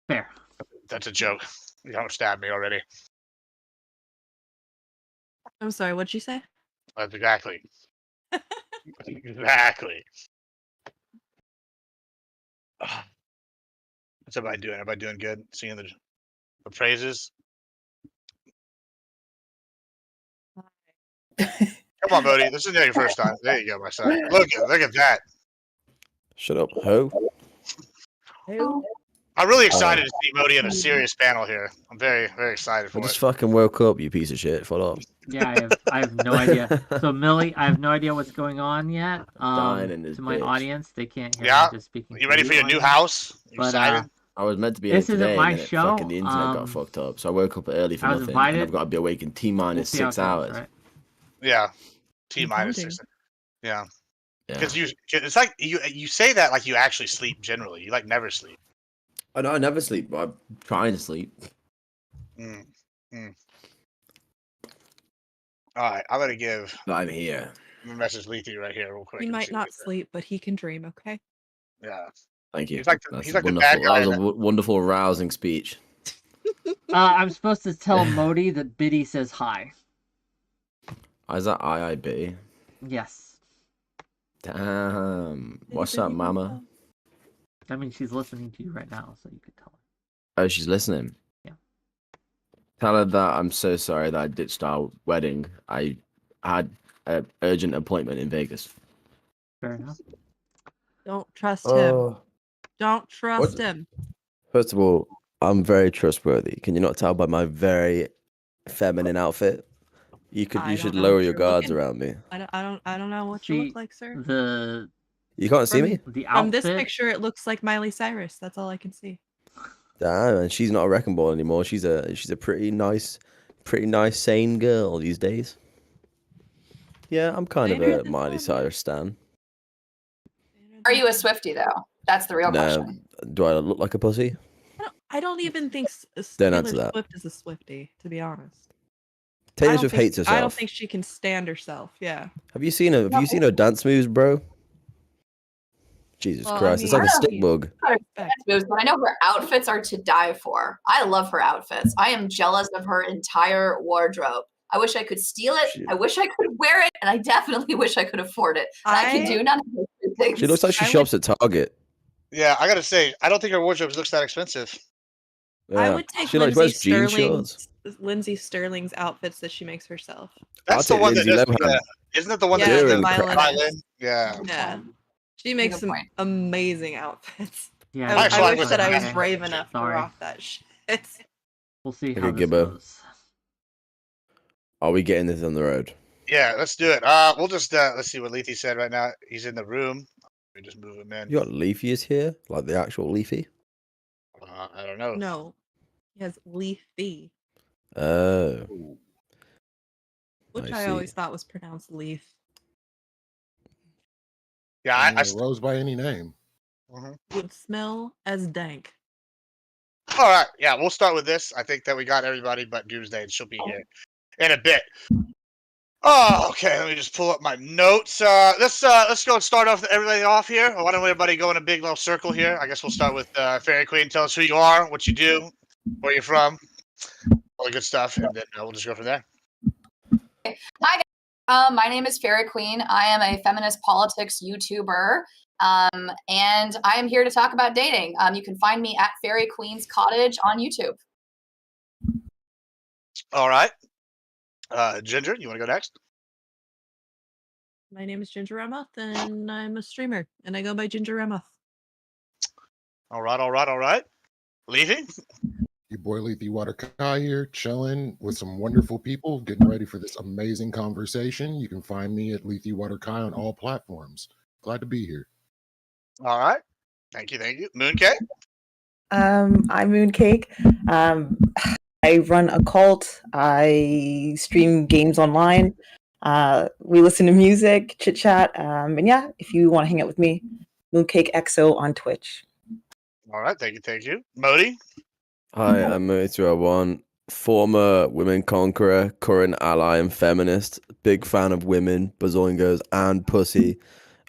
Fair. that's a joke. You don't stab me already. I'm sorry. What'd you say? Exactly. Exactly. What's everybody doing? Everybody doing good? Seeing the praises? Come on, Modi. This is not your first time. There you go, my son. Look at that. Shut up, ho. Who? I'm really excited to see Modi in a serious panel here. I'm very, very excited I for just it. fucking woke up, you piece of shit. Follow up. Yeah, I have no idea. So Millie, I have no idea what's going on yet. Dying in this To my bitch. audience, they can't hear Yeah? me just speaking. You to ready for your new audience. house? You But, excited? I was meant to be This here isn't today, my and then show, fucking the internet got fucked up. So I woke up early for I was nothing, invited. and I've got to be awake in T-minus See how it 6 goes, hours. right? Yeah. T I'm minus counting. 6. Yeah. Yeah. Because it's like you say that like you actually sleep generally. You like never sleep. I know I never sleep, but I'm trying to sleep. Mm. All right, I'm gonna give But I'm here. a message 𝕾𝖎𝖎 right here real quick. He and might see what not he said. sleep, but he can dream. Okay. Yeah. Thank you. He's like That's the wonderful. bad guy. That was a wonderful, rousing speech. I'm supposed to tell Modi that Biddy says hi. Is that IIB? Yes. Damn. What's up, mama? I mean, she's listening to you right now, so you could tell her. Oh, she's listening. Yeah. Tell her that I'm so sorry that I ditched our wedding. I had an urgent appointment in Vegas. Fair enough. Don't trust him. Oh. Don't trust What? him. First of all, I'm very trustworthy. Can you not tell by my very feminine outfit? You I should don't know lower what your you're guards looking- around me. I don't know what you See, look like, sir. The You can't see From- me? the From this outfit. picture, it looks like Miley Cyrus. That's all I can see. Damn, and she's not a wrecking ball anymore. She's a pretty nice, sane girl these days. Yeah, I'm kind of Later a this Miley summer. Cyrus stan. Are you a Swiftie, though? That's the real No, question. do I look like a pussy? I don't even think Don't Taylor answer that. Swift is a Swiftie, to be honest. Taylor I don't Swift think- hates herself. I don't think she can stand herself. Yeah. Have you seen her dance moves, bro? Jesus Well, I Christ, it's like a mean- stick bug. Moves, but I know her outfits are to die for. I love her outfits. I am jealous of her entire wardrobe. I wish I could steal it. She- I wish I could wear it, and I definitely wish I could afford it. And I can do none of those two things. She looks like she I shops at Target. Yeah, I gotta say, I don't think her wardrobe looks that expensive. I Yeah. would take She like Lindsay wears jean Sterling's shorts. Lindsay Sterling's outfits that she makes herself. That's the take one that Lindsay does. Lohan. Yeah. Isn't that the one Yeah, that does the Earring the crap. violin? Yeah. Yeah. She makes Good some point. amazing outfits. Yeah, I I actually wish with that I was okay. brave enough to Sorry. rock that shit. We'll see Okay, how this Gibbo. goes. Are we getting this on the road? Yeah, let's do it. We'll just let's see what Lethe said right now. He's in the room. We just move him in. You got Leafy is here, like the actual Leafy. I don't know. No. He has Leafy, Oh, which I I see. always thought was pronounced Leaf. Yeah, I mean, it rose by any name. Would smell as dank. All right. Yeah, we'll start with this. I think that we got everybody but Doomsday, and she'll be here in a bit. Oh, okay. Let me just pull up my notes. Let's go and start off everybody off here. Why don't everybody go in a big little circle here? I guess we'll start with Fairy Queen. Tell us who you are, what you do, where you're from, all the good stuff, and then we'll just go from there. Hi, guys. My name is Fairy Queen. I am a feminist politics YouTuber, and I am here to talk about dating. You can find me at Fairy Queen's Cottage on YouTube. All right. Ginger, you want to go next? My name is Ginger Remoth, and I'm a streamer, and I go by Ginger Remoth. All right. Leaving? Your boy 𝕾𝖍𝖎𝖙𝖘𝖍𝖔𝖜 here, chilling with some wonderful people, getting ready for this amazing conversation. You can find me at 𝕾𝖍𝖎𝖙𝖘𝖍𝖔𝖜 on all platforms. Glad to be here. All right. Thank you. Mooncake? I'm Mooncake. I run a cult. I stream games online. We listen to music, chit chat. And yeah, if you want to hang out with me, Mooncake XO on Twitch. All right. Thank you. Modi? Hi, I'm 𝕾𝖍𝖎𝖙𝖘𝖍𝖔𝖜, former women conqueror, current ally and feminist, big fan of women, bazoingos, and pussy.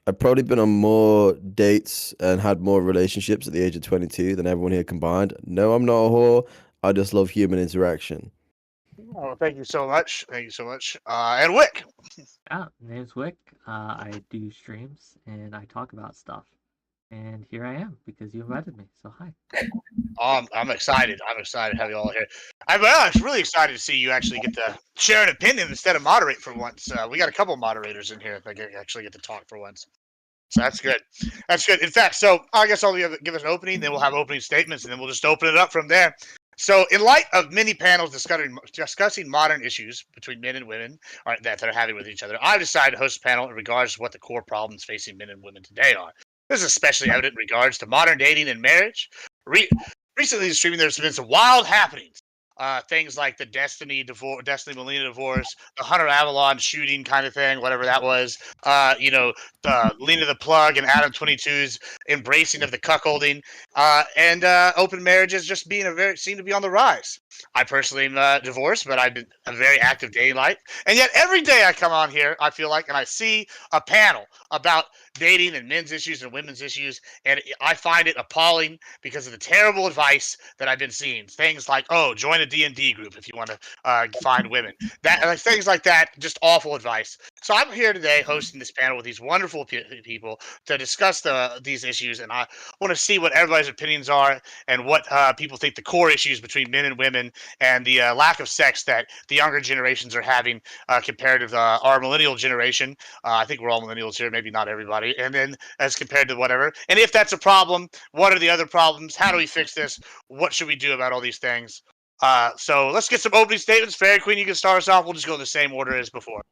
I've probably been on more dates and had more relationships at the age of 22 than everyone here combined. No, I'm not a whore. I just love human interaction. Oh, thank you so much. And Whick? Yeah, my name's Whick. I do streams and I talk about stuff. And here I am because you invited me. So hi. I'm excited. To have you all here. I'm really excited to see you actually get to share an opinion instead of moderate for once. We got a couple moderators in here that actually get to talk for once. So that's good. In fact, so I guess I'll give us an opening, then we'll have opening statements, and then we'll just open it up from there. So in light of many panels discussing modern issues between men and women that they're having with each other, I've decided to host a panel in regards to what the core problems facing men and women today are. This is especially evident in regards to modern dating and marriage. Recently in streaming, there's been some wild happenings. Things like the Destiny Melina divorce, the Hunter Avalon shooting kind of thing, whatever that was. The Lena the Plug and Adam 22's embracing of the cuckolding, and open marriages just seem to be on the rise. I personally am divorced, but I've been a very active dating life, and yet every day I come on here, I feel like, and I see a panel about dating and men's issues and women's issues, and I find it appalling because of the terrible advice that I've been seeing. Things like, oh, join a D&D group if you want to find women. Things like that, just awful advice. So I'm here today hosting this panel with these wonderful people to discuss these issues, and I want to see what everybody's opinions are and what people think the core issues between men and women and the lack of sex that the younger generations are having compared to our millennial generation. I think we're all millennials here, maybe not everybody. And then as compared to whatever. And if that's a problem, what are the other problems? How do we fix this? What should we do about all these things? So let's get some opening statements. Fairy Queen, you can start us off. We'll just go in the same order as before.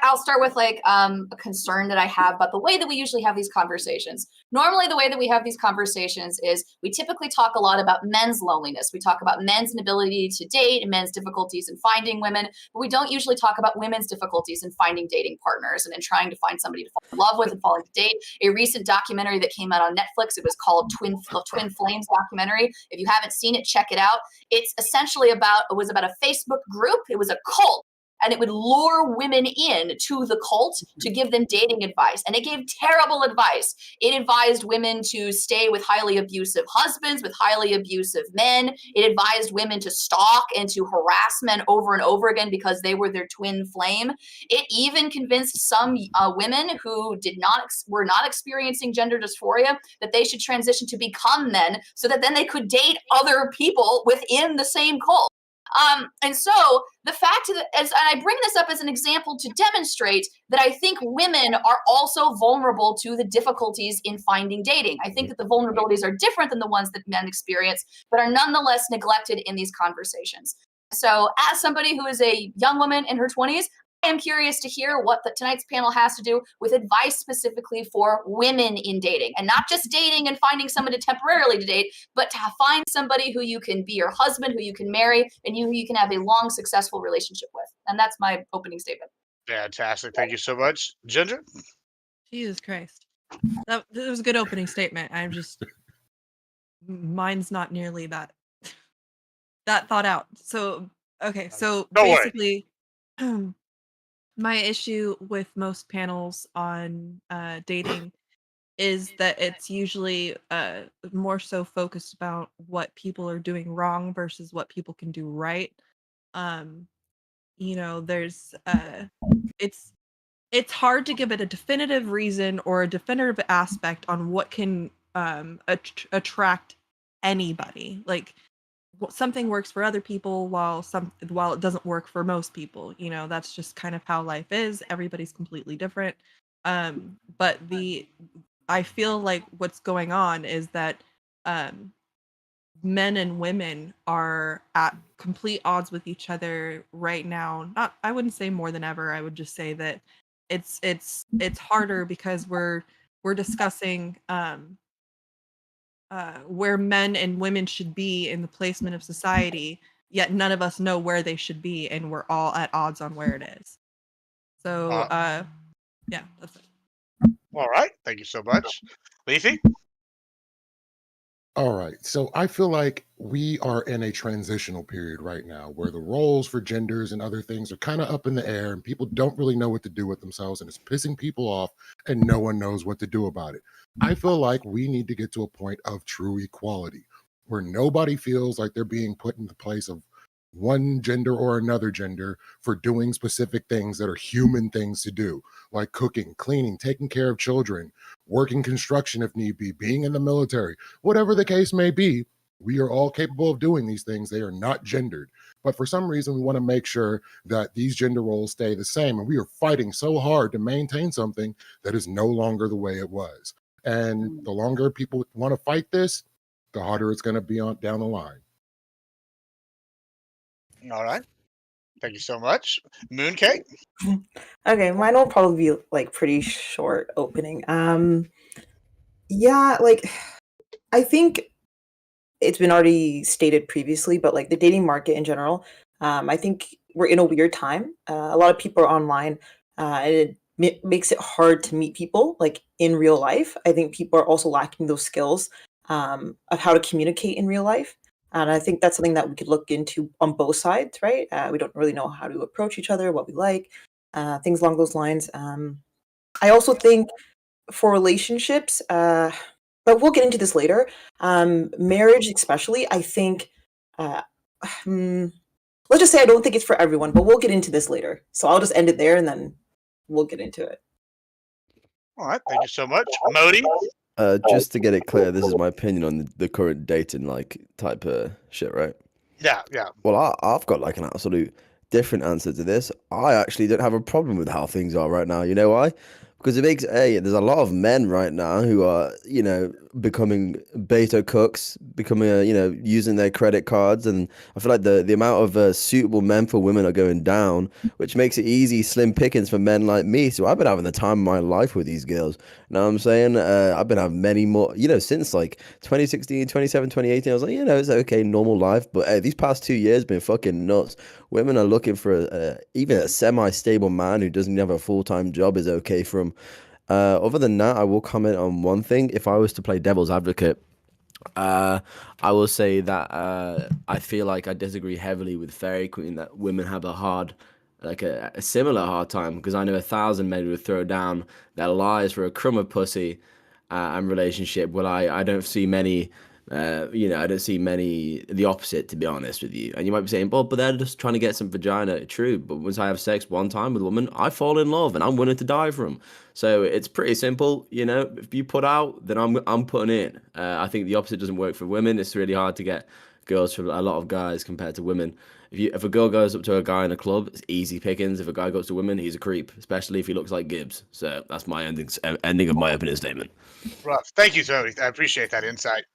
I'll start with a concern that I have about the way that we usually have these conversations. Normally, the way that we have these conversations is we typically talk a lot about men's loneliness. We talk about men's inability to date and men's difficulties in finding women, but we don't usually talk about women's difficulties in finding dating partners and in trying to find somebody to fall in love with and fall into date. A recent documentary that came out on Netflix, it was called Twin Flames documentary. If you haven't seen it, check it out. It's essentially about a Facebook group. It was a cult and it would lure women in to the cult to give them dating advice. And it gave terrible advice. It advised women to stay with highly abusive husbands, with highly abusive men. It advised women to stalk and to harass men over and over again because they were their twin flame. It even convinced some women who were not experiencing gender dysphoria that they should transition to become men so that then they could date other people within the same cult. And so the fact that, and I bring this up as an example to demonstrate that I think women are also vulnerable to the difficulties in finding dating. I think that the vulnerabilities are different than the ones that men experience, but are nonetheless neglected in these conversations. So as somebody who is a young woman in her 20s, I am curious to hear what tonight's panel has to do with advice specifically for women in dating, and not just dating and finding somebody temporarily to date, but to find somebody who you can be your husband, who you can marry, and who you can have a long, successful relationship with. And that's my opening statement. Fantastic. Thank you so much. Ginger? Jesus Christ. That was a good opening statement. I'm just, mine's not nearly that thought out. So, okay. So Don't worry. basically, my issue with most panels on dating is that it's usually more so focused about what people are doing wrong versus what people can do right. There's it's hard to give it a definitive reason or a definitive aspect on what can attract anybody. Like, something works for other people while it doesn't work for most people. That's just kind of how life is. Everybody's completely different. But I feel like what's going on is that men and women are at complete odds with each other right now. I wouldn't say more than ever. I would just say that it's harder because we're discussing where men and women should be in the placement of society, yet none of us know where they should be, and we're all at odds on where it is. So, yeah, that's it. All right. Thank you so much. Leafy? All right. So I feel like we are in a transitional period right now where the roles for genders and other things are kind of up in the air and people don't really know what to do with themselves, and it's pissing people off and no one knows what to do about it. I feel like we need to get to a point of true equality where nobody feels like they're being put in the place of one gender or another gender for doing specific things that are human things to do, like cooking, cleaning, taking care of children, working construction if need be, being in the military, whatever the case may be. We are all capable of doing these things. They are not gendered. But for some reason, we want to make sure that these gender roles stay the same. And we are fighting so hard to maintain something that is no longer the way it was. And the longer people want to fight this, the harder it's going to be on down the line. All right. Thank you so much. Mooncake? Okay, mine will probably be like pretty short opening. Yeah, like I think it's been already stated previously, but like the dating market in general, I think we're in a weird time. A lot of people are online, and it makes it hard to meet people like in real life. I think people are also lacking those skills of how to communicate in real life. And I think that's something that we could look into on both sides, right? We don't really know how to approach each other, what we like, things along those lines. I also think for relationships, but we'll get into this later. Marriage, especially, I think, let's just say I don't think it's for everyone, but we'll get into this later. So I'll just end it there and then we'll get into it. All right. Thank you so much. Modi? Just to get it clear, this is my opinion on the current dating type of shit, right? Yeah, yeah. Well, I've got like an absolute different answer to this. I actually don't have a problem with how things are right now. You know why? Because there's a lot of men right now who are, becoming beta cooks, becoming, using their credit cards. And I feel like the amount of suitable men for women are going down, which makes it easy, slim pickings for men like me. So I've been having the time of my life with these girls. You know what I'm saying? I've been having many more, since like 2016, 2017, 2018. I was like, it's okay, normal life. But these past 2 years been fucking nuts. Women are looking for even a semi-stable man who doesn't have a full-time job is okay for them. Other than that, I will comment on one thing. If I was to play devil's advocate, I will say that I feel like I disagree heavily with Fairy Queen that women have a hard like a similar hard time, because I know 1,000 men would throw down their lives for a crumb of pussy and relationship. Well, I don't see many, I don't see many the opposite, to be honest with you. And you might be saying, but they're just trying to get some vagina. True, but once I have sex one time with a woman, I fall in love and I'm willing to die for them. So it's pretty simple, If you put out, then I'm putting in. I think the opposite doesn't work for women. It's really hard to get girls from a lot of guys compared to women. If a girl goes up to a guy in a club, it's easy pickings. If a guy goes to women, he's a creep, especially if he looks like Gibbs. So that's my ending of my opening statement. Rough. Thank you, Tony. I appreciate that insight.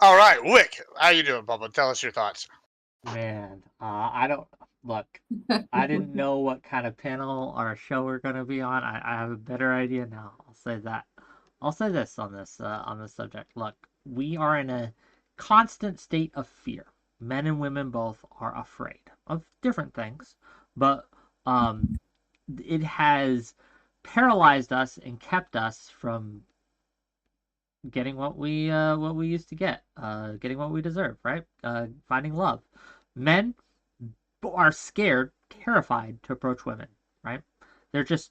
All right, Whick, how you doing, Bubba? Tell us your thoughts. Man, I don't look. I didn't know what kind of panel or show we're going to be on. I have a better idea now. I'll say that. I'll say this on this subject. Look, we are in a constant state of fear. Men and women both are afraid of different things, but it has paralyzed us and kept us from getting what we used to get, getting what we deserve, right? Finding love. Men are scared, terrified to approach women, right? They're just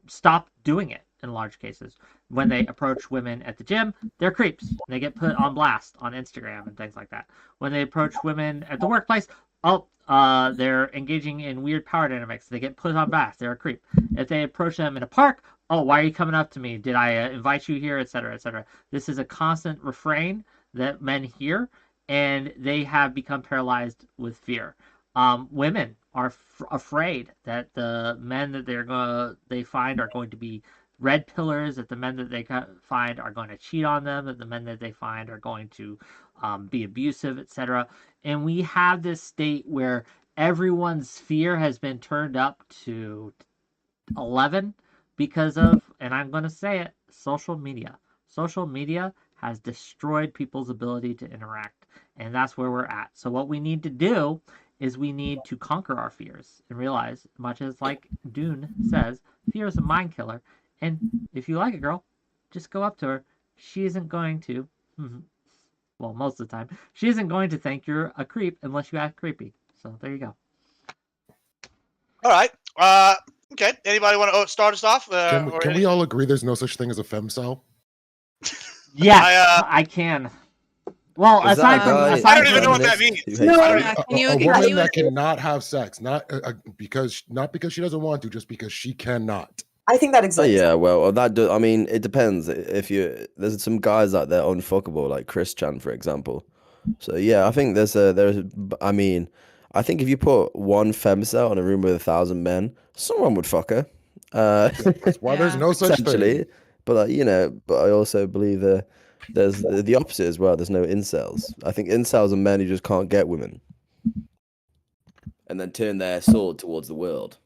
stop doing it in large cases. When they approach women at the gym, they're creeps. They get put on blast on Instagram and things like that. When they approach women at the workplace, they're engaging in weird power dynamics. They get put on blast. They're a creep. If they approach them in a park, why are you coming up to me? Did I invite you here, etc., etc. This is a constant refrain that men hear, and they have become paralyzed with fear. Women are afraid that the men that they find are going to be red pillars, that the men that they find are going to cheat on them, that the men that they find are going to be abusive, etc. And we have this state where everyone's fear has been turned up to 11 because of, and I'm going to say it, social media. Social media has destroyed people's ability to interact, and that's where we're at. So what we need to do is we need to conquer our fears and realize, much as like Dune says, fear is a mind killer. And if you like a girl, just go up to her. She isn't going to, well, most of the time, she isn't going to think you're a creep unless you act creepy. So there you go. All right. Okay. Anybody want to start us off? Can we all agree there's no such thing as a femcel? Yeah, I can. Well, aside from I don't even know what that means. A woman that cannot have sex, not because she doesn't want to, just because she cannot. I think that exists. Yeah, well, that I mean, it depends. There's some guys out there unfuckable, like Chris Chan, for example. So yeah, I think I mean, I think if you put one femcel in a room with 1,000 men, someone would fuck her. That's why there's no such thing. But but I also believe there's the opposite as well. There's no incels. I think incels are men who just can't get women, and then turn their sword towards the world.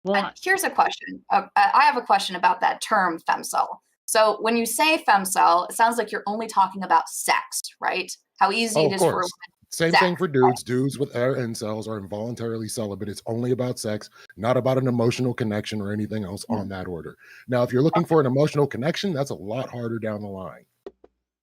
Well, here's a question. I have a question about that term femcel. So when you say femcel, it sounds like you're only talking about sex, right? How easy it is for a woman. Same thing for dudes. Dudes with incels are involuntarily celibate. It's only about sex, not about an emotional connection or anything else on that order. Now, if you're looking for an emotional connection, that's a lot harder down the line.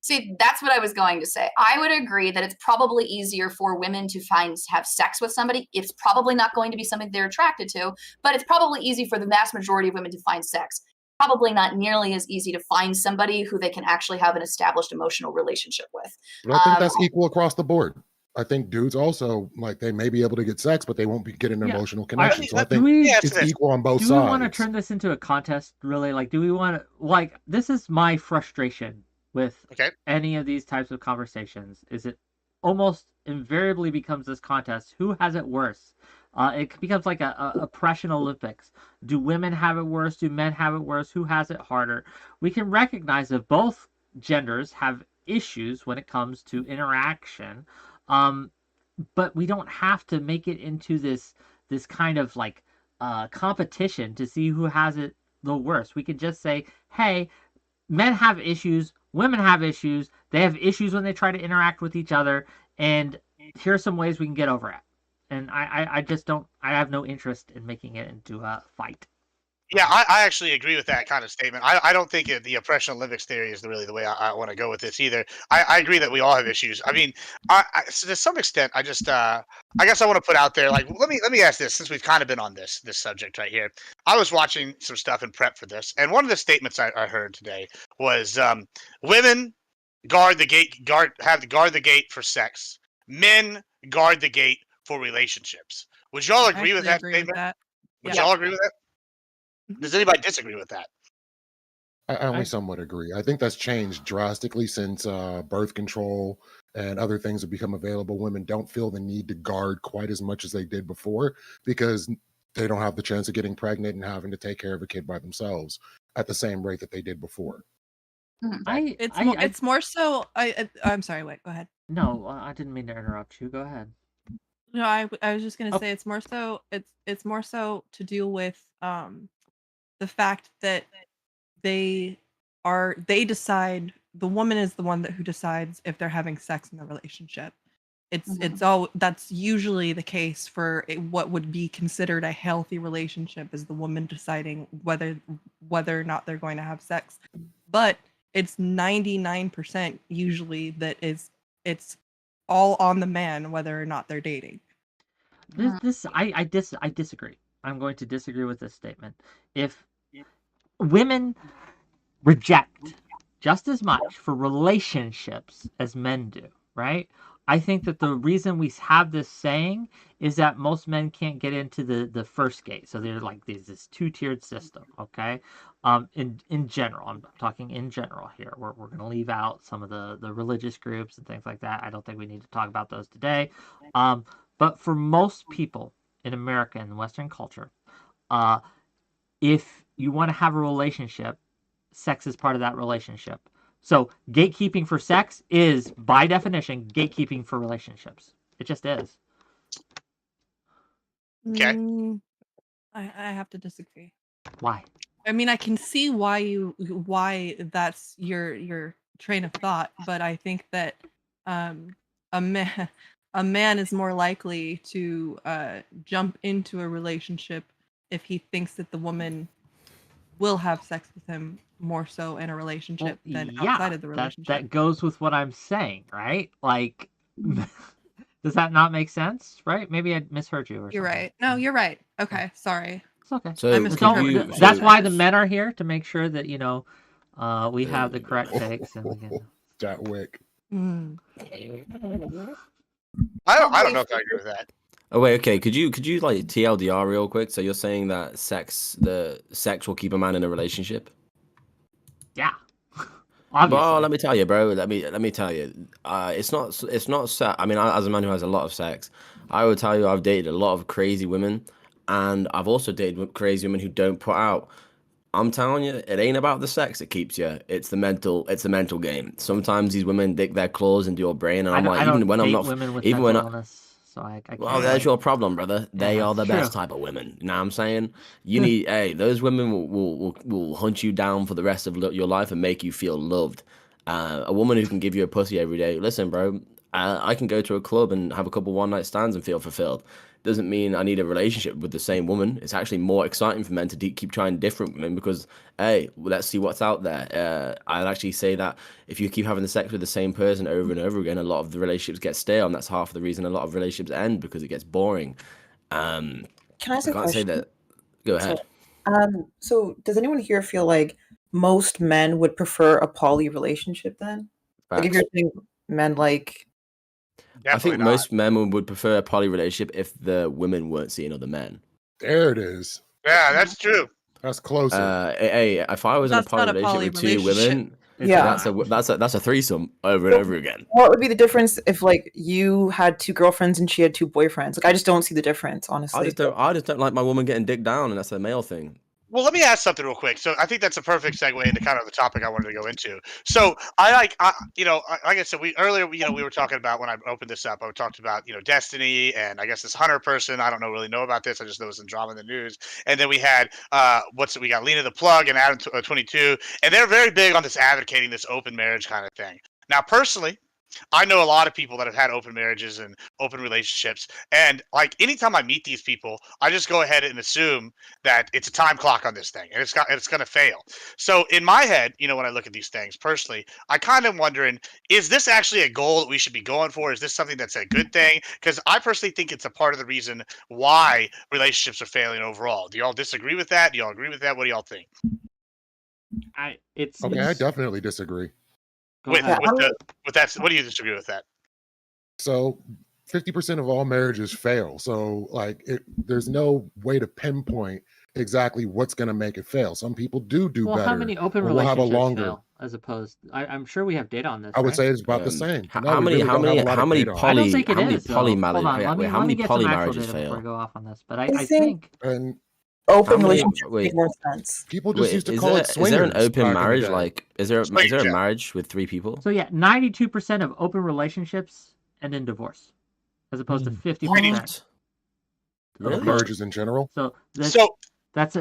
See, that's what I was going to say. I would agree that it's probably easier for women to have sex with somebody. It's probably not going to be something they're attracted to, but it's probably easy for the vast majority of women to find sex. Probably not nearly as easy to find somebody who they can actually have an established emotional relationship with. But I think that's equal across the board. I think dudes also, like, they may be able to get sex, but they won't be getting an emotional connection. So I think it's equal on both sides. Do we want to turn this into a contest, really? Like, do we want to, this is my frustration with any of these types of conversations, is it almost invariably becomes this contest. Who has it worse? It becomes like a oppression Olympics. Do women have it worse? Do men have it worse? Who has it harder? We can recognize that both genders have issues when it comes to interaction. But we don't have to make it into this kind of competition to see who has it the worst. We could just say, hey, men have issues, women have issues, they have issues when they try to interact with each other, and here's some ways we can get over it. And I just don't, I have no interest in making it into a fight. Yeah, I actually agree with that kind of statement. I don't think the oppression Olympics theory is really the way I want to go with this either. I agree that we all have issues. I mean, so to some extent, I just I guess I want to put out there, like, let me ask this, since we've kind of been on this subject right here. I was watching some stuff in prep for this, and one of the statements I heard today was women guard the gate guard the gate for sex. Men guard the gate for relationships. Would y'all I agree with actually that agree with statement? that. Would Yeah. y'all agree with that? Does anybody disagree with that? I only somewhat agree. I think that's changed drastically since birth control and other things have become available. Women don't feel the need to guard quite as much as they did before because they don't have the chance of getting pregnant and having to take care of a kid by themselves at the same rate that they did before. It's more so. I'm sorry. Wait. Go ahead. No, I didn't mean to interrupt you. Go ahead. No, I was just gonna say it's more so. It's more so to deal with the fact that they decide, the woman is the one who decides if they're having sex in the relationship. It's all, that's usually the case for what would be considered a healthy relationship, is the woman deciding whether or not they're going to have sex. But it's 99% usually that it's all on the man whether or not they're dating. I disagree. I'm going to disagree with this statement. If women reject just as much for relationships as men do, right? I think that the reason we have this saying is that most men can't get into the first gate. So they're like this two-tiered system, okay? In general, I'm talking in general here. We're going to leave out some of the religious groups and things like that. I don't think we need to talk about those today. But for most people in America and Western culture, if you want to have a relationship, sex is part of that relationship. So gatekeeping for sex is, by definition, gatekeeping for relationships. It just is. Okay. I have to disagree. Why? I mean, I can see why that's your train of thought, but I think that a man is more likely to jump into a relationship if he thinks that the woman will have sex with him more so in a relationship than outside of the relationship. That goes with what I'm saying, right? Like, does that not make sense? Right? Maybe I misheard you. You're right. No, you're right. Okay, sorry. It's okay. So that's why the men are here, to make sure that we have the correct takes and we can. That Whick. I don't know if I agree with that. Oh wait, okay. Could you like TLDR real quick? So you're saying that the sex will keep a man in a relationship? Yeah. Obviously. Well, let me tell you, bro. Let me tell you. It's not sex. I mean, as a man who has a lot of sex, I would tell you I've dated a lot of crazy women, and I've also dated crazy women who don't put out. I'm telling you, it ain't about the sex that keeps you. It's the mental game. Sometimes these women dig their claws into your brain, and I'm like, even when I'm not, even when I. So I can't. Well, there's your problem, brother. They are the best type of women. You know what I'm saying? You need, those women will hunt you down for the rest of your life and make you feel loved. A woman who can give you a pussy every day. Listen, bro, I can go to a club and have a couple one-night stands and feel fulfilled. Doesn't mean I need a relationship with the same woman. It's actually more exciting for men to keep trying different women because, hey, let's see what's out there. I'd actually say that if you keep having the sex with the same person over and over again, a lot of the relationships get stale, and that's half of the reason a lot of relationships end, because it gets boring. Can I ask a can't question? say that. Go ahead. So does anyone here feel like most men would prefer a poly relationship then? Like if you're saying men like... I think most men would prefer a poly relationship if the women weren't seeing other men. There it is. Yeah, that's true. That's closer. Hey, if I was in a poly relationship with two women, that's a threesome over and over again. What would be the difference if like you had two girlfriends and she had two boyfriends? Like I just don't see the difference, honestly. I just don't like my woman getting dicked down, and that's a male thing. Well, let me ask something real quick. So I think that's a perfect segue into kind of the topic I wanted to go into. So like I said, we were talking about, when I opened this up, I talked about, Destiny, and I guess this Hunter person. I don't really know about this. I just know some drama in the news. And then we had, we got Lena the Plug and Adam 22, and they're very big on this advocating this open marriage kind of thing. Now, personally, I know a lot of people that have had open marriages and open relationships, and like anytime I meet these people, I just go ahead and assume that it's a time clock on this thing, and it's going to fail. So in my head, when I look at these things personally, I kind of wondering, is this actually a goal that we should be going for? Is this something that's a good thing? Because I personally think it's a part of the reason why relationships are failing overall. Do y'all disagree with that? Do y'all agree with that? What do y'all think? I definitely disagree. With that, what do you disagree with that? So 50% of all marriages fail. So there's no way to pinpoint exactly what's going to make it fail. Some people do better. How many open relationships fail as opposed? I'm sure we have data on this. I would say it's about the same. How many poly marriages fail? Before I go off on this, but I think open relationships make more sense. People just used to call it swingers. Is there an open marriage? Is there a marriage with 3 people? So 92% of open relationships end in divorce, as opposed to 50%. Really? Marriages in general. So that's that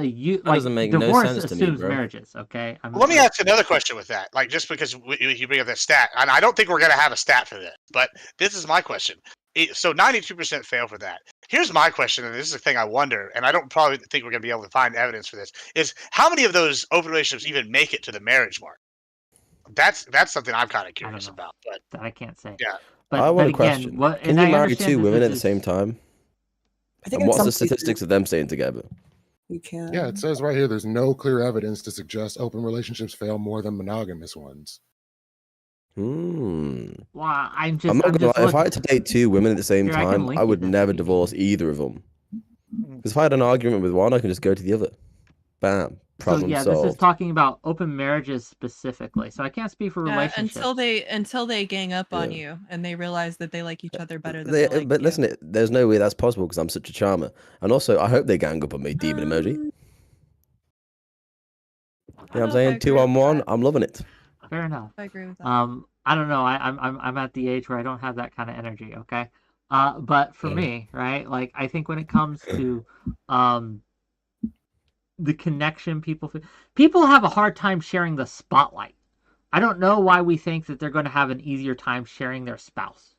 doesn't make divorce no sense to me, assumes bro. marriages. Okay. Let me ask another question with that. Just because you bring up that stat, and I don't think we're going to have a stat for this, but this is my question. So 92% fail for that. Here's my question, and this is the thing I wonder, and I don't probably think we're going to be able to find evidence for this, is how many of those open relationships even make it to the marriage mark? That's something I'm kind of curious about. But that I can't say. Yeah. But, I want a again, question. Can you marry 2 women at the same time? And what's the statistics of them staying together? You can. Yeah, it says right here there's no clear evidence to suggest open relationships fail more than monogamous ones. Well, I'm not gonna lie, if I had to date 2 women at the same Here, time, I would never divorce either of them. Because if I had an argument with one, I can just go to the other. Bam. Problem solved. This is talking about open marriages specifically. So I can't speak for relationships. Until they gang up on you and they realize that they like each other better than But listen, there's no way that's possible because I'm such a charmer. And also, I hope they gang up on me, demon emoji. You know what I'm saying? 2-on-1, I'm loving it. Fair enough. I agree with that. I don't know. I'm at the age where I don't have that kind of energy. Okay. But for me, right? I think when it comes to the connection people have a hard time sharing the spotlight. I don't know why we think that they're going to have an easier time sharing their spouse.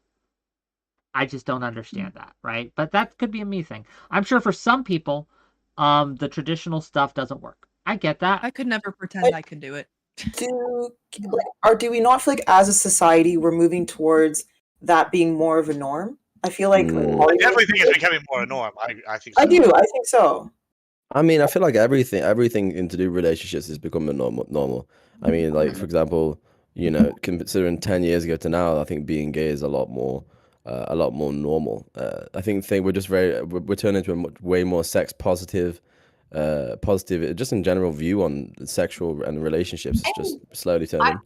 I just don't understand that, right? But that could be a me thing. I'm sure for some people, the traditional stuff doesn't work. I get that. I could never pretend I could do it. Do we not feel like as a society we're moving towards that being more of a norm? I feel like I definitely think it's becoming more a norm. I think so. I do. I think so. I mean, I feel like everything in to do relationships is becoming normal. I mean, for example, considering 10 years ago to now, I think being gay is a lot more normal. I think we're just we're turning into a way more sex positive, just in general view on sexual and relationships. It's just slowly turning.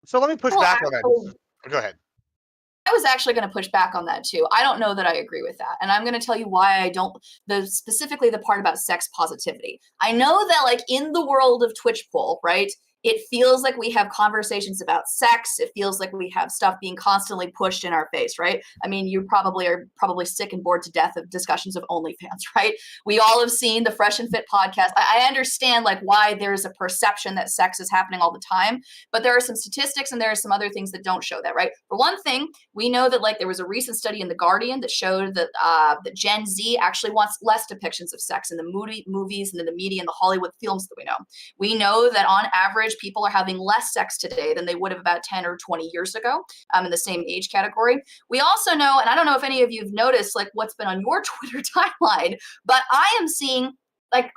So let me push back on that. Go ahead. I was actually going to push back on that too. I don't know that I agree with that. And I'm going to tell you why I don't, specifically the part about sex positivity. I know that in the world of Twitch poll, right, it feels like we have conversations about sex. It feels like we have stuff being constantly pushed in our face, right? I mean, you are probably sick and bored to death of discussions of OnlyFans, right? We all have seen the Fresh and Fit podcast. I understand why there's a perception that sex is happening all the time, but there are some statistics and there are some other things that don't show that, right? For one thing, we know that there was a recent study in The Guardian that showed that that Gen Z actually wants less depictions of sex in the movies and in the media and the Hollywood films that we know. We know that on average, people are having less sex today than they would have about 10 or 20 years ago in the same age category. We also know, and I don't know if any of you have noticed what's been on your Twitter timeline, but I am seeing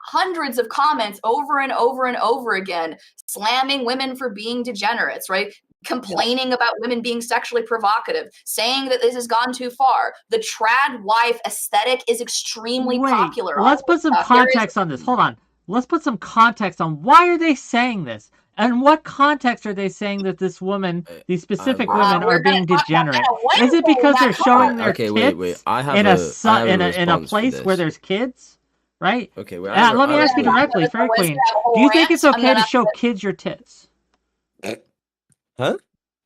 hundreds of comments over and over and over again, slamming women for being degenerates, right? Complaining about women being sexually provocative, saying that this has gone too far. The trad wife aesthetic is extremely popular. Let's put some context on this. Hold on. Let's put some context on why are they saying this? And what context are they saying that this woman, these specific women, are being degenerate? Is it because they're showing their tits in a place where there's kids? Right? Okay. Let me ask you directly, Fairy Queen. Do you think it's okay to show kids your tits? Huh?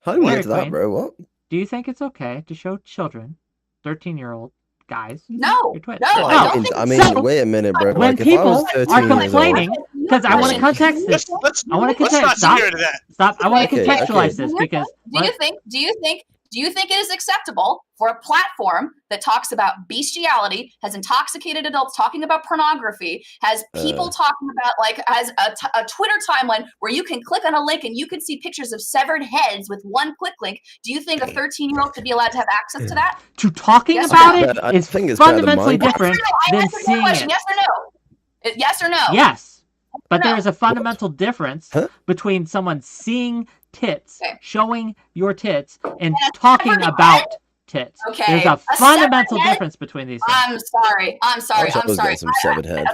How do we get to that, bro? What? Do you think it's okay to show children, 13-year-old guys, no, your twits? No, I mean, wait a minute, bro. When people are complaining, because I want to context this. I want to context. Stop. I want to contextualize this because. Do you Do you think it is acceptable for a platform that talks about bestiality, has intoxicated adults talking about pornography, has people talking about, like, has a Twitter timeline where you can click on a link and you can see pictures of severed heads with one click link? Do you think a 13-year-old should be allowed to have access to that? To talking Yes or about no? it I is think it's better than fundamentally mine. different I than answered your seeing question. it. Yes or no? Yes or no? Yes, but No. there is a fundamental difference Huh? between someone seeing tits, Okay. showing your tits, and And a talking severed about head? tits. Okay, There's a a severed fundamental head? difference between these things. I'm sorry. I wish I was sorry. getting some severed head.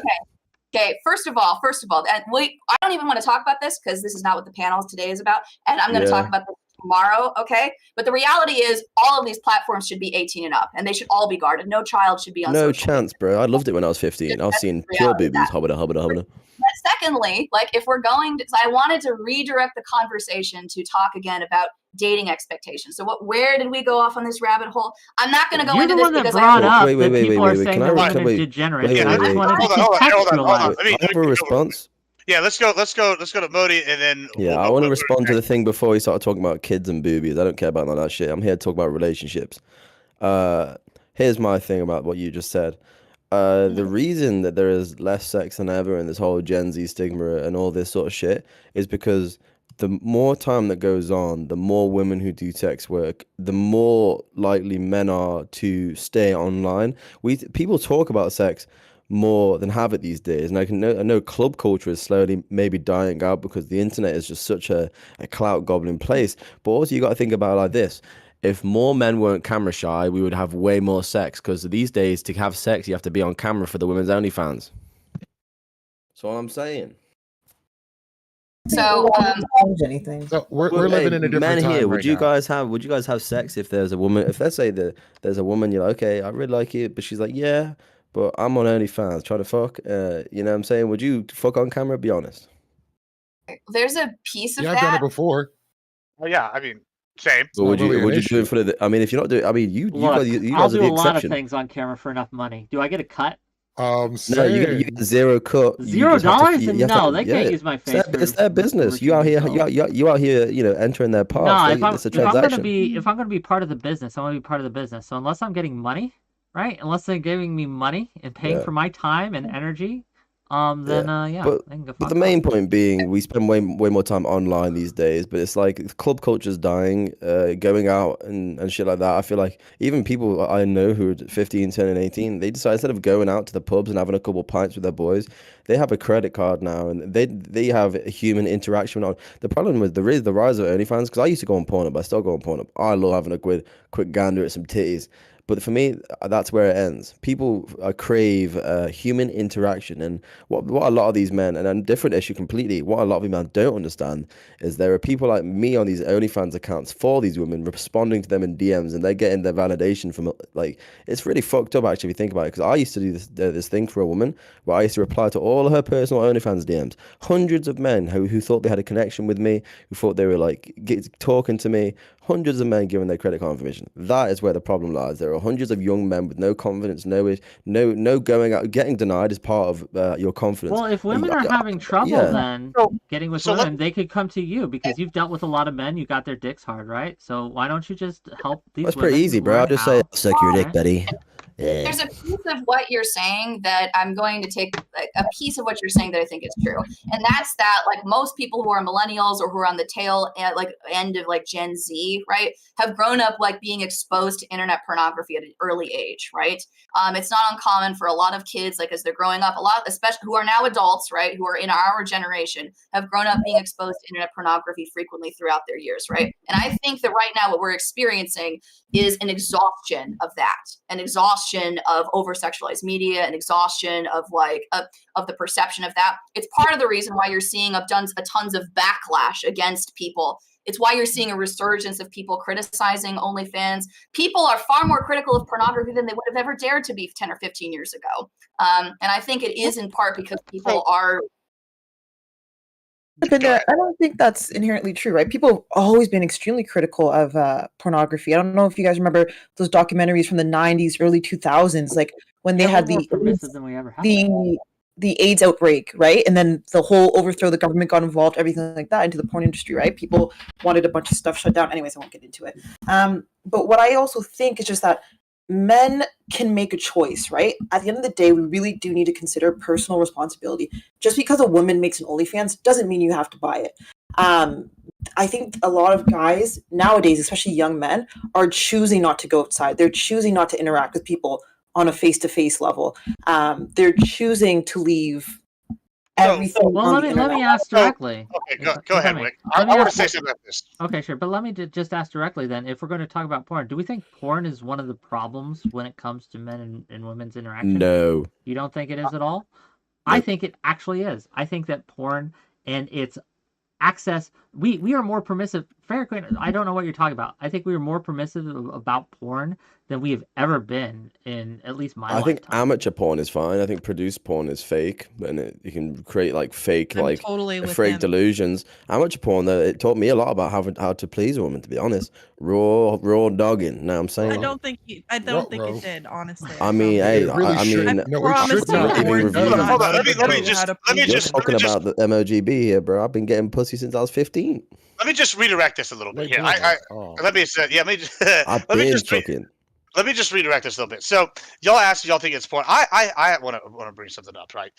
Okay. First of all, and I don't even want to talk about this because this is not what the panel today is about, and I'm going to talk about this tomorrow. Okay, but the reality is, all of these platforms should be 18 and up, and they should all be guarded. No child should be on. No social chance, bro. I loved it when I was 15. I was seeing pure boobies. Hubba. But secondly, like, if we're going to, I wanted to redirect the conversation to talk again about dating expectations. So where did we go off on this rabbit hole? I'm not going to go You're into the this one that because brought up Wait, that wait, people wait, are wait. saying Can I that re- women can are we- degenerates. wait, I just wait. wanted to Hold contextualize on. it. Let me I have a response. Yeah, let's go to Modi, and then Yeah, I want to respond to the thing before we start talking about kids and boobies. I don't care about none of that shit. I'm here to talk about relationships. Here's my thing about what you just said. The reason that there is less sex than ever and this whole Gen Z stigma and all this sort of shit is because the more time that goes on, the more women who do sex work, the more likely men are to stay online. People talk about sex more than have it these days, and I know club culture is slowly maybe dying out because the internet is just such a clout gobbling place. But also you got to think about it like this: if more men weren't camera shy, we would have way more sex, because these days to have sex you have to be on camera for the women's OnlyFans. That's all I'm saying. So, change anything. So we're living in a different men time here, right would you now. guys have sex if there's a woman? If let's say that there's a woman, you're like, okay, I really like it, but she's like, yeah, but I'm on OnlyFans, try to fuck. You know what I'm saying? Would you fuck on camera? Be honest. there's a piece of Yeah, I've done it that. before. Well, yeah, I mean, same. But would really you an would you do issue. it for the? I mean, if you're not doing, I mean, you Look, guys I'll are do the a lot of exception. things on camera for enough money. Do I get a cut? No, you Saying, get zero cut. You $0? just have to- And you have to- no, they can't use my face. It's their business. You out here, you out here, you know, entering their No, parts. It's a if I'm transaction. gonna be part of the business, I want to be part of the business. So unless I'm getting money, right? Unless they're giving me money and paying Yeah. for my time and energy, then yeah, But they can go the fuck main off. point being, we spend way more time online these days. But it's like club culture's dying, going out and shit like that. I feel like even people I know who are 15, 10, and 18, they decide instead of going out to the pubs and having a couple pints with their boys, they have a credit card now and they have a human interaction. The problem with the rise of OnlyFans, because I used to go on Pornhub, I still go on Pornhub. I love having a quick gander at some titties. But for me, that's where it ends. People crave human interaction, and what a lot of these men, and a different issue completely, what a lot of these men don't understand is there are people like me on these OnlyFans accounts for these women, responding to them in DMs, and they're getting their validation from, like, it's really fucked up actually if you think about it. Because I used to do this thing for a woman where I used to reply to all of her personal OnlyFans DMs. Hundreds of men who thought they had a connection with me, who thought they were like talking to me. Hundreds of men giving their credit card information. That is where the problem lies. There are hundreds of young men with no confidence, no going out. Getting denied is part of your confidence. Well, if women are having trouble then getting with women, they could come to you because you've dealt with a lot of men. You got their dicks hard, right? So why don't you just help these That's women? pretty easy, bro. I'll just say, suck your dick, Betty. Yeah. There's a piece of what you're saying that I'm going to take a piece of what you're saying that I think is true. And that's that, like, most people who are millennials or who are on the tail end of like Gen Z, right, have grown up like being exposed to internet pornography at an early age, right? It's not uncommon for a lot of kids, like as they're growing up, a lot, especially who are now adults, right, who are in our generation, have grown up being exposed to internet pornography frequently throughout their years, right? And I think that right now what we're experiencing is an exhaustion of that, an exhaustion of over-sexualized media, an exhaustion of of the perception of that. It's part of the reason why you're seeing tons of backlash against people. It's why you're seeing a resurgence of people criticizing OnlyFans. People are far more critical of pornography than they would have ever dared to be 10 or 15 years ago. And I think it is in part because people are... But I don't think that's inherently true, right? People have always been extremely critical of pornography. I don't know if you guys remember those documentaries from the 90s, early 2000s, like when they had more permissive than we ever had. the AIDS outbreak, right? And then the whole overthrow, the government got involved, everything like that into the porn industry, right? People wanted a bunch of stuff shut down. Anyways, I won't get into it. But what I also think is just that men can make a choice, right? At the end of the day, we really do need to consider personal responsibility. Just because a woman makes an OnlyFans doesn't mean you have to buy it. I think a lot of guys nowadays, especially young men, are choosing not to go outside. They're choosing not to interact with people on a face-to-face level. They're choosing to leave everything. Well, on let the me internet. ask directly. Okay, go ahead, Whick. Let me I want to ask- say something about this. Okay, sure, but let me just ask directly then. If we're going to talk about porn, do we think porn is one of the problems when it comes to men and women's interaction? No. You don't think it is at all? I think it actually is. I think that porn and its access, we are more permissive. Fair Queen, I don't know what you're talking about. I think we are more permissive about porn than we have ever been in at least my I think lifetime. amateur porn is fine. I think produced porn is fake, and you can create like fake, I'm like totally with fake him. delusions. Amateur porn, though, it taught me a lot about how to please a woman. To be honest, raw dogging. Now I'm saying. I don't think it did, honestly. I mean, hey, It really I should. mean, No, it promise should you, not. giving porn reviews. does not Hold on, let me show you just how to let me please just Talking let me just about the MOGB here, bro. I've been getting pussy since I was 15. let me just redirect this a little bit Wait, here. oh. Let me say, yeah, let me just I've let me been just fucking. let me just redirect this a little bit. So y'all asked if y'all think it's porn. I want to bring something up, right?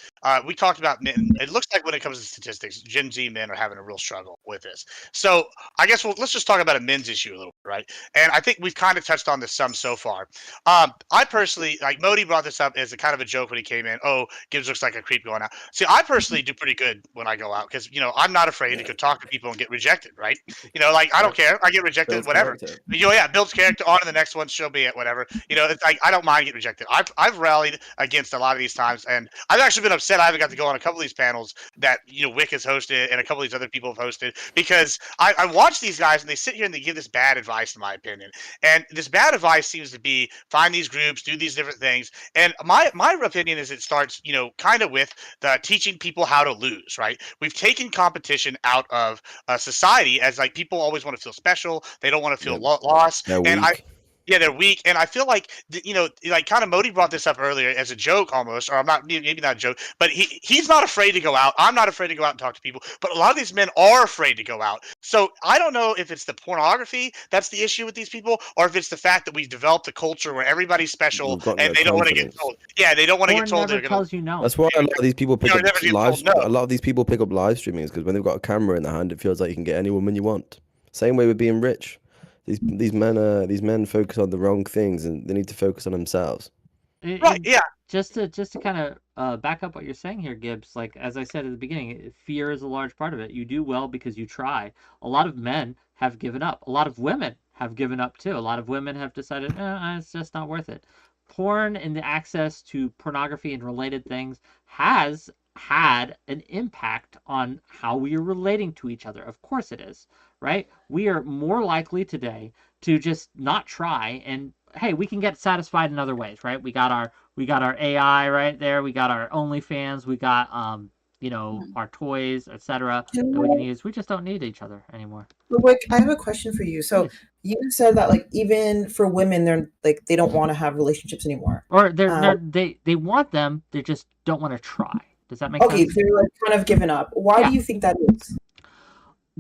We talked about men. It looks like when it comes to statistics, Gen Z men are having a real struggle with this. So I guess let's just talk about a men's issue a little bit, right? And I think we've kind of touched on this some so far. I personally, like Modi brought this up as a kind of a joke when he came in. Oh, Gibbs looks like a creep going out. See, I personally do pretty good when I go out because I'm not afraid to go talk to people and get rejected, right? Like I don't care. I get rejected, Builds whatever. character. Yeah, builds character. On to the next one. She'll be it. Whatever. It's like I don't mind getting rejected. I've rallied against a lot of these times, and I've actually been upset I haven't got to go on a couple of these panels that Whick has hosted and a couple of these other people have hosted because I watch these guys and they sit here and they give this bad advice, in my opinion. And this bad advice seems to be find these groups, do these different things. And my opinion is it starts, kind of with the teaching people how to lose. Right? We've taken competition out of society as like people always want to feel special. They don't want to feel lost. They're And weak. Yeah, they're weak, and I feel like like kind of Modi brought this up earlier as a joke almost, or I'm not maybe not a joke, but he's not afraid to go out. I'm not afraid to go out and talk to people, but a lot of these men are afraid to go out. So I don't know if it's the pornography that's the issue with these people, or if it's the fact that we've developed a culture where everybody's special We've got and no they don't want to get confidence. told. Yeah, they don't want to Porn get told never they're gonna. tells you no. That's why a lot of these people pick You're up never getting live. told no. A lot of these people pick up live streaming because when they've got a camera in their hand, it feels like you can get any woman you want. Same way with being rich. These men focus on the wrong things and they need to focus on themselves. Right? Yeah. Just to kind of back up what you're saying here, Gibbs. Like as I said at the beginning, fear is a large part of it. You do well because you try. A lot of men have given up. A lot of women have given up too. A lot of women have decided, it's just not worth it. Porn and the access to pornography and related things has had an impact on how we are relating to each other. Of course it is, right? We are more likely today to just not try, and hey, we can get satisfied in other ways, right? We got our AI right there, we got our OnlyFans, we got our toys, etc. that we can use. We just don't need each other anymore. Whick, I have a question for you. So you said that like even for women, they're like they don't want to have relationships anymore, or they want them, they just don't want to try. Does that make sense? Okay, they're like kind of given up. Why do you think that is?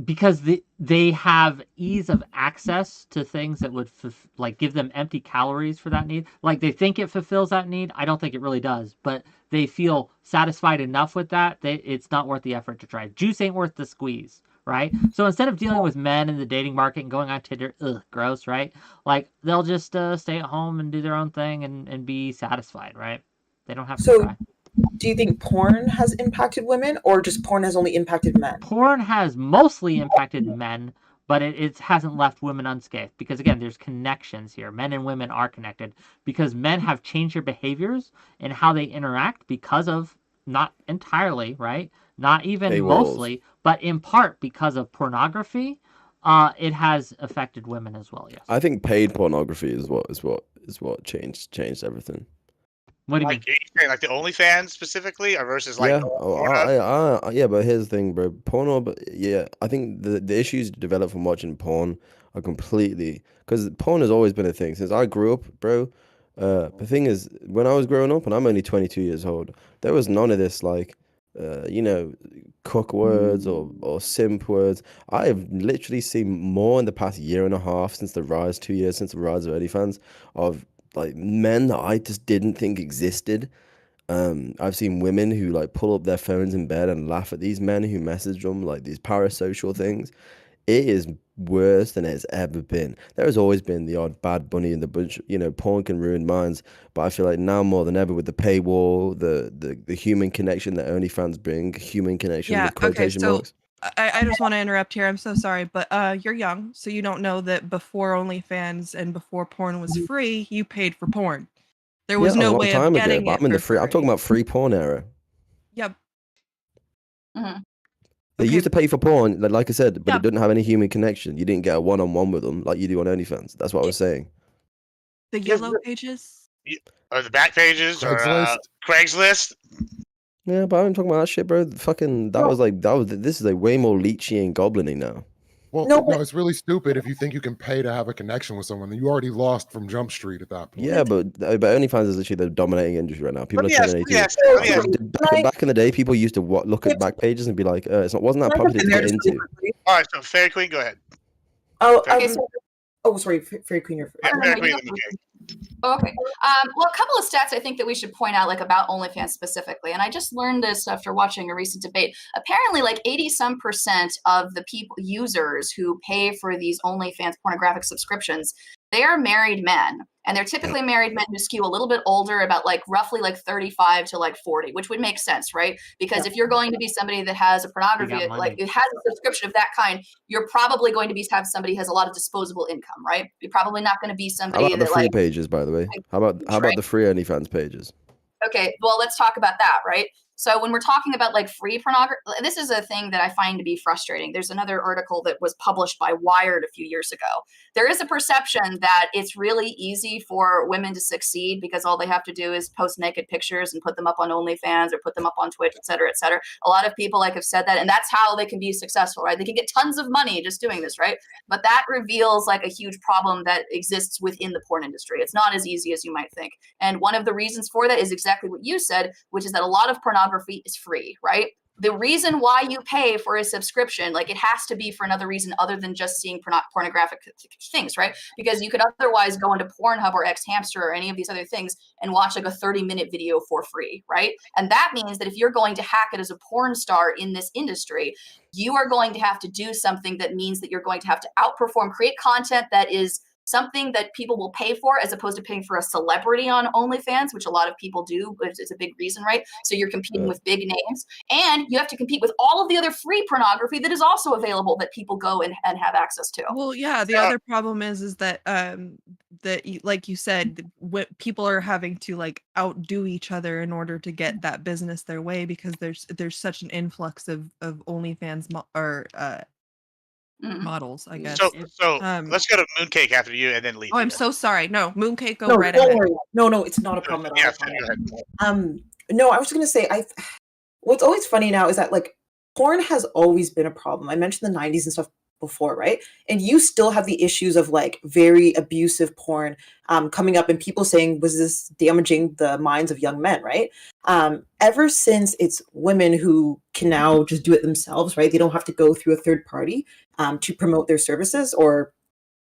Because they have ease of access to things that would give them empty calories for that need. Like they think it fulfills that need. I don't think it really does, but they feel satisfied enough with that it's not worth the effort to try. Juice ain't worth the squeeze, right? So instead of dealing with men in the dating market and going on Tinder, gross, right? Like they'll just stay at home and do their own thing and be satisfied, right? They don't have to try. Do you think porn has impacted women, or just porn has only impacted men? Porn has mostly impacted men, but it hasn't left women unscathed. Because again, there's connections here. Men and women are connected because men have changed their behaviors and how they interact because of, not entirely, right? Not even mostly, but in part because of pornography. It has affected women as well. Yes. I think paid pornography is what changed everything. What do you mean? Are you saying like the OnlyFans specifically, or versus like? Yeah, but here's the thing, bro. Porno, but yeah, I think the issues developed from watching porn are completely because porn has always been a thing since I grew up, bro. The thing is, when I was growing up, and I'm only 22 years old, there was none of this like, cook words or simp words. I have literally seen more in the past year and a half since the rise, 2 years since the rise of OnlyFans, of like men that I just didn't think existed. I've seen women who like pull up their phones in bed and laugh at these men who message them, like these parasocial things. It is worse than it's ever been. There has always been the odd bad bunny in the bunch. Porn can ruin minds, but I feel like now more than ever with the paywall, the human connection that OnlyFans bring, human connection Yeah. with quotation So marks. I just want to interrupt here. I'm so sorry, but you're young, so you don't know that before OnlyFans and before porn was free, you paid for porn. There was Yeah, a no long way of time ago, getting but it I'm in the for free. I'm talking free. about free porn era. Yep. They Okay. used to pay for porn, like I said, but Yeah. it didn't have any human connection. You didn't get a one-on-one with them like you do on OnlyFans. That's what I was saying. The yellow pages. Or the back pages, or Craigslist. Craigslist. Yeah, but I'm talking about that shit, bro. Fucking, this is like way more leechy and goblin-y now. Well, No, no, it's really stupid if you think you can pay to have a connection with someone. Then you already lost from Jump Street at that point. Yeah, but OnlyFans is literally the dominating industry right now. People are Let turning me 18. ask you. Back in the day, people used to look at back pages and be like, wasn't that property to get into? All right, so Fairy Queen, go ahead. Oh, Okay, so sorry, Fairy Queen. You're Yeah, no, Fairy you Queen, go then first. okay. Okay. Well, a couple of stats I think that we should point out, like about OnlyFans specifically. And I just learned this after watching a recent debate. Apparently, like 80% of the people users who pay for these OnlyFans pornographic subscriptions, they are married men. And they're typically married men who skew a little bit older, about like roughly like 35 to like 40, which would make sense, right? Because if you're going to be somebody that has a pornography, got money. like it has a subscription of that kind, you're probably going to be have somebody who has a lot of disposable income, right? You're probably not going to be How somebody about the that free like pages, by the way? How about the free OnlyFans pages? Okay, well, let's talk about that, right? So when we're talking about like free pornography, this is a thing that I find to be frustrating. There's another article that was published by Wired a few years ago. There is a perception that it's really easy for women to succeed because all they have to do is post naked pictures and put them up on OnlyFans or put them up on Twitch, et cetera, et cetera. A lot of people like have said that, and that's how they can be successful, right? They can get tons of money just doing this, right? But that reveals like a huge problem that exists within the porn industry. It's not as easy as you might think. And one of the reasons for that is exactly what you said, which is that a lot of pornography is free, right? The reason why you pay for a subscription, like it has to be for another reason other than just seeing pornographic things, right? Because you could otherwise go into Pornhub or Xhamster or any of these other things and watch like a 30-minute video for free, right? And that means that if you're going to hack it as a porn star in this industry, you are going to have to do something that means that you're going to have to outperform, create content that is something that people will pay for, as opposed to paying for a celebrity on OnlyFans, which a lot of people do. It's a big reason, right? So you're competing with big names, and you have to compete with all of the other free pornography that is also available that people go and have access to. Well, yeah. The other problem is that like you said, what people are having to like outdo each other in order to get that business their way, because there's such an influx of OnlyFans models, I guess. So let's go to Mooncake after you, and then leave. Oh, I'm so sorry. No, Mooncake, go No, right don't ahead. worry. No, it's not a problem at all. Yeah, go ahead. No, I was just gonna say, what's always funny now is that like porn has always been a problem. I mentioned the 90s and stuff before, right? And you still have the issues of like very abusive porn coming up, and people saying, was this damaging the minds of young men, right? Ever since it's women who can now just do it themselves, right? They don't have to go through a third party to promote their services or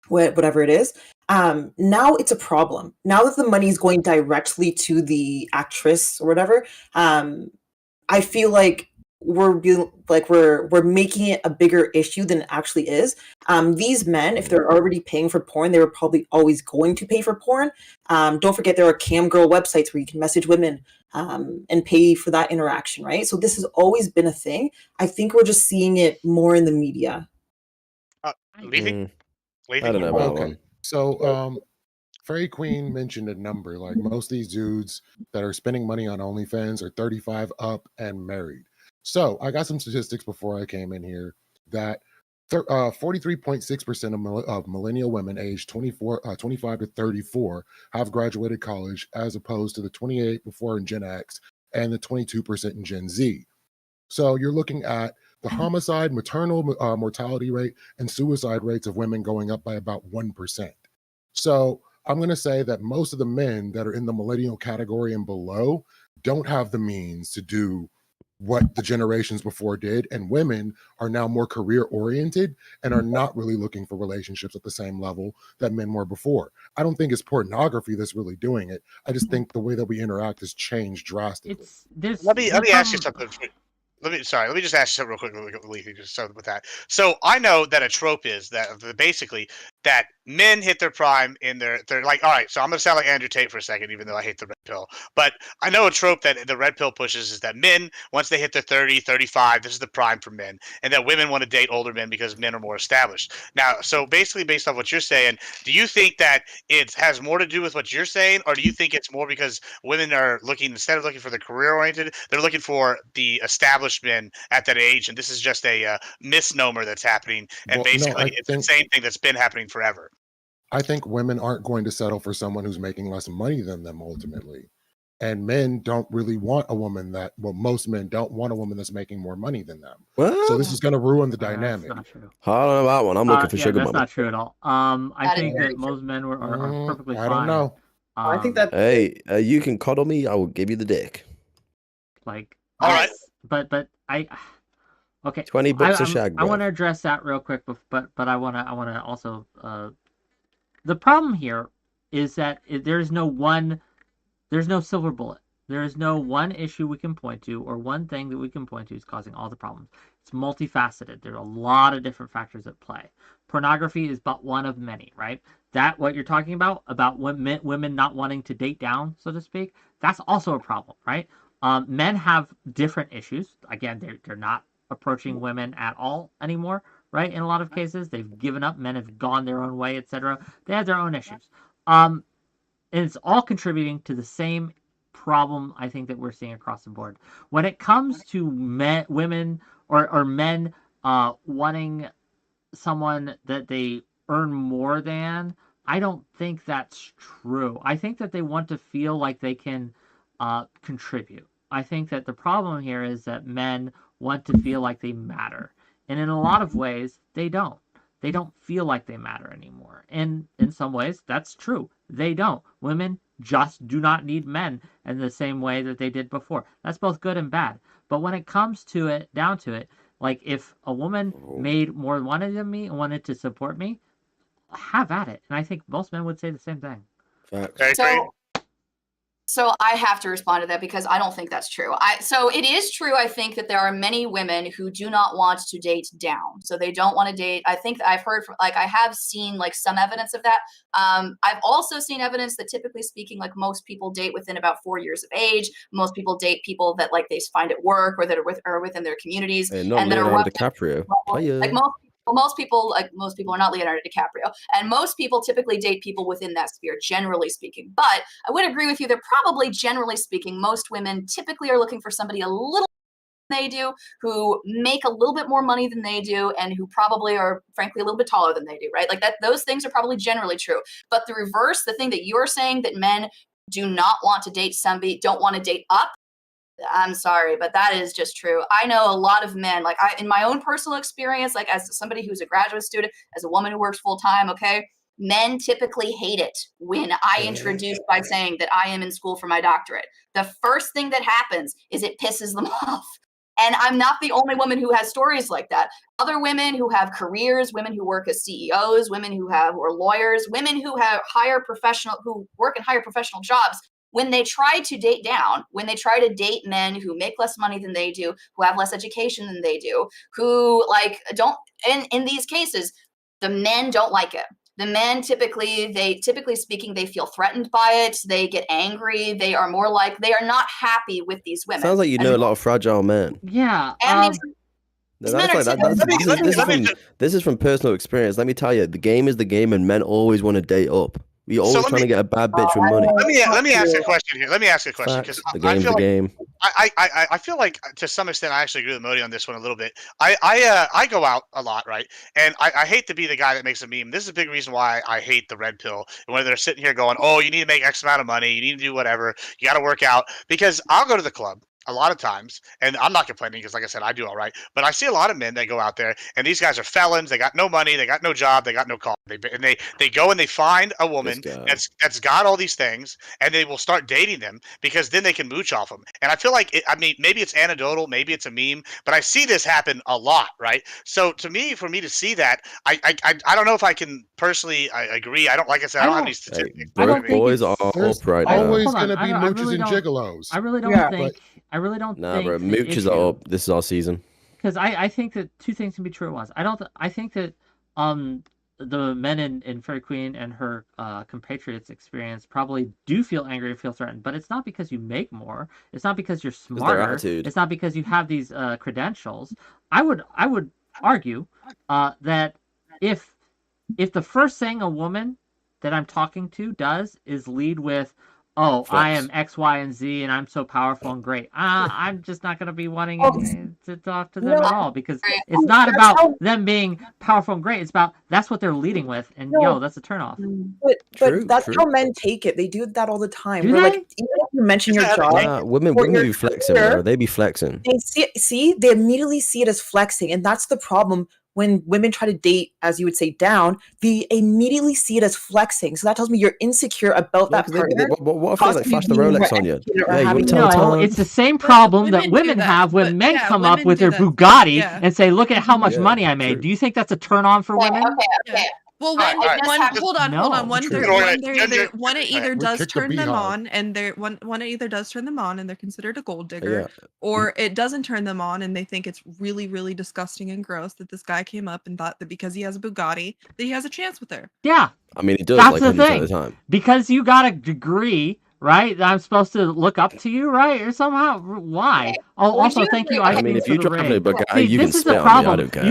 whatever it is. Now it's a problem. Now that the money is going directly to the actress or whatever, I feel like we're making it a bigger issue than it actually is. These men, if they're already paying for porn, they were probably always going to pay for porn. Don't forget there are cam girl websites where you can message women and pay for that interaction, right? So this has always been a thing. I think we're just seeing it more in the media. Leaving? I don't know about that Okay, one. so Fairy Queen mentioned a number. Like most of these dudes that are spending money on OnlyFans are 35 up and married. So I got some statistics before I came in here that 43.6% of millennial women aged 25 to 34 have graduated college, as opposed to the 28 before in Gen X and the 22% in Gen Z. So you're looking at the homicide, maternal mortality rate, and suicide rates of women going up by about 1%. So I'm going to say that most of the men that are in the millennial category and below don't have the means to do what the generations before did, and women are now more career oriented and are not really looking for relationships at the same level that men were before. I don't think it's pornography that's really doing it. I just think the way that we interact has changed drastically. Let me ask you something. Let me just ask you something real quick, Leafy, just so with that. So I know that a trope is that basically that men hit their prime in their like, all right, so I'm gonna sound like Andrew Tate for a second, even though I hate the red pill. But I know a trope that the red pill pushes is that men, once they hit their 30, 35, this is the prime for men, and that women want to date older men because men are more established. Now, so basically based on what you're saying, do you think that it has more to do with what you're saying, or do you think it's more because women are looking, instead of looking for the career oriented, they're looking for the established men at that age, and this is just a misnomer that's happening, and basically it's the same thing that's been happening forever? I think women aren't going to settle for someone who's making less money than them ultimately. And men don't really want a woman that, well, most men don't want a woman that's making more money than them. So this is going to ruin the dynamic. That's not true. I don't know about one. I'm looking for sugar that's mama. not true at all. I think that most men are perfectly fine. I don't know. I think that. Hey, you can coddle me. I will give you the dick. Like, all right, but I. Okay, $20 a shag. I want to address that real quick, but I want to also. The problem here is that there's no silver bullet. There is no one issue we can point to or one thing that we can point to is causing all the problems. It's multifaceted. There are a lot of different factors at play. Pornography is but one of many, right? That what you're talking about women not wanting to date down, so to speak, that's also a problem, right? Men have different issues. Again, they're not approaching women at all anymore, right? In a lot of cases, they've given up. Men have gone their own way, etc. They have their own issues. And it's all contributing to the same problem, I think, that we're seeing across the board. When it comes to women or men wanting someone that they earn more than, I don't think that's true. I think that they want to feel like they can contribute. I think that the problem here is that men want to feel like they matter. And in a lot of ways, they don't. They don't feel like they matter anymore. And in some ways, that's true. They don't. Women just do not need men in the same way that they did before. That's both good and bad. But when it comes to it, down to it, like if a woman made more money than me and wanted to support me, have at it. And I think most men would say the same thing. So I have to respond to that because I don't think that's true. So it is true, I think, that there are many women who do not want to date down. So they don't want to date. I think I've heard from, like, I have seen like some evidence of that. I've also seen evidence that typically speaking, like most people date within about 4 years of age. Most people date people that like they find at work or that are within their communities. Hey, not and that Leonardo are DiCaprio. like most people are not Leonardo DiCaprio, and most people typically date people within that sphere, generally speaking. But I would agree with you that probably, generally speaking, most women typically are looking for somebody a little they do, who make a little bit more money than they do, and who probably are, frankly, a little bit taller than they do, right? Like that, those things are probably generally true. But the reverse, the thing that you're saying, that men do not want to date somebody, don't want to date up, I'm sorry, but that is just true. I know a lot of men, like in my own personal experience, like as somebody who's a graduate student, as a woman who works full time, okay, men typically hate it when I introduce by saying that I am in school for my doctorate. The first thing that happens is it pisses them off. And I'm not the only woman who has stories like that. Other women who have careers, women who work as CEOs, women who are lawyers, women who work in higher professional jobs, when they try to date down, when they try to date men who make less money than they do, who have less education than they do, who like don't, in these cases, the men don't like it. The men typically speaking, they feel threatened by it. They get angry. They are not happy with these women. Sounds like you know a lot of fragile men. Yeah. This is from personal experience. Let me tell you, the game is the game, and men always want to date up. We always trying to get a bad bitch with money. Let me ask a question here. Let me ask a question because the game's the game. I feel like to some extent I actually agree with Modi on this one a little bit. I go out a lot, right? And I hate to be the guy that makes a meme. This is a big reason why I hate the red pill. And when they're sitting here going, "Oh, you need to make X amount of money, you need to do whatever, you got to work out," because I'll go to the club. a lot of times, and I'm not complaining because, like I said, I do all right. But I see a lot of men that go out there, and these guys are felons. They got no money, they got no job, they got no car. They go and they find a woman that's got all these things, and they will start dating them because then they can mooch off them. And I feel like maybe it's anecdotal, maybe it's a meme, but I see this happen a lot, right? So to me, for me to see that, I don't know if I can personally agree. I don't, like I said, I don't have any statistics. Boys are up right now. Always going to be mooches and gigolos. I really don't think. I really don't Nah, think. bro, mooches are up. This is our season. Because I think that two things can be true at once. I think that the men in Fairy Queen and her compatriots experience probably do feel angry and feel threatened, but it's not because you make more. It's not because you're smarter. It's not because you have these credentials. I would argue that if the first thing a woman that I'm talking to does is lead with, "Oh, I am X, Y, and Z, and I'm so powerful and great," I'm just not going to be wanting to talk to them at all, because it's not about them being powerful and great. It's about that's what they're leading with, and that's a turnoff. But that's how men take it. They do that all the time. Do We're they? like, even if you mention your job, women be flexing, bro. They be flexing. They immediately see it as flexing, and that's the problem. When women try to date, as you would say, down, they immediately see it as flexing. So that tells me you're insecure about that partner. What if they like flash the Rolex on you? Yeah, you no, it's the same problem that women have when men come up with their Bugatti and say, "Look at how much money I made." Do you think that's a turn on for women? Okay. Well, hold on. One it either does turn them on, and one it either does turn them on, and they're considered a gold digger, or it doesn't turn them on, and they think it's really, really disgusting and gross that this guy came up and thought that because he has a Bugatti that he has a chance with her. Yeah, I mean, it does. That's like the 100% thing. of the time. Because you got a degree, right? I'm supposed to look up to you, right? Or somehow, why? Oh, also, thank you. I mean, if you drive a Bugatti, you this can is spit the on me. problem. I don't care.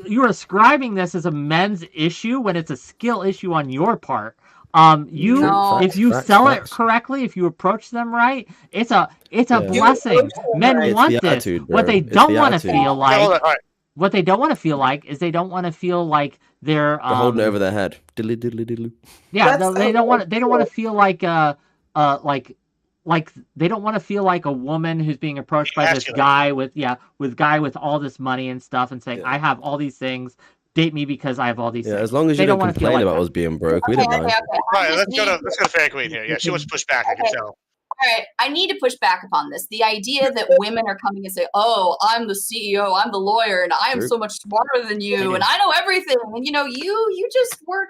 You're ascribing this as a men's issue when it's a skill issue on your part. If you sell it correctly, if you approach them right, it's a blessing. Men want this. What they don't want to feel like. What they don't want to feel like is they don't want to feel like they're holding it over their head. Diddly diddly diddly. Yeah, they don't want to feel like they don't want to feel like a woman who's being approached by this guy with all this money and stuff and saying, "I have all these things. Date me because I have all these things." As long as you don't complain about us being broke, we don't mind. All right, let's go to Fairy Queen here. Yeah, she wants to push back. I can tell. All right, I need to push back upon this. The idea that women are coming and say, "Oh, I'm the CEO, I'm the lawyer, and I am so much smarter than you, and I know everything." And you just work,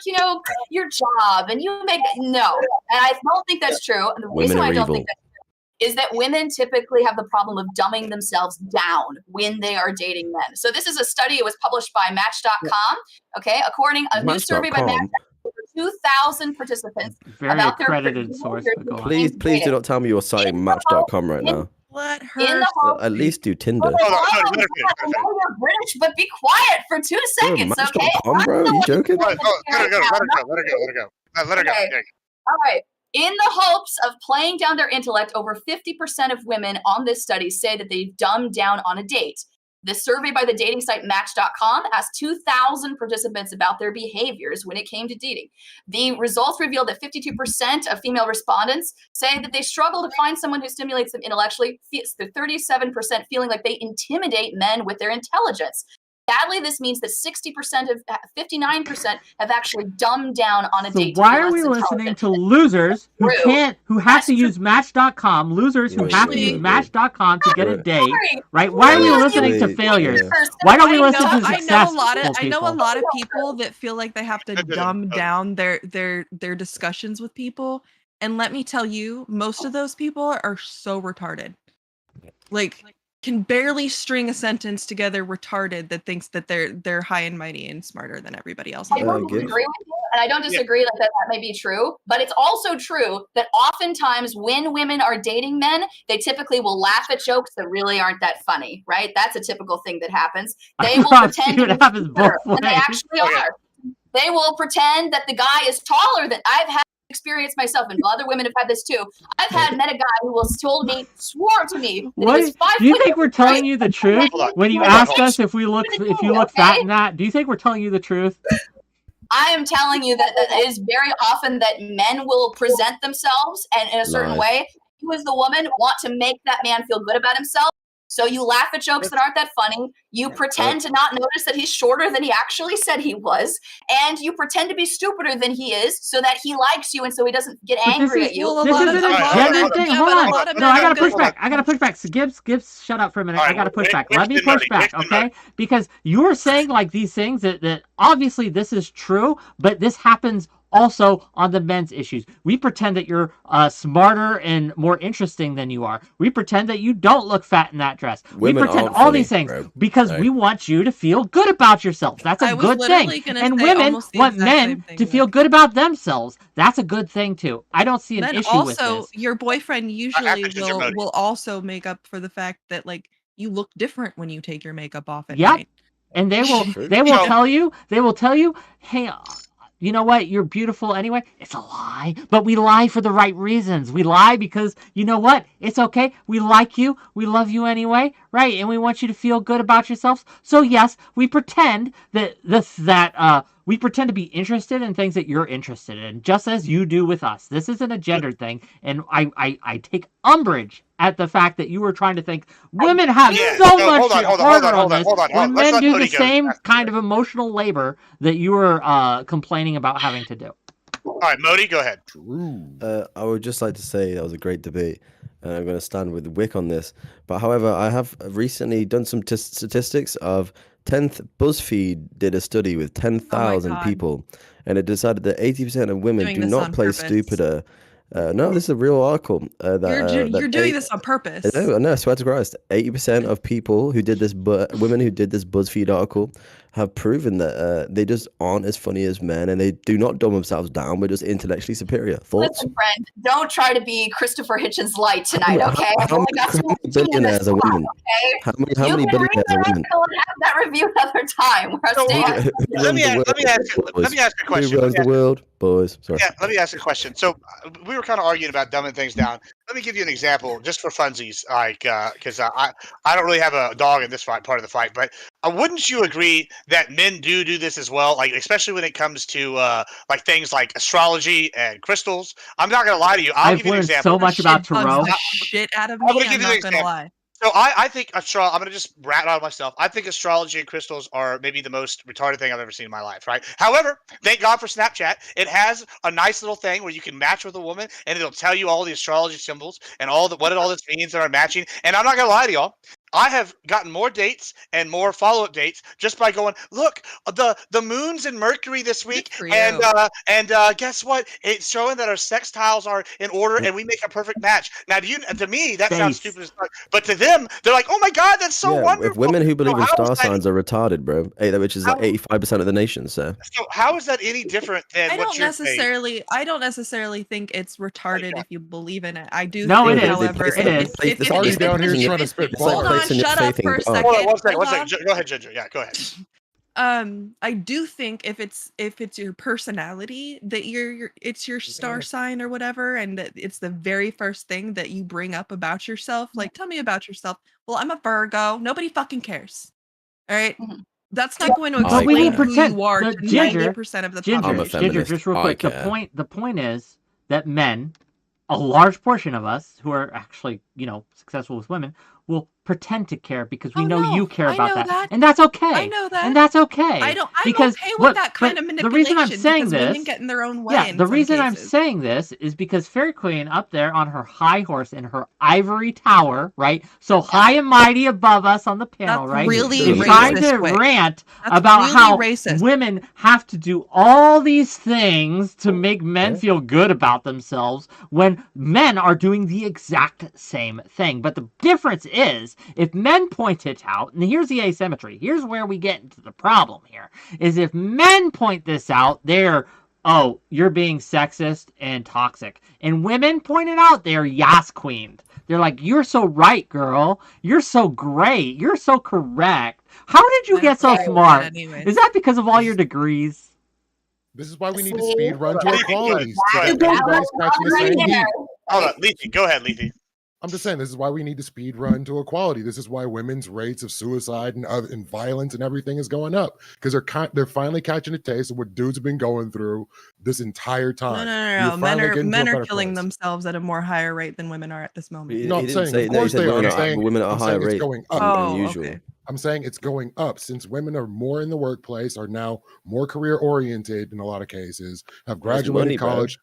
your job, and you make no. And I don't think that's true. And the reason why I don't think that's true is that women typically have the problem of dumbing themselves down when they are dating men. So this is a study. It was published by Match.com. Okay, according a new survey by Match. 2,000 participants. Very about their accredited source. Please do not tell me you're citing Match.com right now. Let her. At least do Tinder. I know you're British, but be quiet for 2 seconds, okay? Match.com, bro? Are you joking? Let her go. Let her go. All right. In the hopes of playing down their intellect, over 50% of women on this study say that they've dumbed down on a date. The survey by the dating site Match.com asked 2,000 participants about their behaviors when it came to dating. The results revealed that 52% of female respondents say that they struggle to find someone who stimulates them intellectually. 37% feeling like they intimidate men with their intelligence. Sadly, this means that 59% have actually dumbed down on a date. Why are we listening to losers who have to use Match.com, losers who have to use Match.com to get a date, right? Why are we listening to failures? Why don't we listen to successful people? I know a lot of people that feel like they have to dumb down their discussions with people, and let me tell you, most of those people are so retarded. Like, can barely string a sentence together, retarded, that thinks that they're high and mighty and smarter than everybody else. I don't agree with you, and I don't disagree that may be true, but it's also true that oftentimes when women are dating men, they typically will laugh at jokes that really aren't that funny, right? That's a typical thing that happens. They will pretend to be better than they actually are. They will pretend that the guy is taller than I've had. Experience myself, and other women have had this too. I've met a guy who swore to me that he was 5 do you think we're telling you the truth when you ask us if you look fat in that? Do you think we're telling you the truth? I am telling you that it is very often that men will present themselves and in a certain way. you as the woman want to make that man feel good about himself. So you laugh at jokes that aren't that funny. You pretend to not notice that he's shorter than he actually said he was. And you pretend to be stupider than he is so that he likes you and so he doesn't get angry at you. Well, this isn't a gender thing. Hold on. No, I gotta push back. I gotta push back. So Gibbs, shut up for a minute. I gotta push back. Let me push back, okay? Because you're saying like these things that obviously this is true, but this happens also on the men's issues. We pretend that you're smarter and more interesting than you are. We pretend that you don't look fat in that dress. We pretend all these things because we want you to feel good about yourself. That's a good thing. And women want men to feel good about themselves. That's a good thing too. I don't see an issue with this. Also, your boyfriend usually will also make up for the fact that like you look different when you take your makeup off at night. And they will tell you, hey, you know what? You're beautiful anyway. It's a lie. But we lie for the right reasons. We lie because, you know what? It's okay. We like you. We love you anyway. Right? And we want you to feel good about yourselves. So yes, we pretend that we pretend to be interested in things that you're interested in, just as you do with us. This isn't a gender thing. And I take umbrage at the fact that you were trying to think women have so much harder on this when men do the same kind of emotional labor that you were complaining about having to do. All right, Modi, go ahead. I would just like to say that was a great debate, and I'm going to stand with Whick on this. But however, I have recently done some statistics of 10th. BuzzFeed did a study with 10,000 people, and it decided that 80% of women do not play stupider. No, this is a real article. You're doing this on purpose. No, I swear to Christ. 80% of people who did this, women who did this BuzzFeed article, have proven that they just aren't as funny as men, and they do not dumb themselves down. We're just intellectually superior. Thoughts? Listen, friend, don't try to be Christopher Hitchens light tonight, okay? How many billionaires are women? Okay? How many billionaires are women? We'll have that review another time. Let me ask a question. Who runs the world? Boys. Sorry. Yeah, let me ask a question. So we were kind of arguing about dumbing things down. Let me give you an example, just for funsies, like because I don't really have a dog in this part of the fight, but wouldn't you agree that men do this as well? Like especially when it comes to like things like astrology and crystals. I'm not gonna lie to you. I'll give you an example. So much about tarot. Shit out of me. I'm not gonna lie. So I think I'm going to just rat out myself. I think astrology and crystals are maybe the most retarded thing I've ever seen in my life, right? However, thank God for Snapchat. It has a nice little thing where you can match with a woman, and it'll tell you all the astrology symbols and what all this means that are matching. And I'm not going to lie to y'all. I have gotten more dates and more follow-up dates just by going, look, the moon's in Mercury this week, and guess what? It's showing that our sextiles are in order, and we make a perfect match. Now, to me, that sounds stupid as fuck, but to them, they're like, oh my God, that's so wonderful. If women who believe in star signs are retarded, bro, which is like 85% of the nation. So how is that any different than what you're saying? I don't necessarily think it's retarded if you believe in it. I do. No, think, it is. However, it is. It's already down here trying to spit balls. Shut up for a second. Hold on, one second. Go ahead, Ginger. Yeah, go ahead. I do think if it's your personality that it's your star sign or whatever, and that it's the very first thing that you bring up about yourself. Like, tell me about yourself. Well, I'm a Virgo. Nobody fucking cares. All right. That's not going to explain who you are to 90% of the population. Ginger, just real quick. The point is that men, a large portion of us who are actually, successful with women, will pretend to care because we know you care about that. And that's okay. I know that. And that's okay. I'm okay with that kind of manipulation. The reason I'm saying this, women get in their own way. The reason I'm saying this is because Fairy Queen up there on her high horse in her ivory tower, right? So high and mighty above us on the panel, right? Really is trying to rant about how women have to do all these things to make men feel good about themselves when men are doing the exact same thing. But the difference is, if men point it out, and here's the asymmetry, here's where we get into the problem here, is if men point this out, they're, oh, you're being sexist and toxic. And women point it out, they're yas queened. They're like, you're so right, girl. You're so great. You're so correct. How did you get so smart? Is that because of all your degrees? This is why we need to speed run to equality. So everybody's catching the same beat. Hold on, Lethe, go ahead, Lethe. I'm just saying, this is why we need to speed run to equality. This is why women's rates of suicide and violence and everything is going up, because they're finally catching a taste of what dudes have been going through this entire time. No. Men are killing themselves at a more higher rate than women are at this moment. He didn't say, of course they are. Women at a higher rate. It's going up. Than usual. Okay. I'm saying it's going up since women are more in the workplace, are now more career oriented in a lot of cases, have graduated college.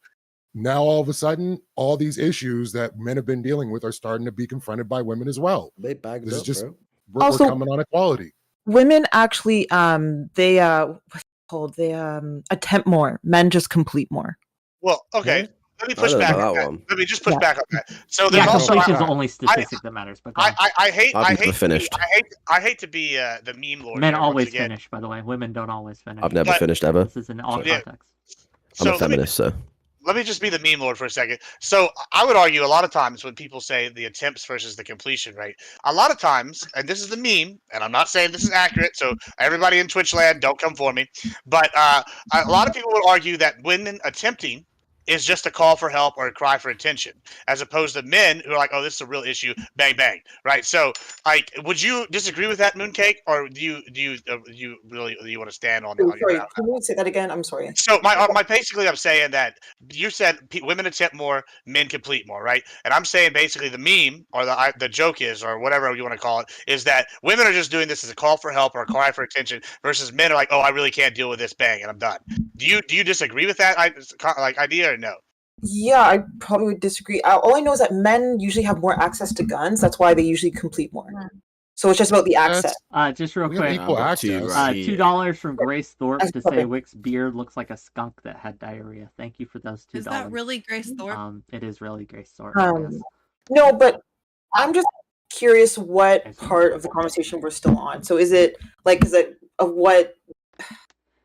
Now all of a sudden, all these issues that men have been dealing with are starting to be confronted by women as well. They bagged this up, is just bro. we're coming on equality. Women actually they attempt more. Men just complete more. Well, okay. Let me push back on that. Let me just push back on that. So there's also completion is the only statistic that matters. But I hate to be the meme lord. Men always finish, by the way. Women don't always finish. I've never finished ever. This is in all context. I'm a feminist, so. Let me just be the meme lord for a second. So I would argue a lot of times when people say the attempts versus the completion rate, a lot of times, and this is the meme, and I'm not saying this is accurate, so everybody in Twitch land, don't come for me, but a lot of people would argue that women attempting is just a call for help or a cry for attention, as opposed to men who are like, oh, this is a real issue, bang, bang, right? So, like, would you disagree with that, Mooncake, or do you want to stand on your sorry, ground? can you say that again? I'm sorry. So my basically, I'm saying that you said women attempt more, men complete more, right? And I'm saying basically the meme or the joke is, or whatever you want to call it, is that women are just doing this as a call for help or a cry for attention, versus men are like, oh, I really can't deal with this, bang, and I'm done. Do you disagree with that idea or no? Yeah, I probably would disagree. All I know is that men usually have more access to guns. That's why they usually complete more. So it's just about the access. Just real quick, $2 from Grace Thorpe to say Wick's beard looks like a skunk that had diarrhea. Thank you for those $2. Is that really Grace Thorpe? It is really Grace Thorpe. No, but I'm just curious what part of the conversation we're still on. So is it like, what?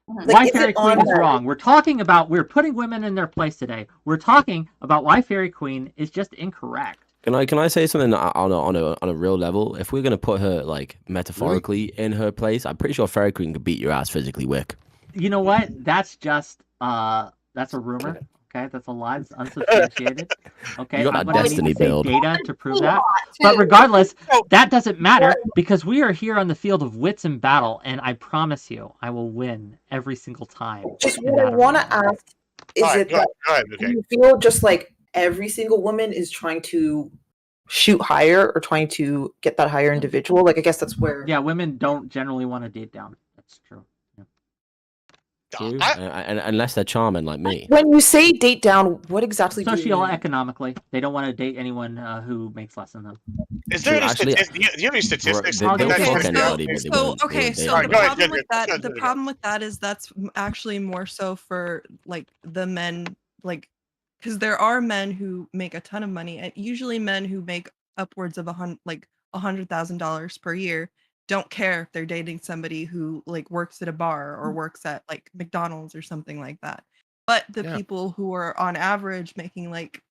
Like, why Fairy Queen is wrong. We're putting women in their place today. We're talking about why Fairy Queen is just incorrect. Can I say something on a real level? If we're gonna put her like metaphorically in her place, I'm pretty sure Fairy Queen could beat your ass physically, Wick. You know what? That's just that's a rumor. Okay, that's a lie. It's unsubstantiated. Okay, you got that destiny build. Data to prove that. But regardless, that doesn't matter because we are here on the field of wits and battle, and I promise you, I will win every single time. Just what I want to ask is do you feel just like every single woman is trying to shoot higher or trying to get that higher individual? Like, I guess that's where. Yeah, women don't generally want to date down. That's true. And unless they're charming like me. When you say date down, what exactly do you mean? Socioeconomically, they don't want to date anyone who makes less than them. Is there any statistics? Do you have any statistics? So the problem with that is that's actually more so for like the men, like, because there are men who make a ton of money, and usually men who make upwards of $100,000 per year don't care if they're dating somebody who like works at a bar or works at like McDonald's or something like that. But the people who are on average making like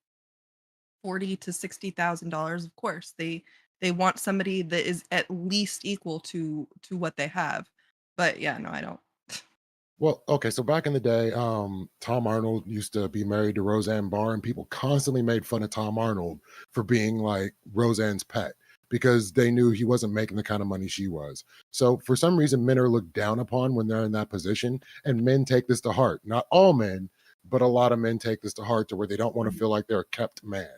$40,000 to $60,000, of course, they want somebody that is at least equal to what they have. But yeah, no, I don't. Well, okay, so back in the day, Tom Arnold used to be married to Roseanne Barr, and people constantly made fun of Tom Arnold for being like Roseanne's pet, because they knew he wasn't making the kind of money she was. So for some reason, men are looked down upon when they're in that position, and men take this to heart. Not all men, but a lot of men take this to heart to where they don't want to feel like they're a kept man.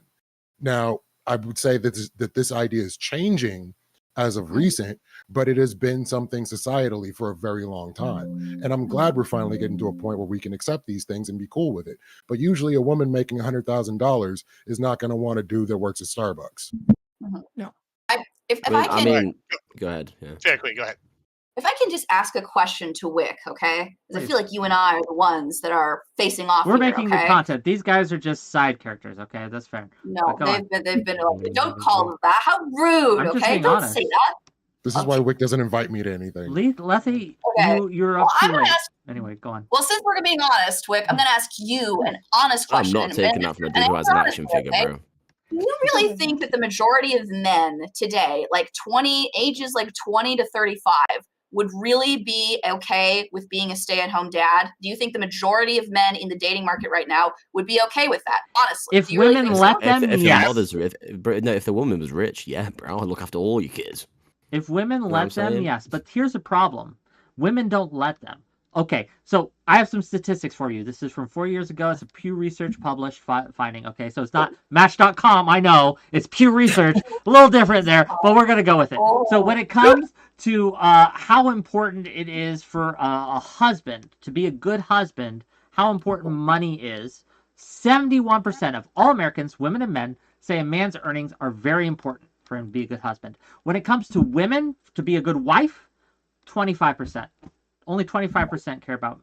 Now, I would say that this idea is changing as of recent, but it has been something societally for a very long time. And I'm glad we're finally getting to a point where we can accept these things and be cool with it. But usually a woman making $100,000 is not going to want a dude that works at Starbucks. No. I mean, go ahead. Yeah. Exactly, go ahead. If I can just ask a question to Wick, okay? Because I feel like you and I are the ones that are facing off. We're making the content. These guys are just side characters, okay? That's fair. No, they've been. Don't call them that. How rude, okay? Don't say that. This is why Wick doesn't invite me to anything. Letty, you're up too late. Anyway, go on. Well, since we're being honest, Wick, I'm going to ask you an honest question. I'm not taking that from a dude who has an action figure, bro. Do you really think that the majority of men today, like ages like 20 to 35, would really be okay with being a stay-at-home dad? Do you think the majority of men in the dating market right now would be okay with that? Honestly, If do you really women think let so? If, them, if the yes. mothers, if the woman was rich, yeah, bro, I'd look after all your kids. If women what I'm let them, saying? yes. But here's the problem. Women don't let them. Okay, so I have some statistics for you. This is from 4 years ago. It's a Pew Research published finding. Okay, so it's not Match.com. I know. It's Pew Research. A little different there, but we're going to go with it. So when it comes to how important it is for a husband to be a good husband, how important money is, 71% of all Americans, women and men, say a man's earnings are very important for him to be a good husband. When it comes to women, to be a good wife, 25%. Only 25% care about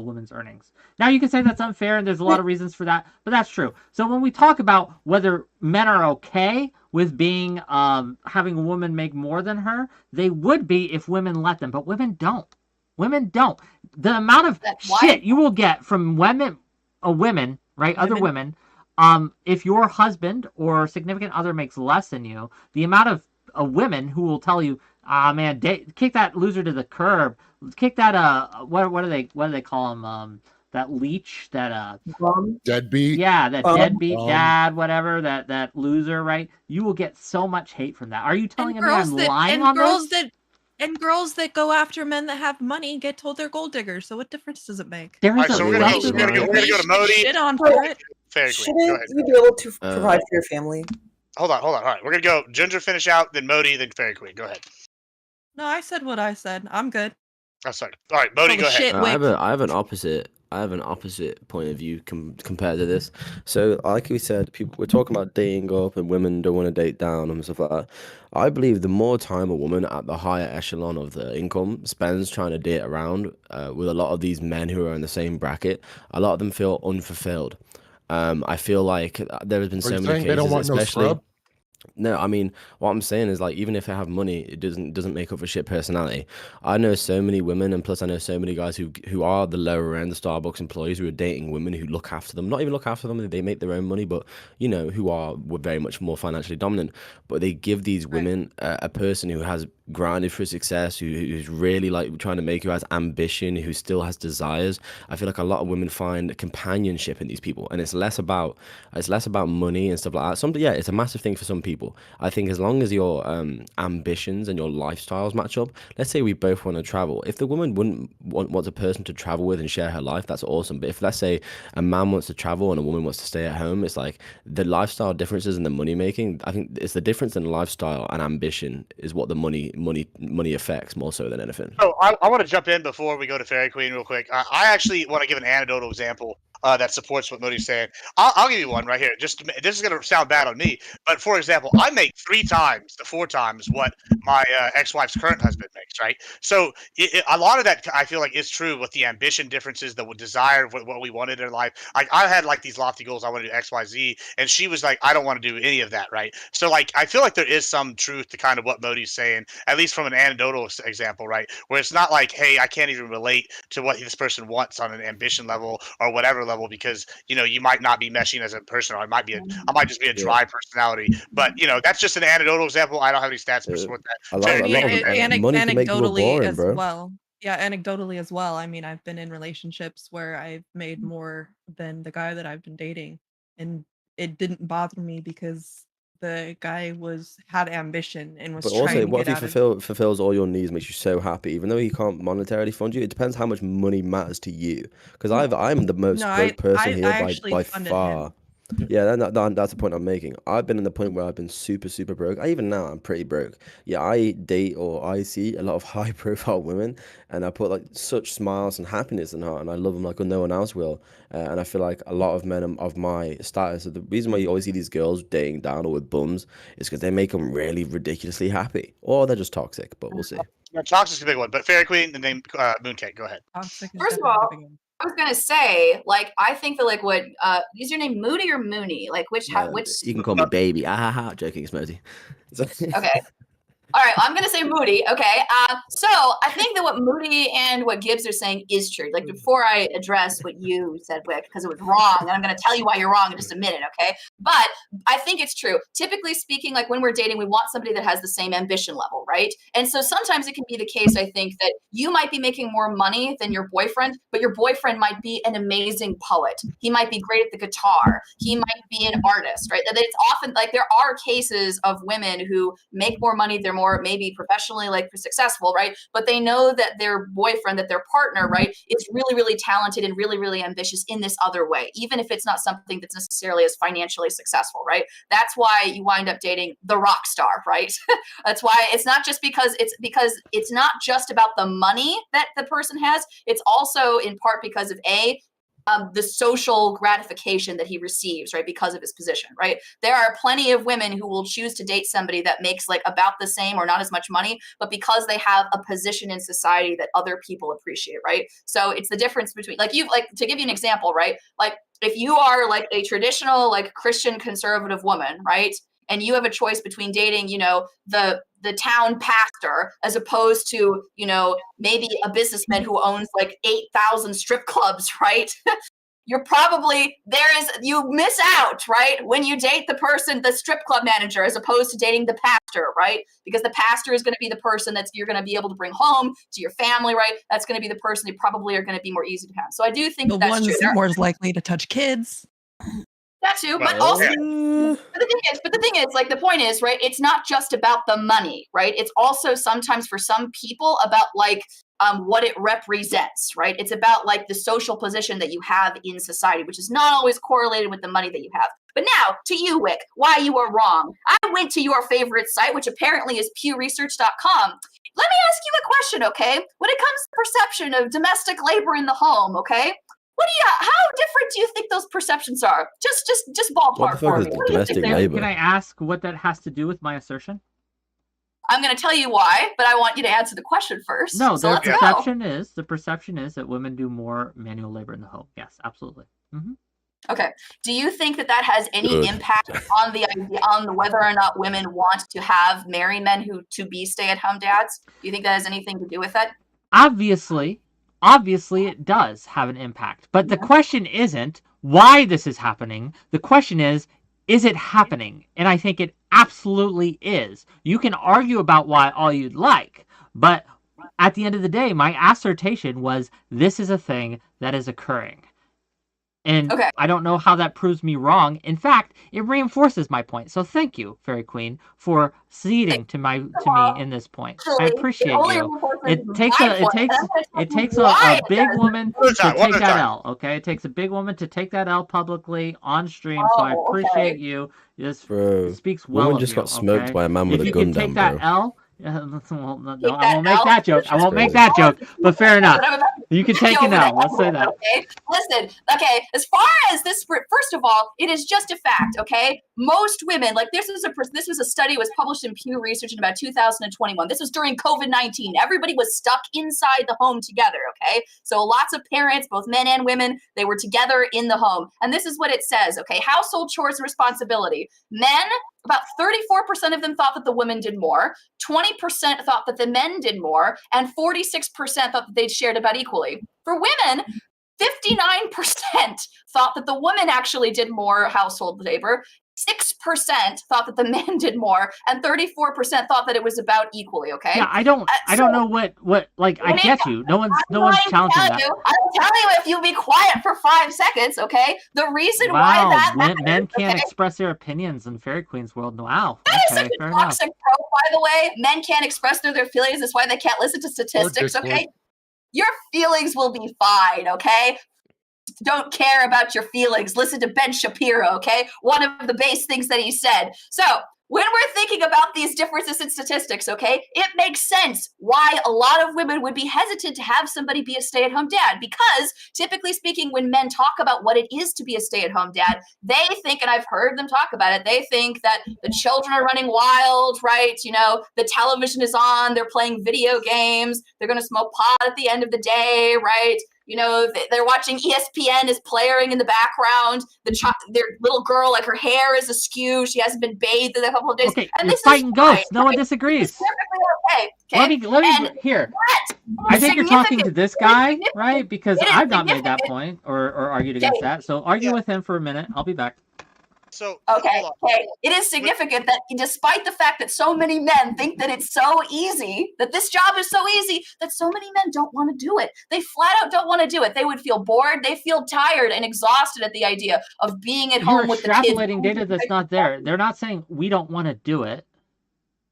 women's earnings. Now, you can say that's unfair, and there's a lot of reasons for that, but that's true. So when we talk about whether men are okay with being having a woman make more than her, they would be if women let them, but women don't. Women don't. The amount of shit you will get from women, right, other women, if your husband or significant other makes less than you, the amount of women who will tell you, man, kick that loser to the curb, kick that what do they call him, that leech, that deadbeat. Yeah, that deadbeat dad, whatever, that loser, right? You will get so much hate from that. Are you telling me I'm lying on this? And girls that go after men that have money get told they're gold diggers. So what difference does it make? There is so we're gonna go to Modi. Shit on for it. Shouldn't you be able to provide for your family? Hold on. All right, we're gonna go Ginger finish out, then Modi, then Fairy Queen. Go ahead. No, I said what I said. I'm good. Oh, sorry. All right, Modi, go ahead. I have an opposite point of view compared to this. So, like we said, we're talking about dating up and women don't want to date down and stuff like that. I believe the more time a woman at the higher echelon of the income spends trying to date around with a lot of these men who are in the same bracket, a lot of them feel unfulfilled. I feel like there has been so many cases, they don't want especially. No scrub? No, I mean, what I'm saying is, like, even if I have money, it doesn't make up for shit personality. I know so many women, and plus I know so many guys who are the lower end, the Starbucks employees, who are dating women who look after them. Not even look after them, they make their own money, but, you know, who are very much more financially dominant. But they give these women a person who has grinded for success, who's really, like, trying to make, who has ambition, who still has desires. I feel like a lot of women find companionship in these people, and it's less about money and stuff like that. It's a massive thing for some people. I think as long as your ambitions and your lifestyles match up, let's say we both want to travel. If the woman wants a person to travel with and share her life, that's awesome. But if, let's say, a man wants to travel and a woman wants to stay at home, it's like the lifestyle differences and the money making. I think it's the difference in lifestyle and ambition is what the money affects more so than anything. So I want to jump in before we go to Fairy Queen real quick. I actually want to give an anecdotal example that supports what Modi's saying. I'll give you one right here. This is going to sound bad on me, but for example, I make 3 times to 4 times what my ex-wife's current husband makes, right? So a lot of that I feel like is true with the ambition differences, the desire of what we wanted in life. I had like these lofty goals. I want to do X, Y, Z, and she was like, I don't want to do any of that, right? So like, I feel like there is some truth to kind of what Modi's saying, at least from an anecdotal example, right? Where it's not like, hey, I can't even relate to what this person wants on an ambition level or whatever level, because, you know, you might not be meshing as a person, or I might just be a dry personality. But, you know, that's just an anecdotal example. I don't have any stats to support that. Anecdotally as well. Yeah, anecdotally as well. I mean, I've been in relationships where I've made more than the guy that I've been dating, and it didn't bother me because the guy had ambition and was But trying also, to what get if he fulfills all your needs, makes you so happy, even though he can't monetarily fund you? It depends how much money matters to you. Because I'm the most broke person here by far. Him. Yeah, that's the point I'm making. I've been in the point where I've been super, super broke. Even now, I'm pretty broke. Yeah, I date or I see a lot of high-profile women, and I put like such smiles and happiness in her, and I love them like no one else will. And I feel like a lot of men of my status, the reason why you always see these girls dating down or with bums is because they make them really ridiculously happy, or they're just toxic. But we'll see. Yeah, toxic's a big one. But Fairy Queen and then Mooncake, go ahead. First of all, I was gonna say, like, I think that, like, what is your name, Moody or Mooney? Like, which You can call me baby. Joking, Smokey. Okay. All right, well, I'm going to say Moody. Okay. So I think that what Moody and what Gibbs are saying is true. Like before I address what you said, Whick, because it was wrong, and I'm going to tell you why you're wrong in just a minute. Okay. But I think it's true. Typically speaking, like when we're dating, we want somebody that has the same ambition level, right? And so sometimes it can be the case, I think, that you might be making more money than your boyfriend, but your boyfriend might be an amazing poet. He might be great at the guitar. He might be an artist, right? That it's often like there are cases of women who make more money, they're more maybe professionally like successful, right? But they know that their boyfriend, that their partner, right, is really, really talented and really, really ambitious in this other way, even if it's not something that's necessarily as financially successful, right? That's why you wind up dating the rock star, right? That's why it's not just because it's not just about the money that the person has. It's also in part because of the social gratification that he receives, right, because of his position, right? There are plenty of women who will choose to date somebody that makes like about the same or not as much money, but because they have a position in society that other people appreciate, right? So it's the difference between, like to give you an example, right? Like if you are like a traditional like Christian conservative woman, right? And you have a choice between dating, the town pastor as opposed to, maybe a businessman who owns like 8,000 strip clubs, right? You're probably, you miss out, right? When you date the strip club manager, as opposed to dating the pastor, right? Because the pastor is going to be the person you're going to be able to bring home to your family, right? That's going to be the person you probably are going to be more easy to have. So I do think that's true. The ones more likely to touch kids. That too, but also, but the thing is, like the point is, right? It's not just about the money, right? It's also sometimes for some people about like what it represents, right? It's about like the social position that you have in society, which is not always correlated with the money that you have. But now to you, Whick, why you are wrong. I went to your favorite site, which apparently is pewresearch.com. Let me ask you a question, okay? When it comes to perception of domestic labor in the home, okay? How different do you think those perceptions are? Just ballpark for me. Domestic labor? Can I ask what that has to do with my assertion? I'm going to tell you why, but I want you to answer the question first. No, so the perception is that women do more manual labor in the home. Yes, absolutely. Mm-hmm. Okay. Do you think that has any impact on the whether or not women want to marry men to be stay-at-home dads? Do you think that has anything to do with it? Obviously it does have an impact. But the question isn't why this is happening. The question is it happening? And I think it absolutely is. You can argue about why all you'd like, but at the end of the day, my assertion was this is a thing that is occurring. And I don't know how that proves me wrong. In fact, it reinforces my point. So thank you, Fairy Queen, for ceding to me in this point. I appreciate you. It takes a big woman to take that L. Okay, it takes a big woman to take that L publicly on stream. So I appreciate you. This speaks well woman of just you, got smoked by a man with a gun down, bro. L, no, I won't make that joke. I won't make that joke. But fair enough. You can take an L. Let's say that. Okay. Listen. Okay. As far as this, first of all, it is just a fact. Okay. Most women, like this was a study was published in Pew Research in about 2021. This was during COVID-19. Everybody was stuck inside the home together. Okay. So lots of parents, both men and women, they were together in the home. And this is what it says. Okay. Household chores and responsibility. Men, about 34% of them thought that the women did more, 20% thought that the men did more, and 46% thought that they'd shared about equally. For women, 59% thought that the woman actually did more household labor, 6% thought that the men did more, and 34% thought that it was about equally, okay? Yeah, I don't know what like I get you. No one's challenging that. I'll tell you if you'll be quiet for 5 seconds, okay? The reason why that matters, men can't express their opinions in Fairy Queen's world. Wow. That is such a toxic trope, by the way. Men can't express their feelings. That's why they can't listen to statistics, okay? Your feelings will be fine, okay? Don't care about your feelings. Listen to Ben Shapiro, okay? One of the base things that he said. So when we're thinking about these differences in statistics, okay, it makes sense why a lot of women would be hesitant to have somebody be a stay-at-home dad, because typically speaking, when men talk about what it is to be a stay-at-home dad, they think, and I've heard them talk about it, they think that the children are running wild, right? The television is on, they're playing video games, they're going to smoke pot at the end of the day, right? They're watching ESPN is playing in the background. Their little girl, like her hair is askew. She hasn't been bathed in a couple of days. Okay, and you're fighting ghosts. No one disagrees. It's perfectly Okay. Let me And here. that I is think you're talking to significant. this It is guy, significant. right? Because It is I've not made that significant. point or argued against Okay. that. So argue with him for a minute. I'll be back. So Okay, hold on. okay. It is significant that despite the fact that so many men think that it's so easy, that this job is so easy, that so many men don't want to do it. They flat out don't want to do it. They would feel bored. They feel tired and exhausted at the idea of being at home with the kids. You're extrapolating data that's not there. They're not saying we don't want to do it.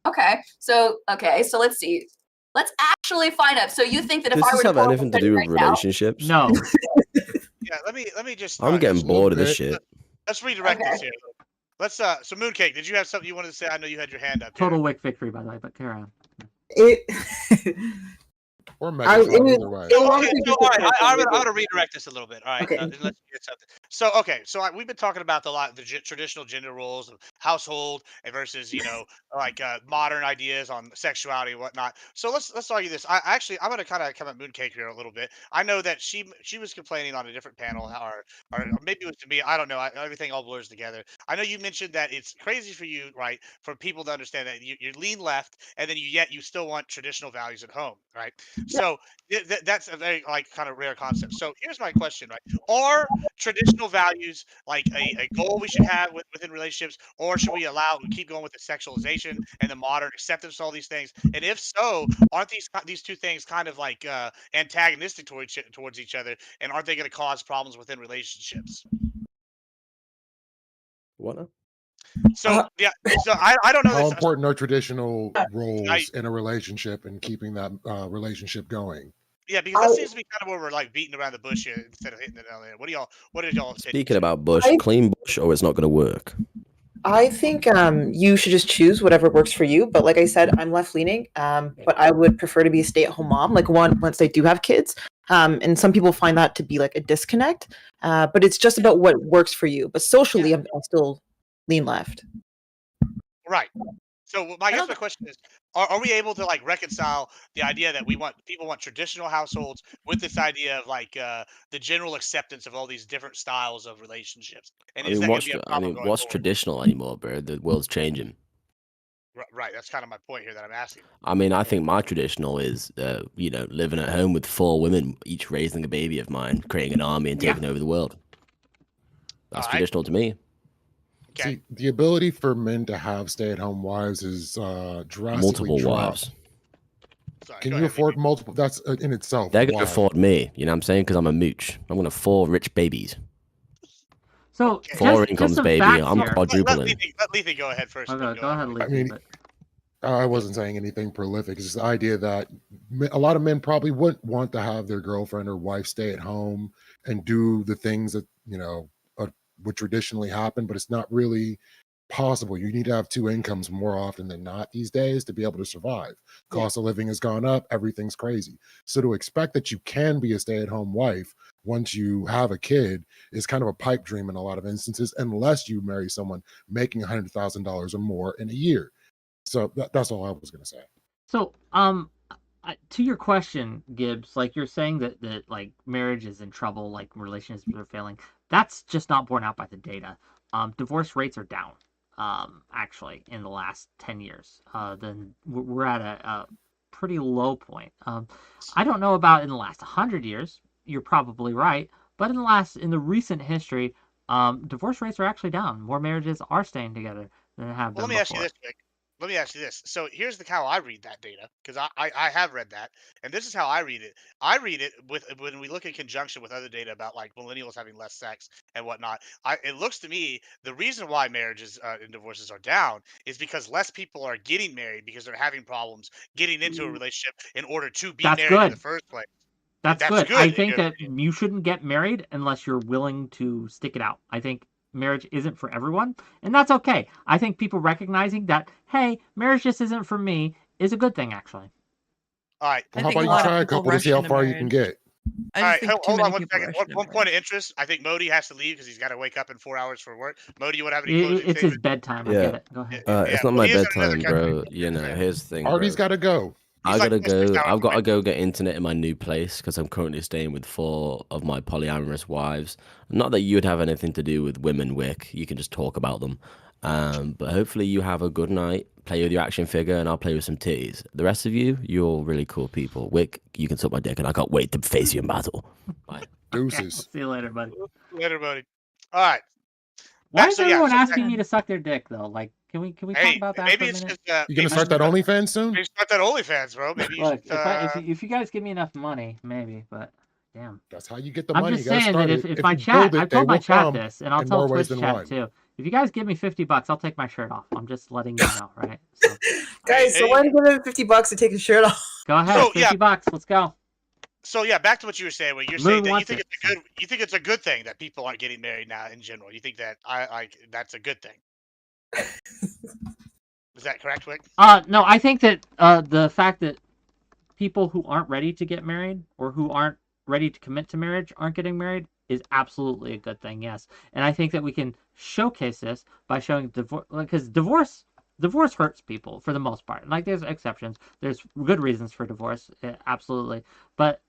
Okay, so let's see. Let's actually find out. So you think that if Does I were this to have pull up anything a to do study with right now- relationships? No. Yeah, let me just. I'm getting let's- bored of this shit. Let's redirect Okay. this here. Let's so Mooncake, did you have something you wanted to say? I know you had your hand up. Total Whick victory, by the way, but carry on. Or I- Megatron, it was- either way. it was Okay, honestly so just all a right, question. I'm gonna redirect this a little bit. All right, Okay. unless you get something. So we've been talking about the traditional gender roles of household versus modern ideas on sexuality and whatnot. So let's argue this. I'm gonna kind of come at Mooncake here a little bit. I know that she was complaining on a different panel, or maybe it was to me. I don't know. Everything all blurs together. I know you mentioned that it's crazy for you, right, for people to understand that you're lean left, and then yet you still want traditional values at home, right? So that's a very kind of rare concept. So here's my question, right? Are traditional values like a goal we should have within relationships, or should we keep going with the sexualization and the modern acceptance of all these things? And if so, aren't these two things kind of like antagonistic towards each other, and aren't they going to cause problems within relationships? What now? So so I don't know. How This, important are traditional roles in a relationship and keeping that relationship going? yeah, because that seems to be kind of where we're like beating around the bush here instead of hitting it on the head. What did y'all say? Speaking about bush, clean bush, or it's not going to work. I think you should just choose whatever works for you. But like I said, I'm left leaning. But I would prefer to be a stay-at-home mom, like once they do have kids. And some people find that to be like a disconnect. But it's just about what works for you. But socially, I'm still lean left. Right. So I guess my question is, are we able to like reconcile the idea that people want traditional households with this idea of like the general acceptance of all these different styles of relationships? And is that going to be a problem going what's forward? traditional anymore, bro? The world's changing. Right. That's kind of my point here that I'm asking. I mean, I think my traditional is, living at home with 4 women, each raising a baby of mine, creating an army and taking over the world. That's traditional to me. Okay. See, the ability for men to have stay-at-home wives is drastically Multiple dropped. wives. Sorry, Can go you ahead, afford multiple? That's in itself. They're going to wild. afford me, you know what I'm saying? Because I'm a mooch. I'm going to 4 rich babies. So 4 incomes, some baby. facts I'm here. quadrupling. Let Lethe go ahead first. Okay, go ahead, Lethe. I mean, I wasn't saying anything prolific. It's just the idea that a lot of men probably wouldn't want to have their girlfriend or wife stay at home and do the things that would traditionally happen, but it's not really possible. You need to have 2 incomes more often than not these days to be able to survive. Cost of living has gone up. Everything's crazy. So to expect that you can be a stay-at-home wife once you have a kid is kind of a pipe dream in a lot of instances, unless you marry someone making $100,000 or more in a year. So that's all I was going to say. So, to your question, Gibbs, like you're saying that like marriage is in trouble, like relationships are failing. That's just not borne out by the data. Divorce rates are down, actually, in the last 10 years. Then we're at a pretty low point. I don't know about in the last 100 years. You're probably right, but in the recent history, divorce rates are actually down. More marriages are staying together than have been Let me before. ask you this, Vic. Let me ask you this. So here's how I read that data, because I have read that, and this is how I read it. I read it when we look in conjunction with other data about like millennials having less sex and whatnot. It looks to me the reason why marriages and divorces are down is because less people are getting married because they're having problems getting into a relationship in order to be That's married in good. the first place. That's good. I think that you shouldn't get married unless you're willing to stick it out. I think marriage isn't for everyone, and that's okay. I think people recognizing that, hey, marriage just isn't for me is a good thing, actually. All right. Well, how about you try a couple to see how far you can get? All right, hold on 1 second. One point of interest. I think Modi has to leave because he's got to wake up in 4 hours for work. Modi, you want to have any closing It's his bedtime. I get it. Go ahead. It's not my bedtime, bro. Here's the thing. Artie's got to go. I gotta go. I've got to go get internet in my new place because I'm currently staying with 4 of my polyamorous wives. Not that you'd have anything to do with women, Whick. You can just talk about them. But hopefully you have a good night. Play with your action figure, and I'll play with some titties. The rest of you, you're all really cool people. Wick, you can suck my dick, and I can't wait to face you in battle. Bye. Deuces. See you later, buddy. Later, buddy. All right. Why Back- is so, yeah, everyone so asking back- me to suck their dick though? Like, can we talk Hey, about that maybe for a it's minute? just You gonna start that OnlyFans soon? Maybe start that OnlyFans, bro. Maybe you Look, should, if you guys give me enough money, maybe. But damn, That's how you get the I'm money. just You gotta saying that start if it. my you chat, build it, I've told they my will chat come this, and I'll in tell more ways Twitch than chat one. too. If you guys give me $50, I'll take my shirt off. I'm just letting you know, right? So Guys, so why don't you give him $50 to take his shirt off? go ahead, So, yeah. $50. Let's go. So yeah, back to what you were saying. Where you're Moon saying that you wants think it, it's a good, you think it's a good thing that people aren't getting married now in general. You think that that's a good thing. Is that correct, Wick? No, I think that the fact that people who aren't ready to get married or who aren't ready to commit to marriage aren't getting married is absolutely a good thing. Yes, and I think that we can showcase this by showing divorce, because divorce hurts people for the most part. Like, there's exceptions. There's good reasons for divorce, absolutely, but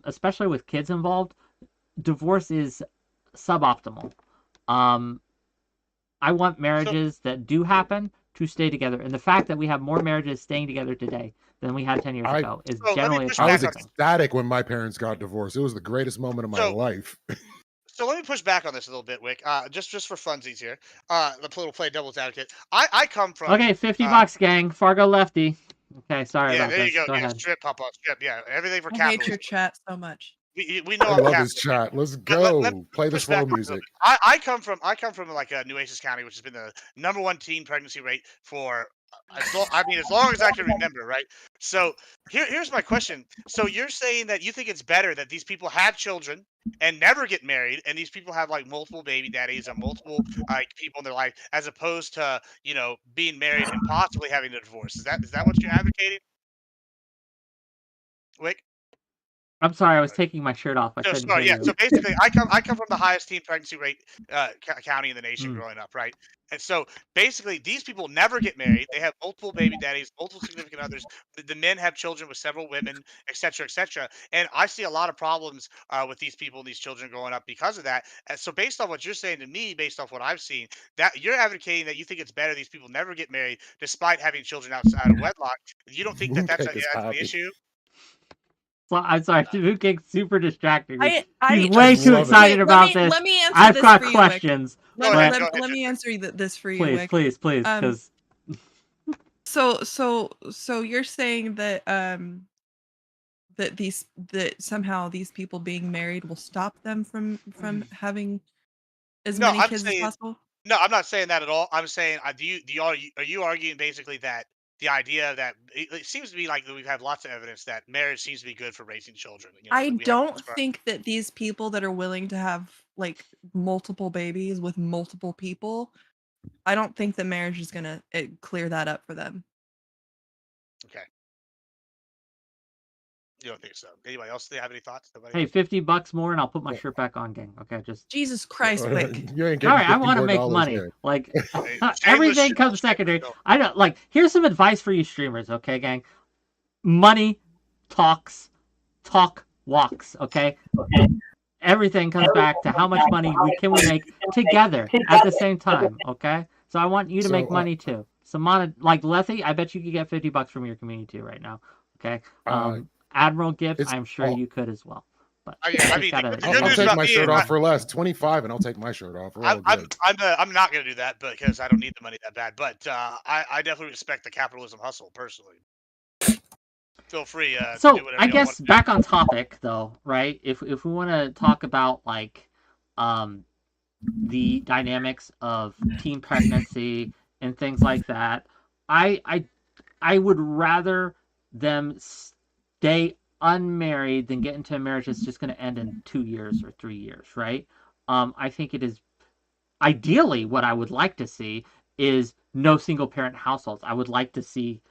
especially with kids involved, divorce is suboptimal. I want marriages that do happen to stay together, and the fact that we have more marriages staying together today than we had 10 years ago is generally a push I was positive thing. ecstatic when my parents got divorced. It was the greatest moment of my life. So let me push back on this a little bit, Wick. Just for funsies here. The little play devil's advocate. I come from. Okay, $50, gang. Fargo lefty. Okay, sorry Yeah, about there this. you go. Go Yeah, ahead. strip, pop up, strip. Yeah, everything for I hate capitalism. your chat so much. We know I I'm love his capitalist. chat. Let's But go. let Play the push slow back on this a music. little bit. I come from like Nueces County, which has been the #1 teen pregnancy rate for as long as I can remember, right? So here's my question. So you're saying that you think it's better that these people have children and never get married, and these people have like multiple baby daddies and multiple like people in their life, as opposed to being married and possibly having a divorce? Is that what you're advocating, Wick? I'm sorry, I was taking my shirt off. I couldn't hear you. So basically, I come from the highest teen pregnancy rate county in the nation growing up, right? And so basically, these people never get married. They have multiple baby daddies, multiple significant others. The men have children with several women, et cetera, et cetera. And I see a lot of problems with these people and these children growing up because of that. And so based on what you're saying to me, based off what I've seen, that you're advocating that you think it's better these people never get married despite having children outside of wedlock. You don't think that that's Mooncake is an happy. issue? Well, I'm sorry, Mooncake super distracting me. I He's way too love it. excited Wait, about this. Let me answer I've this got for you, Wick. questions. Go but- ahead. Let me answer this for you, Please, Wick. please, because So you're saying that that somehow these people being married will stop them from having as No, many I'm kids saying- as possible? No, I'm not saying that at all. I'm saying, are you arguing basically that the idea that it seems to be like that we have lots of evidence that marriage seems to be good for raising children. I that we have don't this for- think that these people that are willing to have like multiple babies with multiple people, I don't think that marriage is gonna clear that up for them. Okay. You don't think so? Anybody else have any thoughts? Nobody hey, else? $50 more and I'll put my shirt back on, gang. Okay, just. Jesus Christ, Wick. You ain't getting Sorry, I $50 want to more make dollars, money. gang. Like, shameless everything shit comes on secondary. streamers, I don't like. Here's some advice for you streamers, okay, gang. Money talks, talk walks. Okay. Everything comes back to how much money can we make together at the same time. Okay. So I want you to So, make money too. So like Lethy, I bet you could get $50 from your community too right now. Okay. Admiral Gibbs, I'm sure you could as well. But Yeah, I just mean, gotta- the I'll good news take about my me shirt is off for less. 25, and I'll take my shirt off. We're all good. I'm not gonna do that because I don't need the money that bad. But I definitely respect the capitalism hustle personally. Feel free. To So do whatever I y'all guess want to do. back on topic though, right? If we want to talk about like the dynamics of teen pregnancy and things like that, I would rather them stay unmarried than get into a marriage that's just going to end in 2 years or 3 years, right? I think it is ideally what I would like to see is no single parent households. I would like to see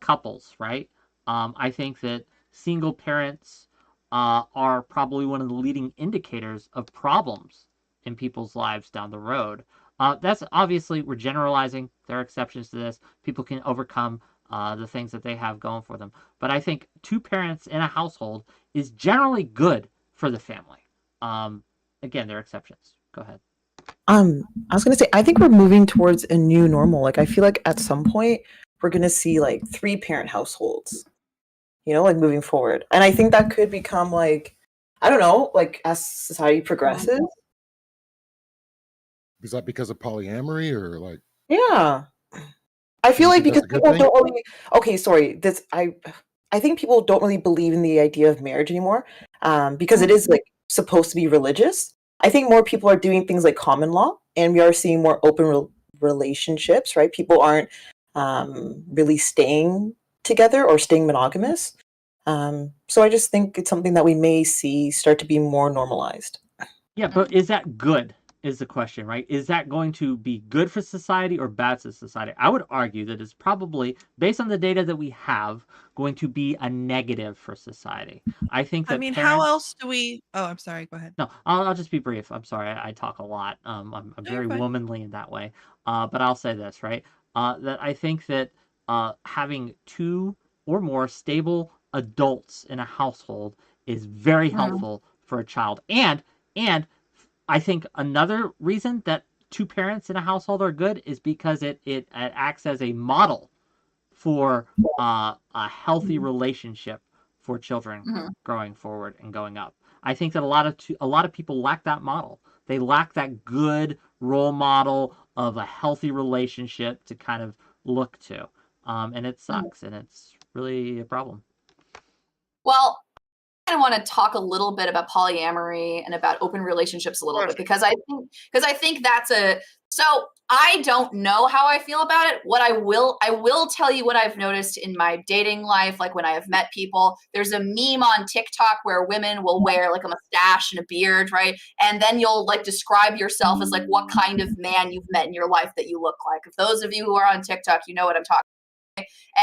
couples, right? I think that single parents are probably one of the leading indicators of problems in people's lives down the road. That's obviously, we're generalizing. There are exceptions to this. People can overcome the things that they have going for them. But I think 2 parents in a household is generally good for the family. Again, there are exceptions. Go ahead. I was gonna say, I think we're moving towards a new normal. Like, I feel like at some point we're gonna see like 3-parent households, like moving forward. And I think that could become like, I don't know, like as society progresses. Is that because of polyamory or like? Yeah. I Do feel you like think that's because a good people thing? don't really. Okay, sorry. I think people don't really believe in the idea of marriage anymore, because it is like supposed to be religious. I think more people are doing things like common law, and we are seeing more open relationships. Right? People aren't really staying together or staying monogamous. So I just think it's something that we may see start to be more normalized. Yeah, but is that good? Is the question, right? Is that going to be good for society or bad for society? I would argue that it's probably, based on the data that we have, going to be a negative for society. I think I that mean, how parents. else do we? Oh, I'm sorry. Go ahead. No, I'll just be brief. I'm sorry, I talk a lot. I'm No, you're very fine. womanly in that way. But I'll say this, right? That I think that having 2 or more stable adults in a household is very helpful for a child. And I think another reason that 2 parents in a household are good is because it acts as a model for a healthy relationship for children growing forward and going up. I think that a lot of people lack that model. They lack that good role model of a healthy relationship to kind of look to, and it sucks, and it's really a problem. Well, I want to talk a little bit about polyamory and about open relationships a little bit, because I think that's so I don't know how I feel about it. What I will tell you what I've noticed in my dating life, like when I have met people. There's a meme on TikTok where women will wear like a mustache and a beard, right? And then you'll like describe yourself as like what kind of man you've met in your life that you look like. If those of you who are on TikTok, you know what I'm talking.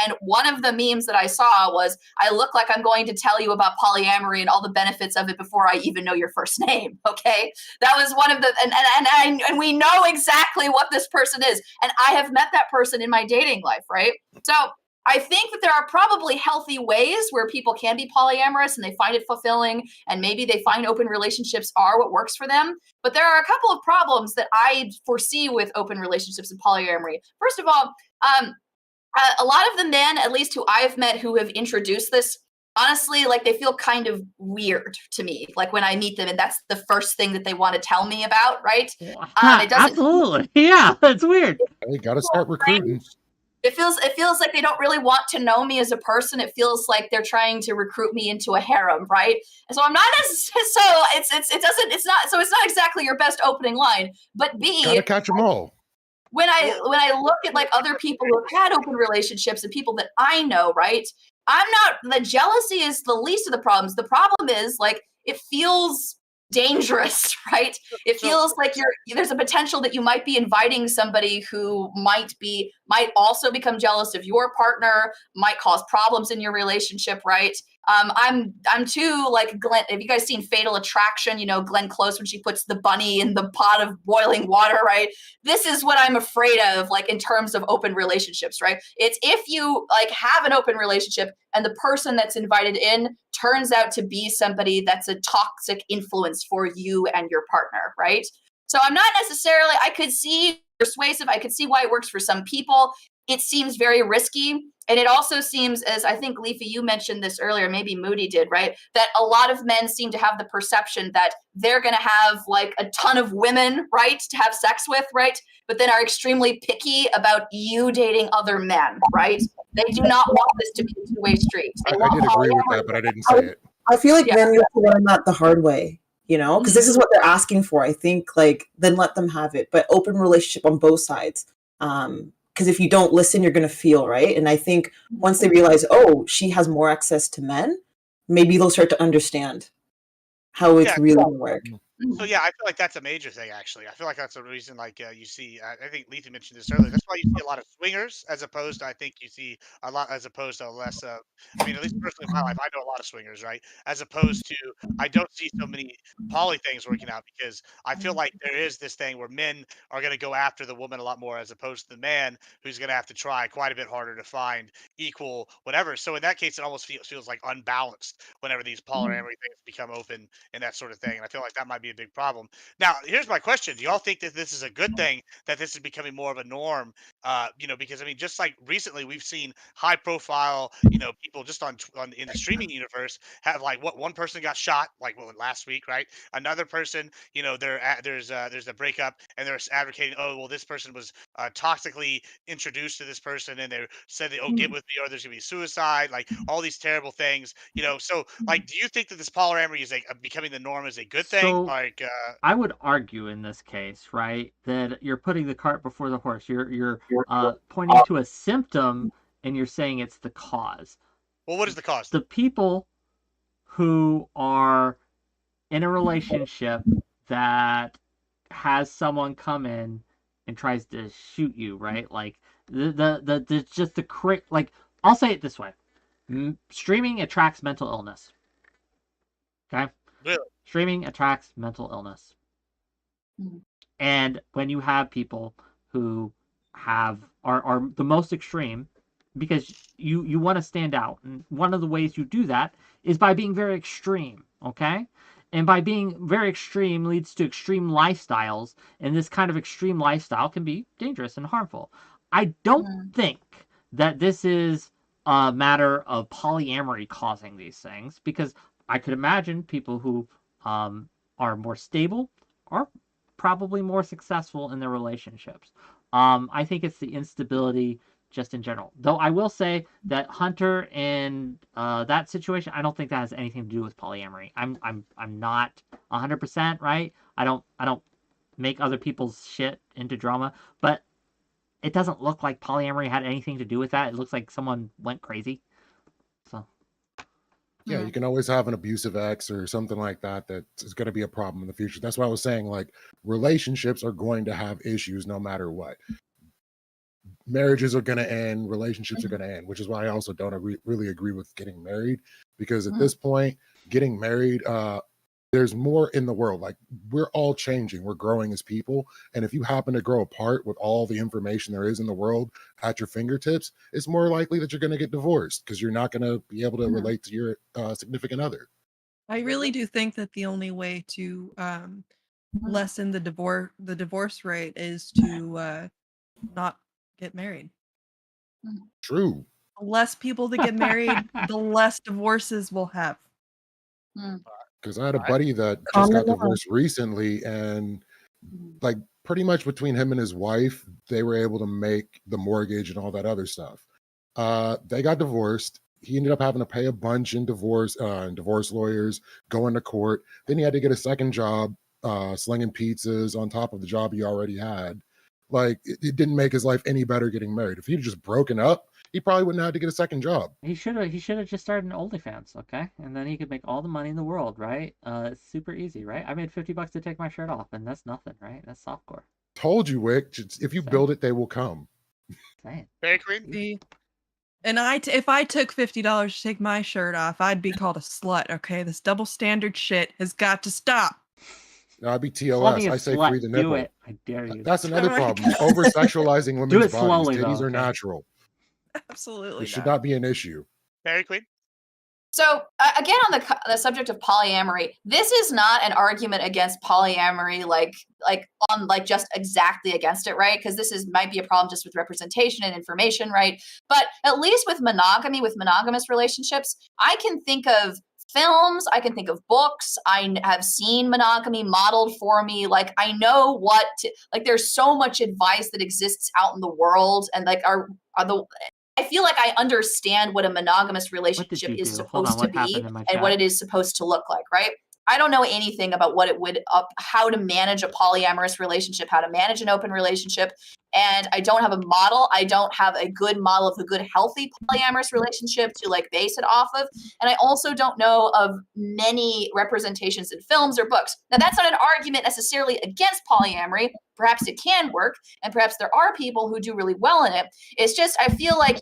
And one of the memes that I saw was, I look like I'm going to tell you about polyamory and all the benefits of it before I even know your first name. Okay. That was one of the, and we know exactly what this person is. And I have met that person in my dating life. Right. So I think that there are probably healthy ways where people can be polyamorous and they find it fulfilling, and maybe they find open relationships are what works for them. But there are a couple of problems that I foresee with open relationships and polyamory. First of all, a lot of the men, at least who I've met, who have introduced this, honestly, like they feel kind of weird to me. Like when I meet them, and that's the first thing that they want to tell me about, right? It doesn't. Absolutely, yeah, it's weird. They got to start recruiting. It feels like they don't really want to know me as a person. It feels like they're trying to recruit me into a harem, right? And so I'm not necessarily. So it's not exactly your best opening line. But B, Gotta catch them all. When I look at like other people who have had open relationships and people that I know, right? The jealousy is the least of the problems. The problem is like it feels dangerous, right? It feels like there's a potential that you might be inviting somebody who might also become jealous of your partner, might cause problems in your relationship, right? I'm too like Glenn. Have you guys seen Fatal Attraction? You know, Glenn Close when she puts the bunny in the pot of boiling water, right? This is what I'm afraid of, like in terms of open relationships, right? It's if you like have an open relationship and the person that's invited in turns out to be somebody that's a toxic influence for you and your partner, right? So I'm not necessarily, I could see persuasive, I could see why it works for some people. It seems very risky. And it also seems, as I think, 𝕬𝖎, you mentioned this earlier, maybe Moody did, right? That a lot of men seem to have the perception that they're going to have like a ton of women, right, to have sex with, right? But then are extremely picky about you dating other men, right? They do not want this to be a two-way street. I did agree with that, but I didn't say it. I feel like men need to learn that the hard way, because this is what they're asking for. I think like then let them have it, but open relationship on both sides. Because if you don't listen, you're going to feel, right? And I think once they realize, oh, she has more access to men, maybe they'll start to understand how it's really going to work. So yeah, I feel like that's a major thing. Actually, I feel like that's a reason. Like you see, I think 𝕬𝖎 mentioned this earlier. That's why you see a lot of swingers, as opposed to I think you see a lot, as opposed to less. I mean, at least personally in my life, I know a lot of swingers, right? As opposed to I don't see so many poly things working out, because I feel like there is this thing where men are going to go after the woman a lot more, as opposed to the man who's going to have to try quite a bit harder to find equal whatever. So in that case, it almost feels like unbalanced whenever these polyamory things become open and that sort of thing. And I feel like that might be be a big problem. Now, here's my question: do y'all think that this is a good thing, that this is becoming more of a norm? Because I mean, just like recently, we've seen high-profile, people just on in the streaming universe have like one person got shot like last week, right? Another person, there's a breakup, and they're advocating, oh well, this person was toxically introduced to this person, and they said, oh, get with me or there's gonna be suicide, like all these terrible things. So like, do you think that this polyamory is becoming the norm, is a good thing? So Like, I would argue in this case, right, that you're putting the cart before the horse. You're pointing to a symptom and you're saying it's the cause. well, what is the cause? The people who are in a relationship that has someone come in and tries to shoot you, right? Like just the like, I'll say it this way: streaming attracts mental illness. Okay. Really? Streaming attracts mental illness. And when you have people who are the most extreme, because you want to stand out, and one of the ways you do that is by being very extreme, okay? And by being very extreme leads to extreme lifestyles, and this kind of extreme lifestyle can be dangerous and harmful. I don't think that this is a matter of polyamory causing these things, because I could imagine people who are more stable are probably more successful in their relationships. I think it's the instability just in general. Though I will say that Hunter and that situation, I don't think that has anything to do with polyamory. I'm not 100% right. I don't make other people's shit into drama, but it doesn't look like polyamory had anything to do with that. It looks like someone went crazy. So yeah, you can always have an abusive ex or something like that that is going to be a problem in the future. That's why I was saying, like, relationships are going to have issues no matter what. Marriages are going to end, relationships are going to end, which is why I also don't really agree with getting married, because at this point, getting married, there's more in the world. Like, we're all changing, we're growing as people, and if you happen to grow apart with all the information there is in the world at your fingertips, it's more likely that you're going to get divorced because you're not going to be able to relate to your significant other. I really do think that the only way to lessen the divorce rate is to not get married. True. The less people that get married, the less divorces we'll have. Because I had a buddy that just got divorced recently, and like pretty much between him and his wife, they were able to make the mortgage and all that other stuff. They got divorced. He ended up having to pay a bunch in divorce lawyers, going to court. Then he had to get a second job, slinging pizzas on top of the job he already had. Like, it didn't make his life any better getting married. If he'd just broken up, he probably wouldn't have to get a second job. He should have just started an OnlyFans, okay? And then he could make all the money in the world, right? It's super easy, right? I made $50 to take my shirt off, and that's nothing, right? That's softcore. Told you, Whick. If you build it, they will come. Very creepy. And if I took $50 to take my shirt off, I'd be called a slut. Okay, this double standard shit has got to stop. No, I'd be TOS. I say free the nipple. Do it. I dare you. That's another problem. Over sexualizing women's slowly, bodies. Titties though, are okay? natural. Absolutely. It should not be an issue. Very Queen. So again, on the subject of polyamory, this is not an argument against polyamory, like just exactly against it, right? Because this might be a problem just with representation and information, right? But at least with monogamy, with monogamous relationships, I can think of films, I can think of books. I have seen monogamy modeled for me. Like, I know there's so much advice that exists out in the world, and like I feel like I understand what a monogamous relationship is supposed to be and what it is supposed to look like, right? I don't know anything about how to manage a polyamorous relationship, how to manage an open relationship. And I don't have a model. I don't have a good model of a good, healthy polyamorous relationship to like base it off of. And I also don't know of many representations in films or books. Now, that's not an argument necessarily against polyamory. Perhaps it can work, and perhaps there are people who do really well in it. It's just, I feel like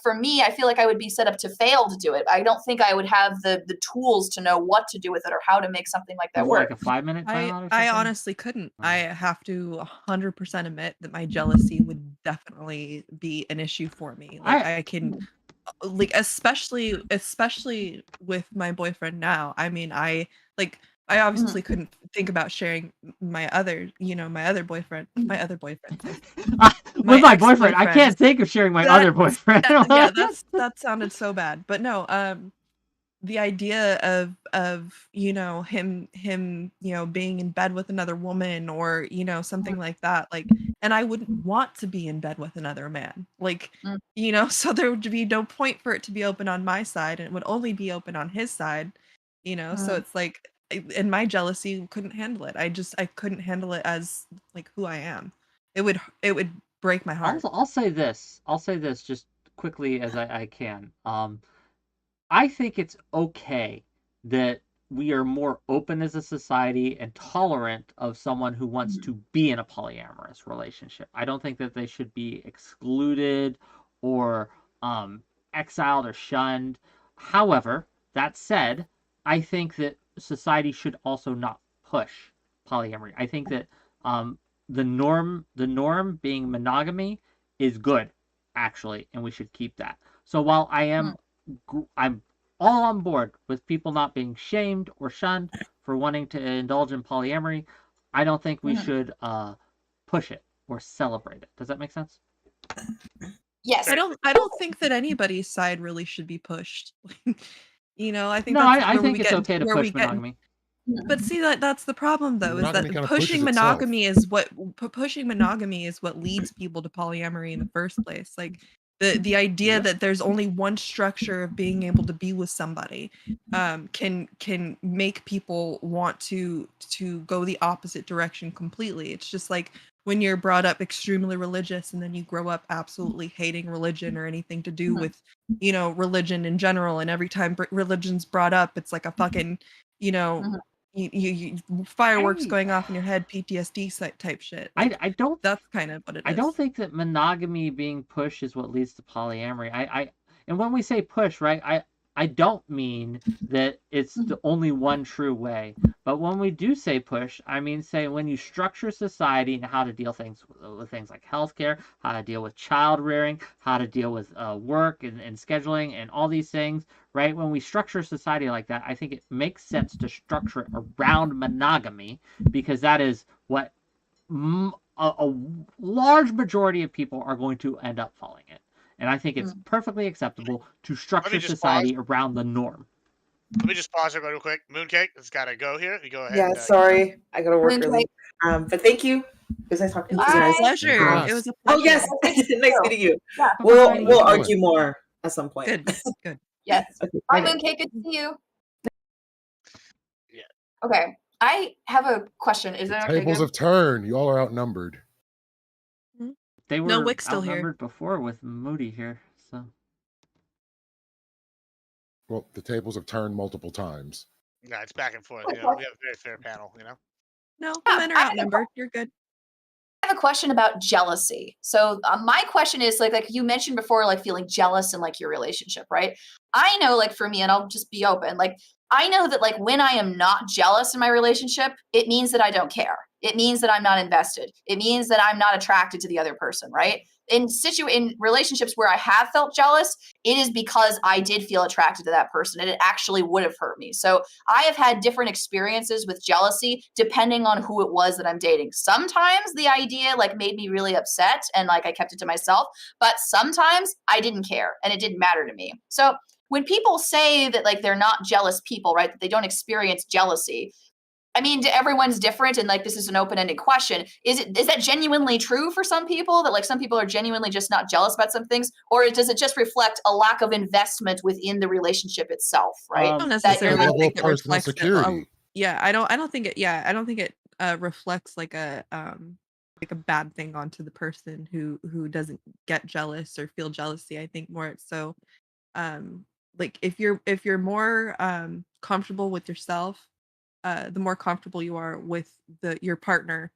for me, I feel like I would be set up to fail to do it. I don't think I would have the tools to know what to do with it or how to make something like that work. Like a 5-minute timeout? I honestly couldn't. I have to 100% admit that my jealousy would definitely be an issue for me. Like, I can, like, especially with my boyfriend now. I mean, I obviously couldn't think about sharing my other, boyfriend, my other boyfriend. With my boyfriend, I can't think of sharing my other boyfriend. Yeah, that sounded so bad. But no, the idea of him being in bed with another woman or something like that, like, and I wouldn't want to be in bed with another man, like, so there would be no point for it to be open on my side, and it would only be open on his side, so it's like, and my jealousy couldn't handle it. I couldn't handle it as like who I am. It would break my heart. I'll say this just quickly as I can. I think it's okay that we are more open as a society and tolerant of someone who wants to be in a polyamorous relationship. I don't think that they should be excluded or exiled or shunned. However, that said, I think that society should also not push polyamory. I think that the norm being monogamy is good, actually, and we should keep that. So while I'm all on board with people not being shamed or shunned for wanting to indulge in polyamory, I don't think we should push it or celebrate it. Does that make sense? Yes. I don't think that anybody's side really should be pushed. I think I think it's okay to push monogamy. But see, that's the problem, though, is that pushing monogamy is what leads people to polyamory in the first place. Like the idea that there's only one structure of being able to be with somebody can make people want to go the opposite direction completely. It's just like when you're brought up extremely religious and then you grow up absolutely hating religion or anything to do with religion in general, and every time religion's brought up, it's like a fucking you fireworks going off in your head, PTSD type shit. Like, I don't. That's kind of what it is. I don't think that monogamy being pushed is what leads to polyamory. And when we say push, right, I don't mean that it's the only one true way. But when we do say push, I mean say when you structure society and how to deal with things like healthcare, how to deal with child rearing, how to deal with work and scheduling and all these things, right? When we structure society like that, I think it makes sense to structure it around monogamy, because that is what a large majority of people are going to end up following it. And I think it's perfectly acceptable to structure society around the norm. Let me just pause it real quick. Mooncake, it's got to go here. You go ahead. Yeah, sorry. I got to work early. But thank you. It was nice talking to you guys. Pleasure. It was a pleasure. Oh, yes. Nice meeting you. Yeah. We'll argue more at some point. Good. Yes. Okay, Bye, Mooncake. Good to see you. Yeah. Okay. I have a question. Is that okay? Tables have turned. You all are outnumbered. They were Whick's still outnumbered before with Moody here, so. Well, the tables have turned multiple times. Yeah, it's back and forth. We have a very fair panel, No, men are outnumbered. You're good. I have a question about jealousy. So my question is like you mentioned before, like feeling jealous in like your relationship, right? I know, like for me, and I'll just be open, like I know that like when I am not jealous in my relationship, it means that I don't care. It means that I'm not invested. It means that I'm not attracted to the other person, right? In relationships where I have felt jealous, it is because I did feel attracted to that person and it actually would have hurt me. So I have had different experiences with jealousy depending on who it was that I'm dating. Sometimes the idea like made me really upset and like I kept it to myself, but sometimes I didn't care and it didn't matter to me. So when people say that like they're not jealous people, right, that they don't experience jealousy, I mean, everyone's different, and like this is an open-ended question. Is that genuinely true for some people? That like some people are genuinely just not jealous about some things, or does it just reflect a lack of investment within the relationship itself? Right? I don't necessarily think it reflects security. I don't think it reflects like a bad thing onto the person who doesn't get jealous or feel jealousy. I think more it's so like if you're more comfortable with yourself, the more comfortable you are with your partner,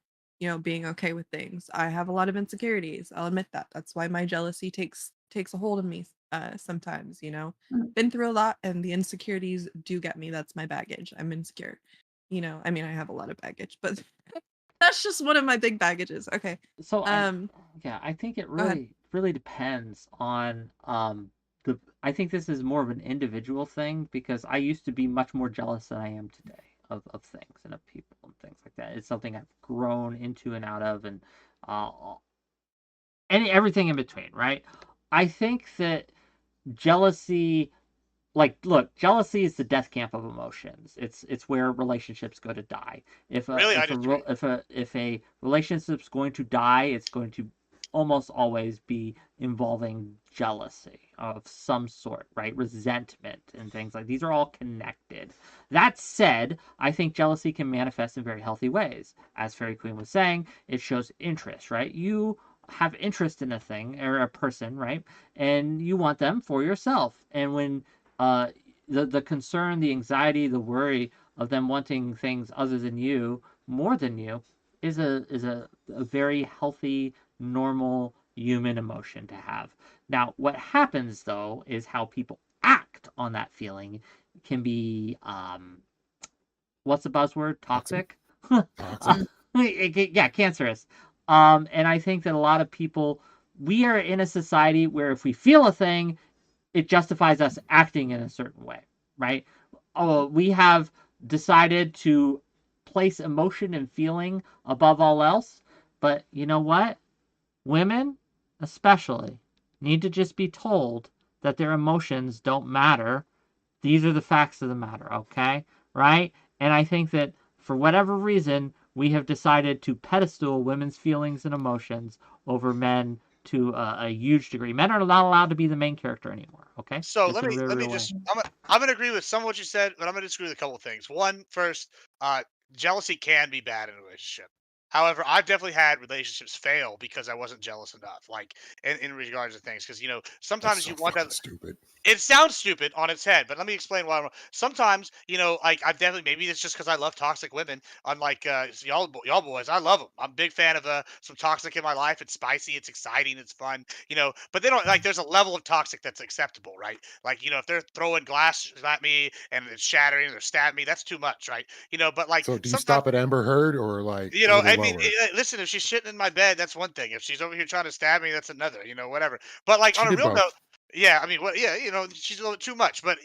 being okay with things. I have a lot of insecurities. I'll admit that. That's why my jealousy takes a hold of me sometimes, Been through a lot, and the insecurities do get me. That's my baggage. I'm insecure. I mean, I have a lot of baggage, but that's just one of my big baggages. Okay. So I think it really depends on I think this is more of an individual thing, because I used to be much more jealous than I am today. of things and of people and things like that. It's something I've grown into and out of, and everything in between, right? I think that jealousy, look, jealousy is the death camp of emotions. It's where relationships go to die. If a relationship's going to die, it's going to almost always be involving jealousy of some sort, right? Resentment and things like these are all connected. That said, I think jealousy can manifest in very healthy ways. As Fairy Queen was saying, it shows interest, right? You have interest in a thing or a person, right? And you want them for yourself. And when the concern, the anxiety, the worry of them wanting things other than you, more than you, is a very healthy, normal human emotion to have. Now, what happens though is how people act on that feeling can be what's the buzzword? Toxic. Yeah, cancerous. And I think that a lot of people, we are in a society where if we feel a thing, it justifies us acting in a certain way, right? We have decided to place emotion and feeling above all else. But you know what? Women, especially, need to just be told that their emotions don't matter. These are the facts of the matter, okay? Right? And I think that for whatever reason, we have decided to pedestal women's feelings and emotions over men to a huge degree. Men are not allowed to be the main character anymore. Okay. So Just let in a me real, let me real way. just I'm gonna agree with some of what you said, but I'm gonna disagree with a couple of things. One, first, jealousy can be bad in a relationship. However, I've definitely had relationships fail because I wasn't jealous enough, like in regards to things. Because That's sometimes so you want fucking that. stupid. It sounds stupid on its head, but let me explain why. Sometimes, like I've definitely maybe it's just because I love toxic women. Unlike y'all boys, I love them. I'm a big fan of some toxic in my life. It's spicy, it's exciting, it's fun. But they don't like. There's a level of toxic that's acceptable, right? Like if they're throwing glass at me and it's shattering, or stabbing me, that's too much, right? But like So do you sometimes. stop at Amber Heard or like a little I mean, lower? listen, if she's shitting in my bed, that's one thing. If she's over here trying to stab me, that's another, whatever. But like She on a did real note, both. yeah, I mean, well, yeah, she's a little too much. But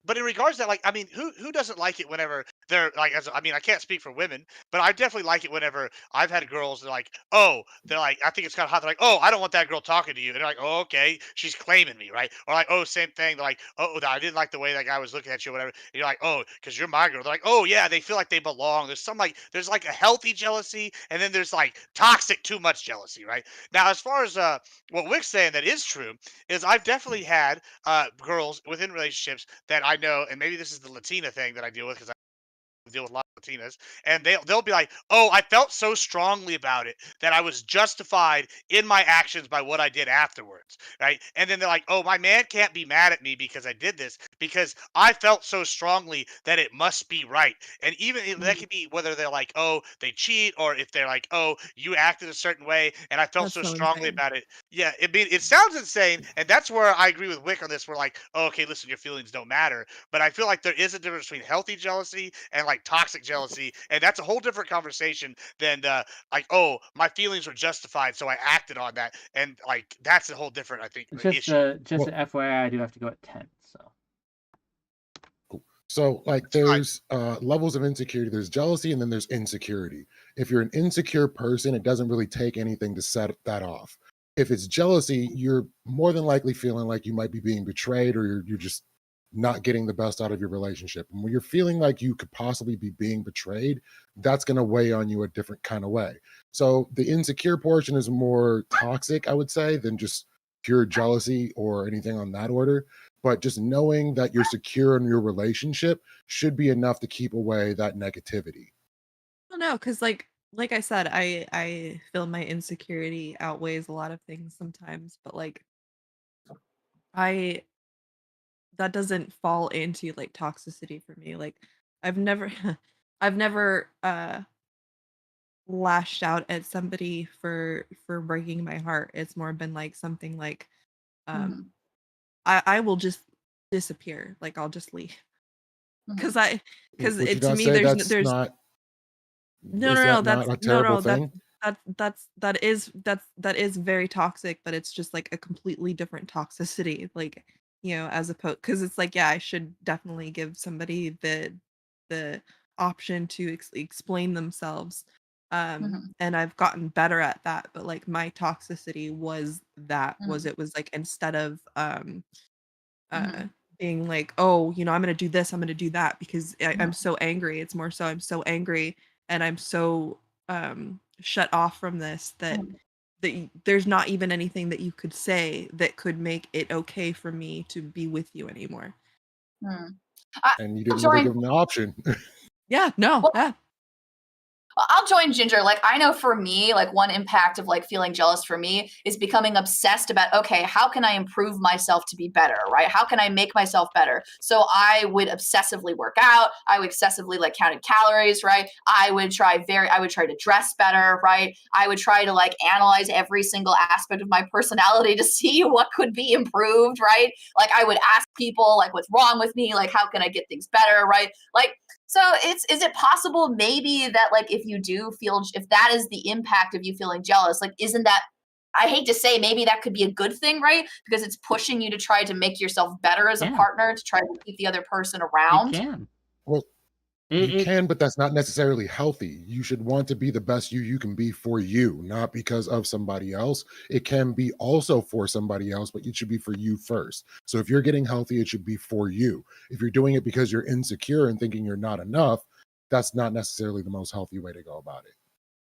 but in regards to that, like, I mean, who doesn't like it whenever they're like, I mean, I can't speak for women, but I definitely like it whenever I've had girls that are like, oh, they're like, I think it's kind of hot. They're like, oh, I don't want that girl talking to you, and they're like, oh, okay, she's claiming me, right? Or like, oh, same thing. They're like, oh, I didn't like the way that guy was looking at you, or whatever. And you're like, oh, because you're my girl. They're like, oh yeah, they feel like they belong. There's like a healthy jealousy, and then there's like toxic, too much jealousy, right? Now, as far as what Wick's saying that is true is I've definitely had girls within relationships that I know, and maybe this is the Latina thing that I deal with because I deal with a lot of Latinas, and they'll be like, "Oh, I felt so strongly about it that I was justified in my actions by what I did afterwards." Right? And then they're like, "Oh, my man can't be mad at me because I did this because I felt so strongly that it must be right." And even that could be whether they're like, "Oh, they cheat," or if they're like, "Oh, you acted a certain way and I felt That's so so strongly insane. about it." Yeah, it sounds insane, and that's where I agree with Wick on this. We're like, oh, okay, listen, your feelings don't matter, but I feel like there is a difference between healthy jealousy and like toxic jealousy, and that's a whole different conversation than like, oh, my feelings were justified, so I acted on that, and like that's a whole different, I think, Just issue. an Well, FYI, I do have to go at 10. So cool. So like It's fine. there's levels of insecurity. There's jealousy and then there's insecurity. If you're an insecure person, it doesn't really take anything to set that off. If it's jealousy, you're more than likely feeling like you might be being betrayed or you're just not getting the best out of your relationship. And when you're feeling like you could possibly be being betrayed, that's going to weigh on you a different kind of way. So the insecure portion is more toxic, I would say, than just pure jealousy or anything on that order. But just knowing that you're secure in your relationship should be enough to keep away that negativity. Well, no, because like I said, I feel my insecurity outweighs a lot of things sometimes, but like I that doesn't fall into like toxicity for me. Like I've never I've never lashed out at somebody for breaking my heart. It's more been like something like Mhm. I will just disappear. Like I'll just leave. Cuz I cuz Would you it to not me say there's that's not, no, is no, no. that not a terrible thing? That is very toxic, but it's just like a completely different toxicity. Like, as opposed, because it's like, yeah, I should definitely give somebody the option to explain themselves. Mhm. And I've gotten better at that, but like my toxicity was Mhm. it was like instead of Mhm. being like, oh, you know, I'm gonna do this, I'm gonna do that because I'm Mhm. so angry. It's more so I'm so angry and I'm so shut off from this that Mhm. there's not even anything that you could say that could make it okay for me to be with you anymore. Mhm. And you I'll didn't really join. give them the option. Yeah, no, Well, yeah. I'll join Ginger. Like, I know for me, like, one impact of like feeling jealous for me is becoming obsessed about, okay, how can I improve myself to be better, right? How can I make myself better? So I would obsessively work out. I would excessively like counted calories, right? I would try to dress better, right? I would try to like analyze every single aspect of my personality to see what could be improved, right? Like, I would ask people like, what's wrong with me? Like, how can I get things better, right? Like, so is it possible maybe that like if that is the impact of you feeling jealous, like isn't that, I hate to say, maybe that could be a good thing, right? Because it's pushing you to try to make yourself better as a Yeah, partner, to try to keep the other person it around. can. Well, It, you it can, but that's not necessarily healthy. You should want to be the best you can be for you, not because of somebody else. It can be also for somebody else, but it should be for you first. So if you're getting healthy, it should be for you. If you're doing it because you're insecure and thinking you're not enough, that's not necessarily the most healthy way to go about it.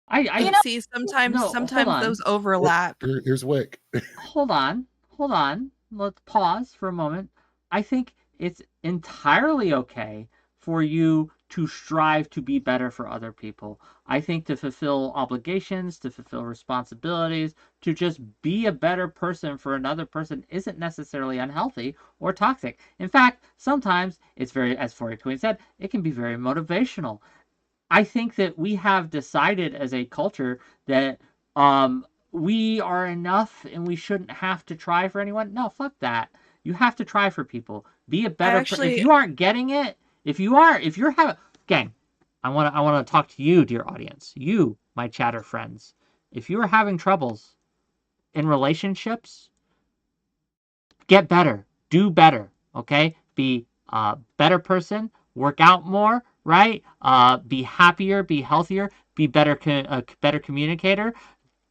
I You know, See, sometimes no, hold on. those overlap. Here's Wick. Hold on. Let's pause for a moment. I think it's entirely okay for you to strive to be better for other people. I think to fulfill obligations, to fulfill responsibilities, to just be a better person for another person isn't necessarily unhealthy or toxic. In fact, sometimes it's very, as Forey Queen said, it can be very motivational. I think that we have decided as a culture that we are enough and we shouldn't have to try for anyone. No, fuck that. You have to try for people. Be a better if you aren't getting it, if you're having gang, I want to talk to you, dear audience. You, my chatter friends. If you are having troubles in relationships, get better. Do better, okay? Be a better person, work out more, right? Be happier, be healthier, be a better communicator.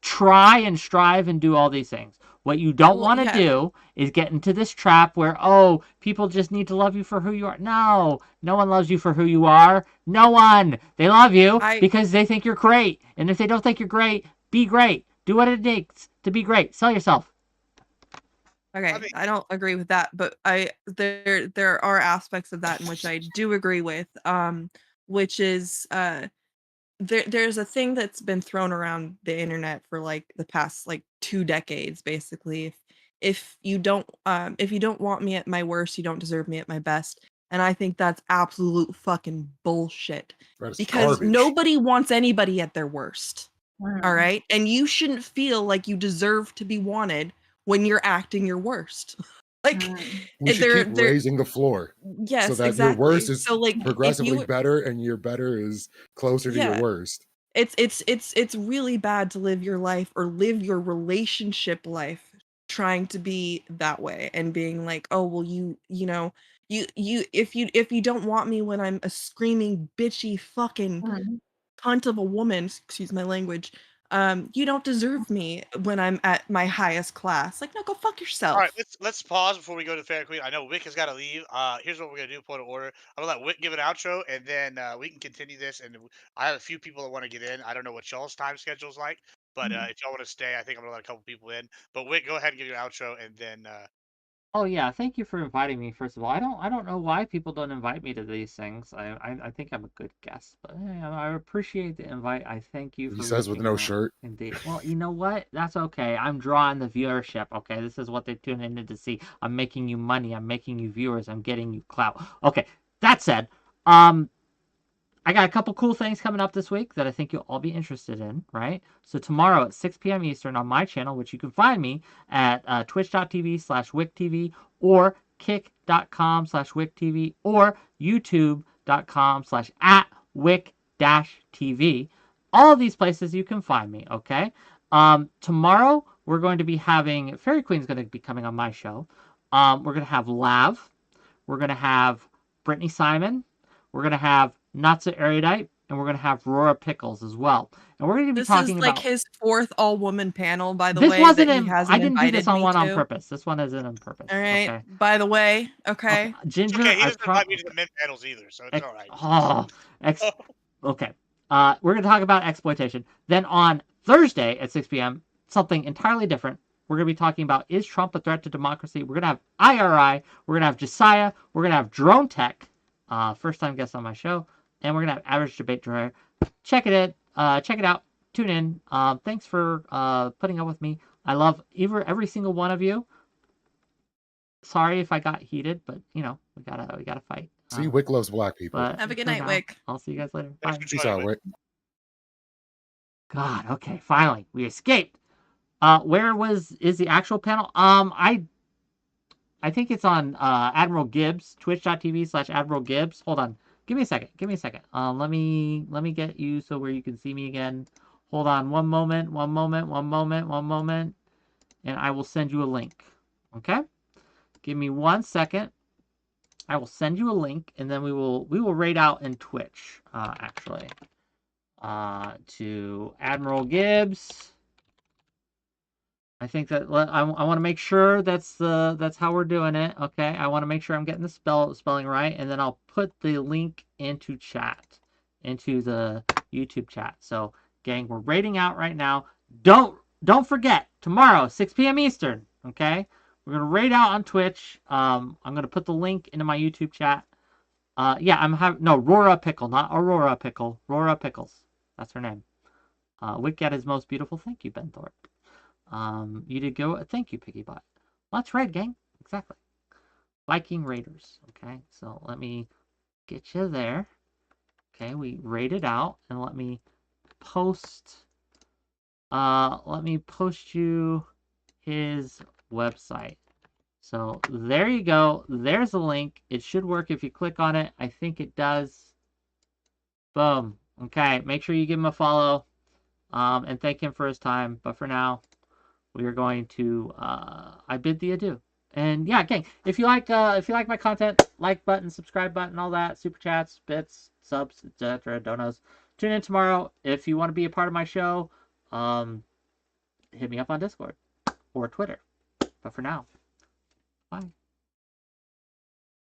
Try and strive and do all these things. What you don't want to do is get into this trap where, oh, people just need to love you for who you are. No, no one loves you for who you are. No one. They love you because they think you're great. And if they don't think you're great, be great. Do what it takes to be great. Sell yourself. Okay, I don't agree with that, but there are aspects of that in which I do agree with. Which is there's a thing that's been thrown around the internet for like the past like 2 decades, basically. If you don't want me at my worst, you don't deserve me at my best. And I think that's absolute fucking bullshit. That's Because garbage. nobody wants anybody at their worst. Mhm. All right? And you shouldn't feel like you deserve to be wanted when you're acting your worst. Like We should keep raising the floor. Yes, so that exactly. your worst is So like if progressively you better and your better is closer to your worst. It's really bad to live your life or live your relationship life trying to be that way and being like, oh well, you know, if you don't want me when I'm a screaming bitchy fucking Mhm. cunt of a woman, excuse my language, you don't deserve me when I'm at my highest class. Like, no, go fuck yourself. All right, let's pause before we go to Fairy Queen. I know Wick has got to leave. Here's what we're gonna do: point of order. I'm gonna let Wick give an outro, and then we can continue this. And I have a few people that want to get in. I don't know what y'all's time schedule's like, but if y'all want to stay, I think I'm gonna let a couple people in. But Wick, go ahead and give your outro, and then. Oh yeah, thank you for inviting me. First of all, I don't know why people don't invite me to these things. I think I'm a good guest, but I appreciate the invite. I thank you for He says with reaching no out. shirt. Indeed. Well, you know what? That's okay. I'm drawing the viewership. Okay, this is what they tune in to see. I'm making you money. I'm making you viewers. I'm getting you clout. Okay. That said, I got a couple cool things coming up this week that I think you'll all be interested in, right? So tomorrow at 6 p.m. Eastern on my channel, which you can find me at twitch.tv/WhickTV or kick.com/WhickTV or youtube.com/@Whick-TV. All of these places you can find me, okay? Tomorrow we're going to be having, Fairy Queen's going to be coming on my show. We're going to have Lav. We're going to have Brittany Simon. We're going to have Natsa Erudite, and we're going to have Rora Pickles as well. And we're going to be This talking is like about... his 4th all-woman panel, by the This way, wasn't that he in... hasn't I didn't do this invited on me one on to. purpose. This one isn't on purpose. All right. Okay. By the way, okay. Ginger, Okay, he I doesn't invite me to the mint panels either, so it's all right. Okay. We're going to talk about exploitation. Then on Thursday at 6 p.m., something entirely different. We're going to be talking about, is Trump a threat to democracy? We're going to have IRI. We're going to have 𝕻𝖎. We're going to have Drone Tech, first-time guest on my show. And we're going to have Average Debate Drawer. Check it out. Tune in. Thanks for putting up with me. I love every single one of you. Sorry if I got heated, but, we gotta fight. See, Whick loves black people. Have a good night, Whick. I'll see you guys later. Bye. Peace out, Whick. God, okay, finally, we escaped. Where is the actual panel? I think it's on Admiral Gibbs, twitch.tv/Admiral Gibbs. Hold on. Give me a second. Let me get you so where you can see me again. Hold on one moment. And I will send you a link. Okay? Give me 1 second. I will send you a link, and then we will raid out in Twitch, actually. To Admiral Gibbs. I think that I want to make sure that's how we're doing it. Okay, I want to make sure I'm getting the spelling right, and then I'll put the link into the YouTube chat. So, gang, we're raiding out right now. Don't forget, tomorrow 6 p.m. Eastern. Okay, we're gonna raid out on Twitch. I'm gonna put the link into my YouTube chat. Rora Pickle, not Aurora Pickle. Rora Pickles. That's her name. 𝕾𝖍𝖎𝖙 most beautiful. Thank you, Ben Thorpe. You did go. Thank you, Piggybot. Well, that's right, gang. Exactly. Viking Raiders. Okay, so let me get you there. Okay, we raided out, and let me post. Let me post you his website. So there you go. There's a link. It should work if you click on it. I think it does. Boom. Okay, make sure you give him a follow, and thank him for his time. But for now, we are going to I bid thee adieu. And yeah, gang, if you like my content, like button, subscribe button, all that, super chats, bits, subs, etc., donos. Tune in tomorrow. If you want to be a part of my show, hit me up on Discord or Twitter. But for now, bye.